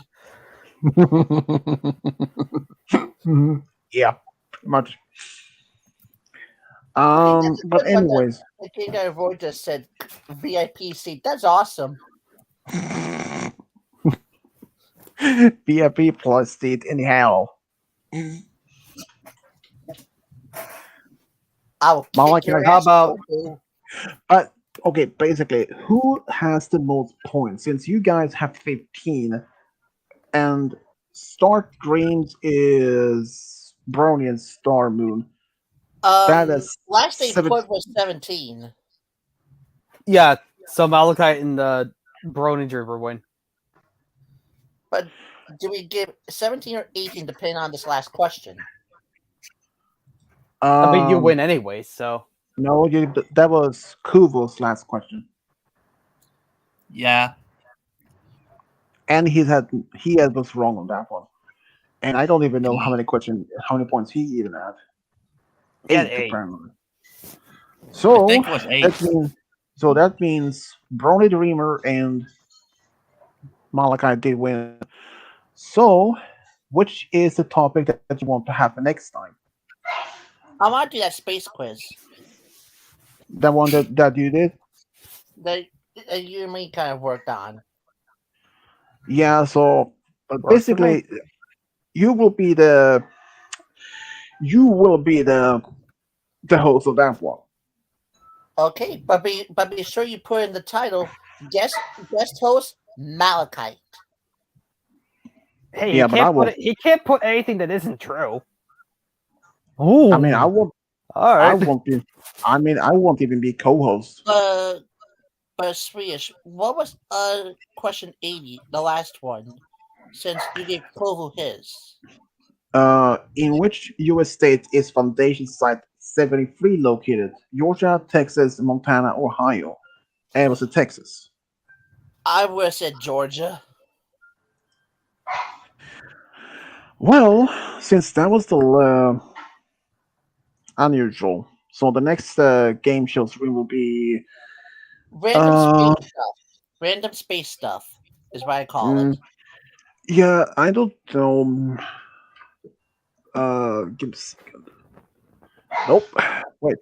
Yeah, much. That's a But good one that anyways, the King Guy Roy just said VIP seat. That's awesome. VIP plus seat in hell. I'll kick Mama, your how ass. about- Kobo. But okay, basically, who has the most points? Since you guys have 15, and Star Dreams is Brony and Star Moon. That is Last they 7. put was 17. Yeah, so Malachite and Brony Dripper win. But do we give 17 or 18 depending on this last question? I mean, you win anyway, so. No, that was Kubo's last question, Yeah. and he was wrong on that one. And I don't even know how many points he even had. He had 8 8. apparently. I So think it was 8. that means Brony Dreamer and Malachi did win. So, which is the topic that you want to have next time? I want to do that space quiz The one that you did? that you and me kind of worked on. Yeah. So Works for basically, you will be the host of that one. Okay, but be sure you put in the title guest host Malachite. Hey, Yeah, he but I can't, will- he can't put anything that isn't true. Ooh. I mean, I won't. All I right. won't be. I mean, I won't even be co-host. But Swedish, what was question 80, the last one? Since you gave Kovu his. In which U.S. state is Foundation Site 73 located? Georgia, Texas, Montana, Ohio. And it was in Texas. I would have said Georgia. Well, since that was the unusual, so the next game show stream will be Random space stuff. Random space stuff is what I call it. yeah, I don't know. Give me a second. Nope. Wait.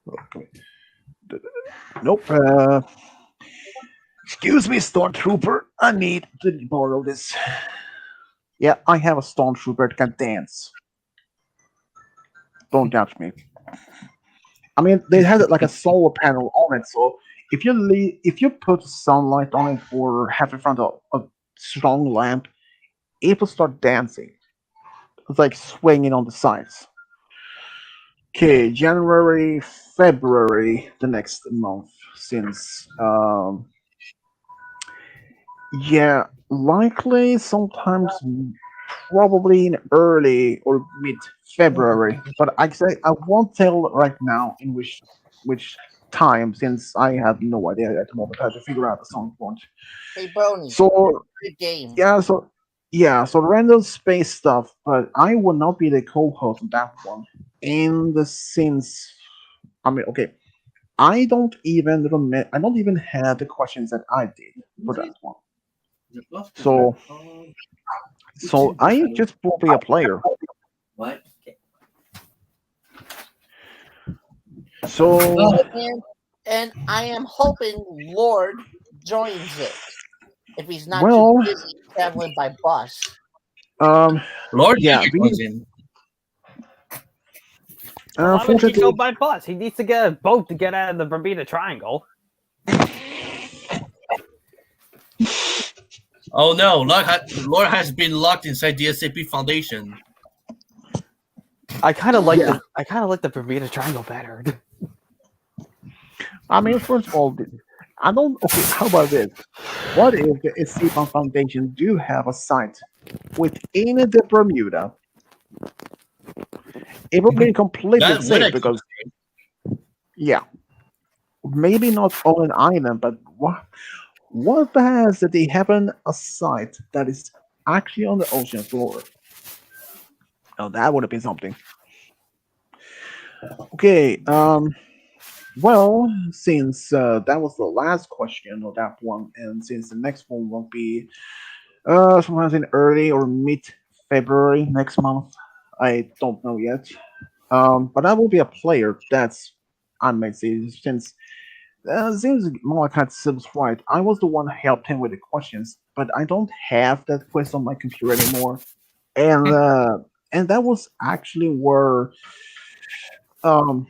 Okay. Nope. Excuse me, Stormtrooper. I need to borrow this. Yeah, I have a Stormtrooper that can dance. Don't judge me. I mean, they had like a solar panel on it, so if you put sunlight on it or have it in front of a strong lamp, it will start dancing. It's like swinging on the sides. Okay, January, February, the next month, since yeah, likely sometimes probably in early or mid February. But I won't tell right now in which time, since I have no idea at the moment. I have to figure out at some point. Hey, Brony. So Good game. so random space stuff, but I will not be the co-host of that one. And since I mean, okay, I don't even have the questions that I did for that one. So I just will be a player. What? So And I am hoping Lord joins it if he's not Well- too busy traveling by bus. Lord, Yeah, yeah, we- in. Why would he go unfortunately, by bus? He needs to get a boat to get out of the Bermuda Triangle. Oh no, Laura has been locked inside the SCP Foundation. I kind of like Yeah. the Bermuda Triangle better. I mean, first of all, I don't. Okay, how about this? What if the SCP Foundation do have a site within the Bermuda? It would be completely That would safe actually because, yeah, maybe not on an island, but what has that they have a site that is actually on the ocean floor? Oh, that would have been something. Okay. Well, since that was the last question of that one, and since the next one won't be sometime in early or mid February next month, I don't know yet. But I will be a player. That's I may say since Malachi seems right. I was the one who helped him with the questions, but I don't have that quiz on my computer anymore, and that was actually where um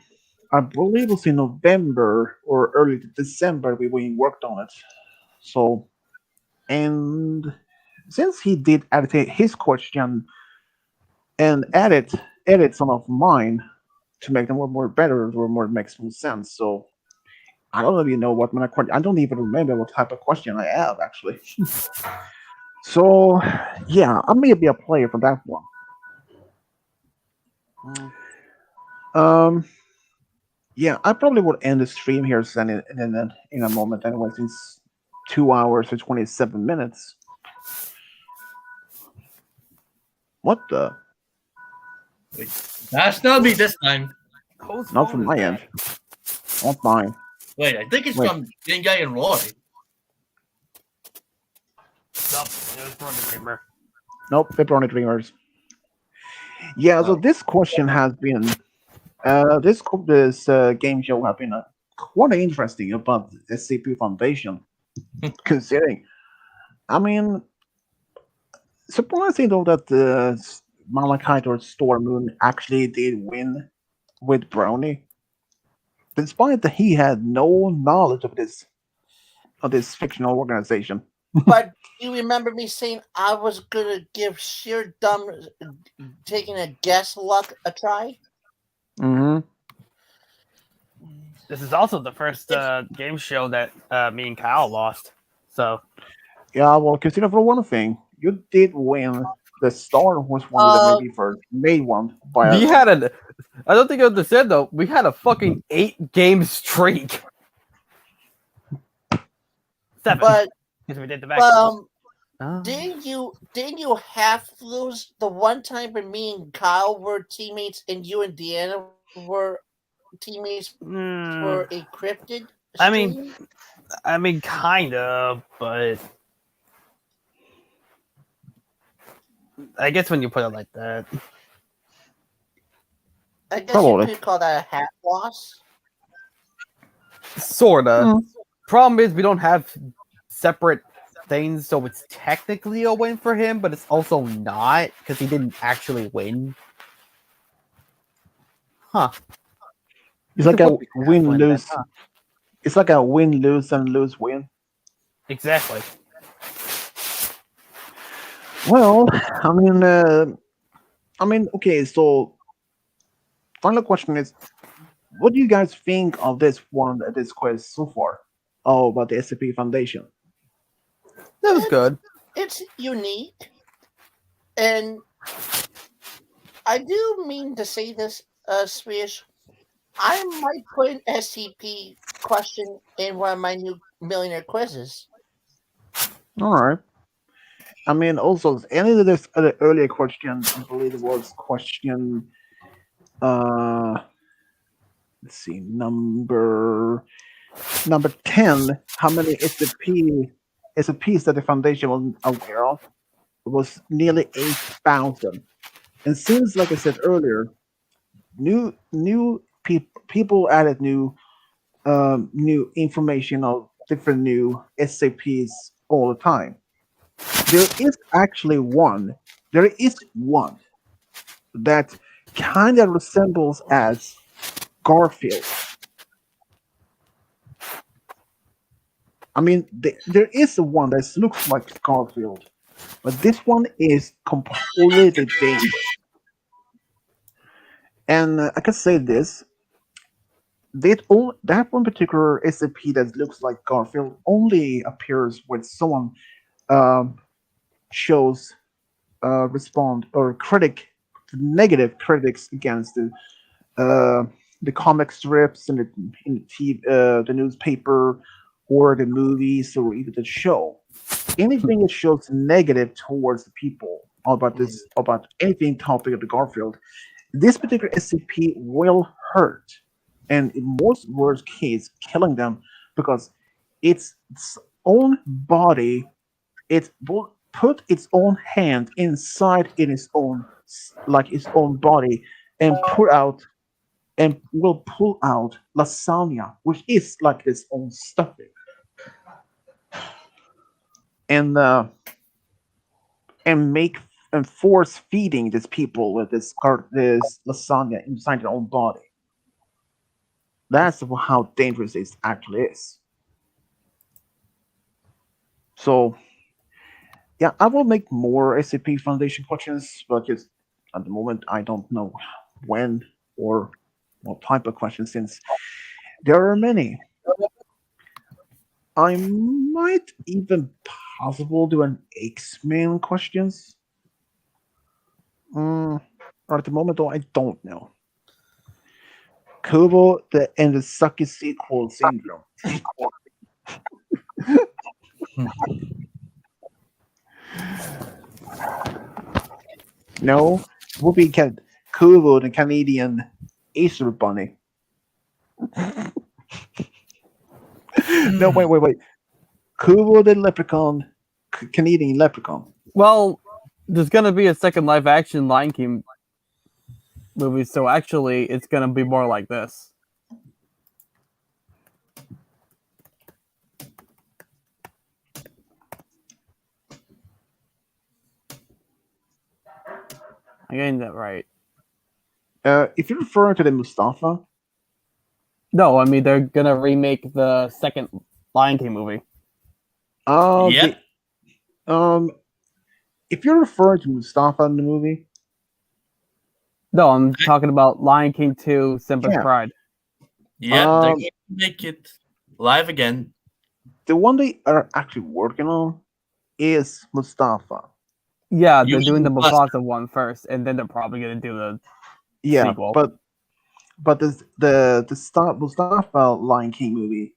I believe it was in November or early December we worked on it. So, and since he did edit his question and edit some of mine to make them more better or more makes more sense. So I don't even know what my question. I don't even remember what type of question I have actually. So yeah, I may be a player for that one. Um, yeah, I probably would end the stream here then in a moment anyway, since 2 hours and 27 minutes. What the? That's not me this time. Whose Not phone from is my that? end. Not mine. Wait, I think it's Wait. from Dingai and Roy. Nope, it was from the Dreamer. Nope, Pepperoni Dreamers. Yeah, so Oh. this question has been this game show have been quite interesting about the SCP Foundation, considering. I mean, surprising though that Malachite or Storm Moon actually did win with Brownie, despite that he had no knowledge of this fictional organization. But you remember me saying I was gonna give sheer dumb taking a guess luck a try? Mm-hmm. This is also the first game show that me and Kyle lost. So Yeah, well, consider for one thing, you did win. The Star was one of the maybe first made one by we had a. I don't think I understand though. We had a fucking 8-game streak. 7. But Because we did the back. didn't you half lose the one time when me and Kyle were teammates and you and Deanna were teammates for a cryptid? I mean, kind of, but I guess when you put it like that, I guess Probably. you could call that a half loss. sorta. Problem is, we don't have separate things, so it's technically a win for him, but it's also not because he didn't actually win. Huh? It's like a Would be win half-win then, lose. huh? It's like a win lose and lose win. Exactly. Well, I mean, okay. So, final question is, what do you guys think of this quiz so far? Oh, about the SCP Foundation. That was good. It's unique, and I do mean to say this, Swedish. I might put an SCP question in one of my new millionaire quizzes. All right. I mean, also, any of this earlier question, I believe it was question, let's see, number 10. How many SCPs that the Foundation was aware of? It was nearly 8,000. And since, like I said earlier, new people added new information of different new SCPs all the time. There is actually one. There is one that kind of resembles as Garfield. I mean, there is the one that looks like Garfield, but this one is completely dangerous. And I can say this: that one particular SCP that looks like Garfield only appears when someone um, shows respond or negative critics against the comic strips and the newspaper or the movies or even the show. Anything that shows negative towards the people about anything topic of the Garfield, this particular SCP will hurt, and in most worst case, killing them because its own body, it will put its own hand inside in its own its own body and will pull out lasagna, which is like its own stuffing, and and make and force feeding these people with this lasagna inside their own body. That's how dangerous it actually is. So yeah, I will make more SCP Foundation questions, but just at the moment I don't know when or what type of questions since there are many. I might even possible do an X-Men questions. Or at the moment though, I don't know. Kubo and the Sucky sequel syndrome. No, Whoopi can Kubo, the Canadian Easter Bunny. No, wait. Kubo the Leprechaun, Canadian Leprechaun. Well, there's gonna be a second live action Lion King movie, so actually it's gonna be more like this. I'm getting that right. If you're referring to the Mustafa, No, I mean they're gonna remake the second Lion King movie. Yep. If you're referring to Mustafa in the movie, No, I'm talking about Lion King 2, Simba's Yeah. Pride. Yep, Um, they're going to make it live again. the one they are actually working on is Mustafa. Yeah, You they're doing the mean Buster. Mufasa one first, and then they're probably gonna do the Yeah, sequel. but the Mustafa Lion King movie,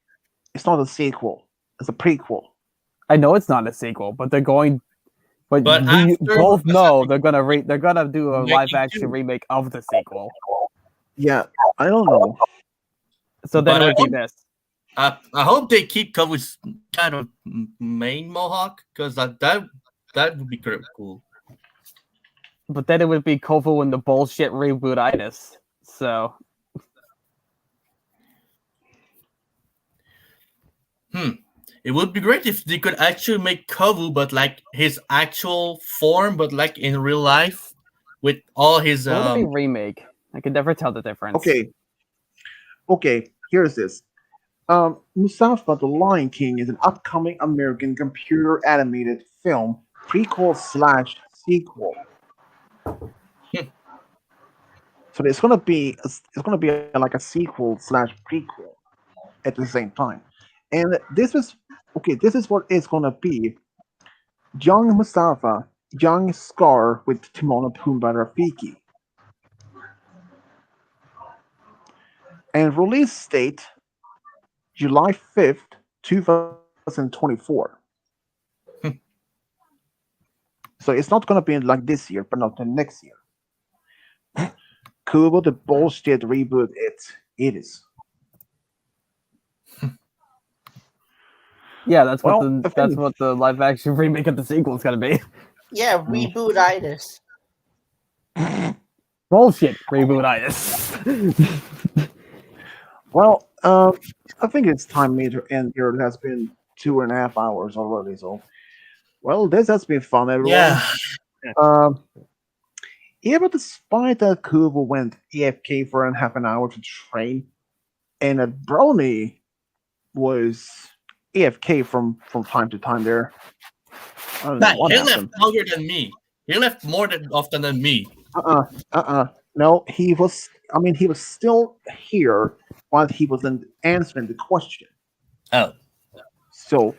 it's not a sequel. It's a prequel. I know it's not a sequel, but they're going. But But we after both know Mufasa, they're gonna do a making live action two. remake of the sequel. Yeah, I don't know. So then But it I would be hope, this. I hope they keep Kovu's kind of main mohawk because that would be cool. But then it would be Kofu and the bullshit rebootitis. So It would be great if they could actually make Kovu, but like his actual form, but like in real life, with all his it would be remake. I could never tell the difference. Okay. Here's this. Mustafa the Lion King is an upcoming American computer animated film prequel/sequel. So it's gonna be like a sequel/prequel at the same time. And this is okay. This is what it's gonna be: young Mustafa, young Scar with Timon and Pumbaa Rafiki. And release date July 5th, 2024. So it's not gonna be like this year, but not the next year. Kubo the bullshit reboot. It is. Yeah, that's Well, what the live action remake of the sequel is gonna be. Yeah, rebootitis. Bullshit rebootitis. Well, I think it's time me to end here. It has been 2.5 hours already. So, well, this has been fun, everyone. yeah. Yeah, but despite that, Kubo went AFK for half an hour to train, and that Brownie was AFK from time to time there. I don't know Nah, what he happened. left longer than me. He left more than often than me. No, he was. I mean, he was still here, but he wasn't answering the question. Oh. So,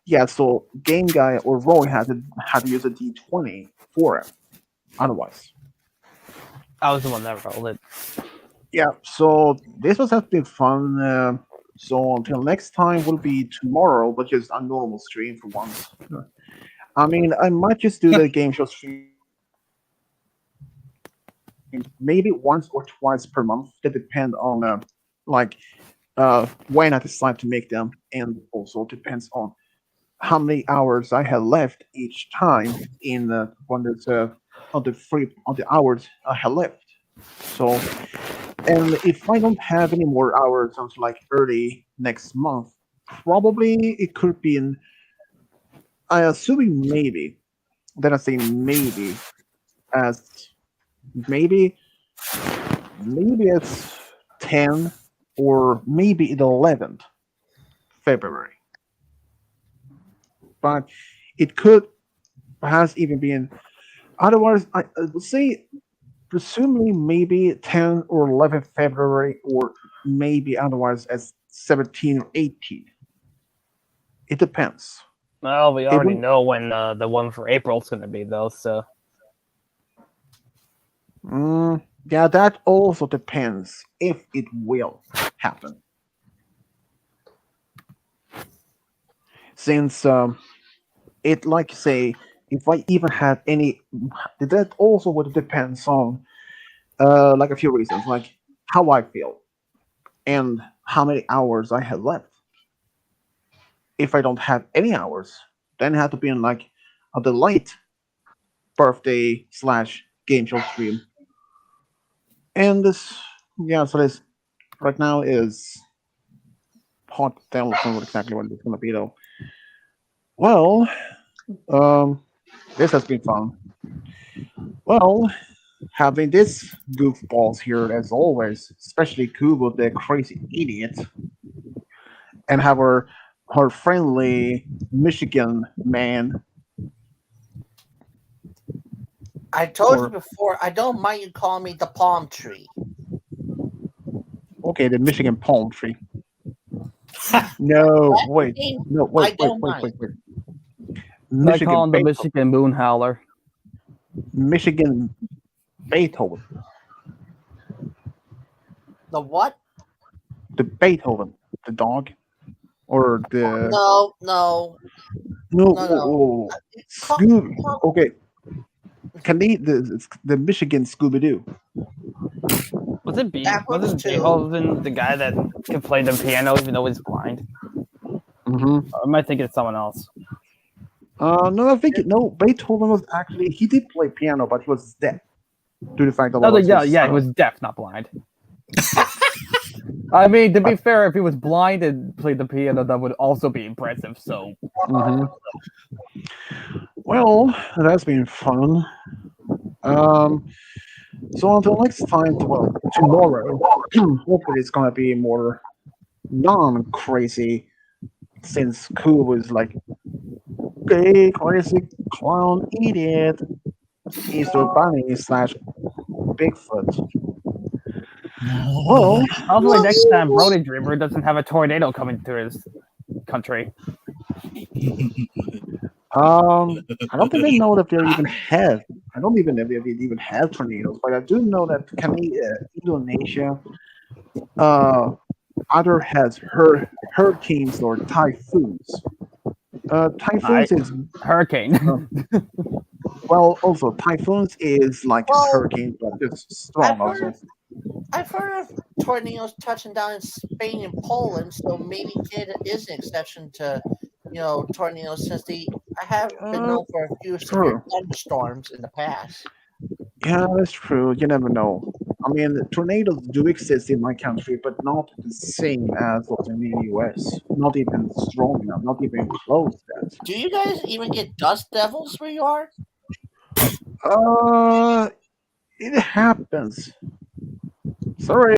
yeah. So, game guy or Roy had to use a D20 for him. Otherwise, I was the one that rolled it. yeah. So this has been fun. So until next time will be tomorrow, but just a normal stream for once. I mean, I might just do the game show stream maybe once or twice per month. That depend on like when I decide to make them, and also depends on how many hours I have left each time in when there's on the hours I have left. So, and if I don't have any more hours until like early next month, probably it could be in. I assuming maybe. Then I say maybe as maybe it's 10 or maybe the 11th February. But it could perhaps even be in. Otherwise, I would say presumably maybe 10 or 11 February, or maybe otherwise as 17 or 18. It depends. Well, we It already will- know when the one for April's going to be, though. So Yeah, that also depends if it will happen. Since it, like say, if I even had any, that also would depends on like a few reasons, like how I feel and how many hours I have left. If I don't have any hours, then it had to be in like a delayed birthday / game show stream. And this, yeah, so this right now is hot. Don't know exactly what it's gonna be though. Well, this has been fun. Well, having this goofballs here as always, especially Kubo, the crazy idiot, and have her friendly Michigan man. I told Or- you before, I don't mind you calling me the palm tree. Okay, the Michigan palm tree. No, wait, no, I wait. don't mind. I call Michigan, him the Michigan Moon Howler. Michigan Beethoven, The what? the Beethoven, the dog, or the No. no, no. oh, Call- Scooby. call- Okay, can the Michigan Scooby Doo? Was it B? That Wasn't was two. Beethoven the guy that can play the piano even though he's blind? Mm-hmm. Or am I thinking of someone else? No, I think no. Beethoven was actually he did play piano, but he was deaf due to the fact that No, was yeah, his, he was deaf, not blind. I mean, to be fair, if he was blind and played the piano, that would also be impressive. So, Mhm. Well, that's been fun. So until next time, well, tomorrow, hopefully it's gonna be more non-crazy, since Koo was like, okay, crazy clown idiot, Easter Bunny / Bigfoot. Well, hopefully next time Brody Dreamer doesn't have a tornado coming to his country. I don't even know that they even have. I don't even know if they even have tornadoes, but I do know that Indonesia either has hurricanes or typhoons. Typhoons is Hurricane. well, also typhoons is like Well, hurricane, but it's strong also. I've heard of tornadoes touching down in Spain and Poland, so maybe Canada is an exception to, tornadoes since I have been known for a few severe True. thunderstorms in the past. Yeah, that's true. You never know. I mean, tornadoes do exist in my country, but not the same as those in the US. Not even strong enough. Not even close to that. Do you guys even get dust devils where you are? It happens. Sorry.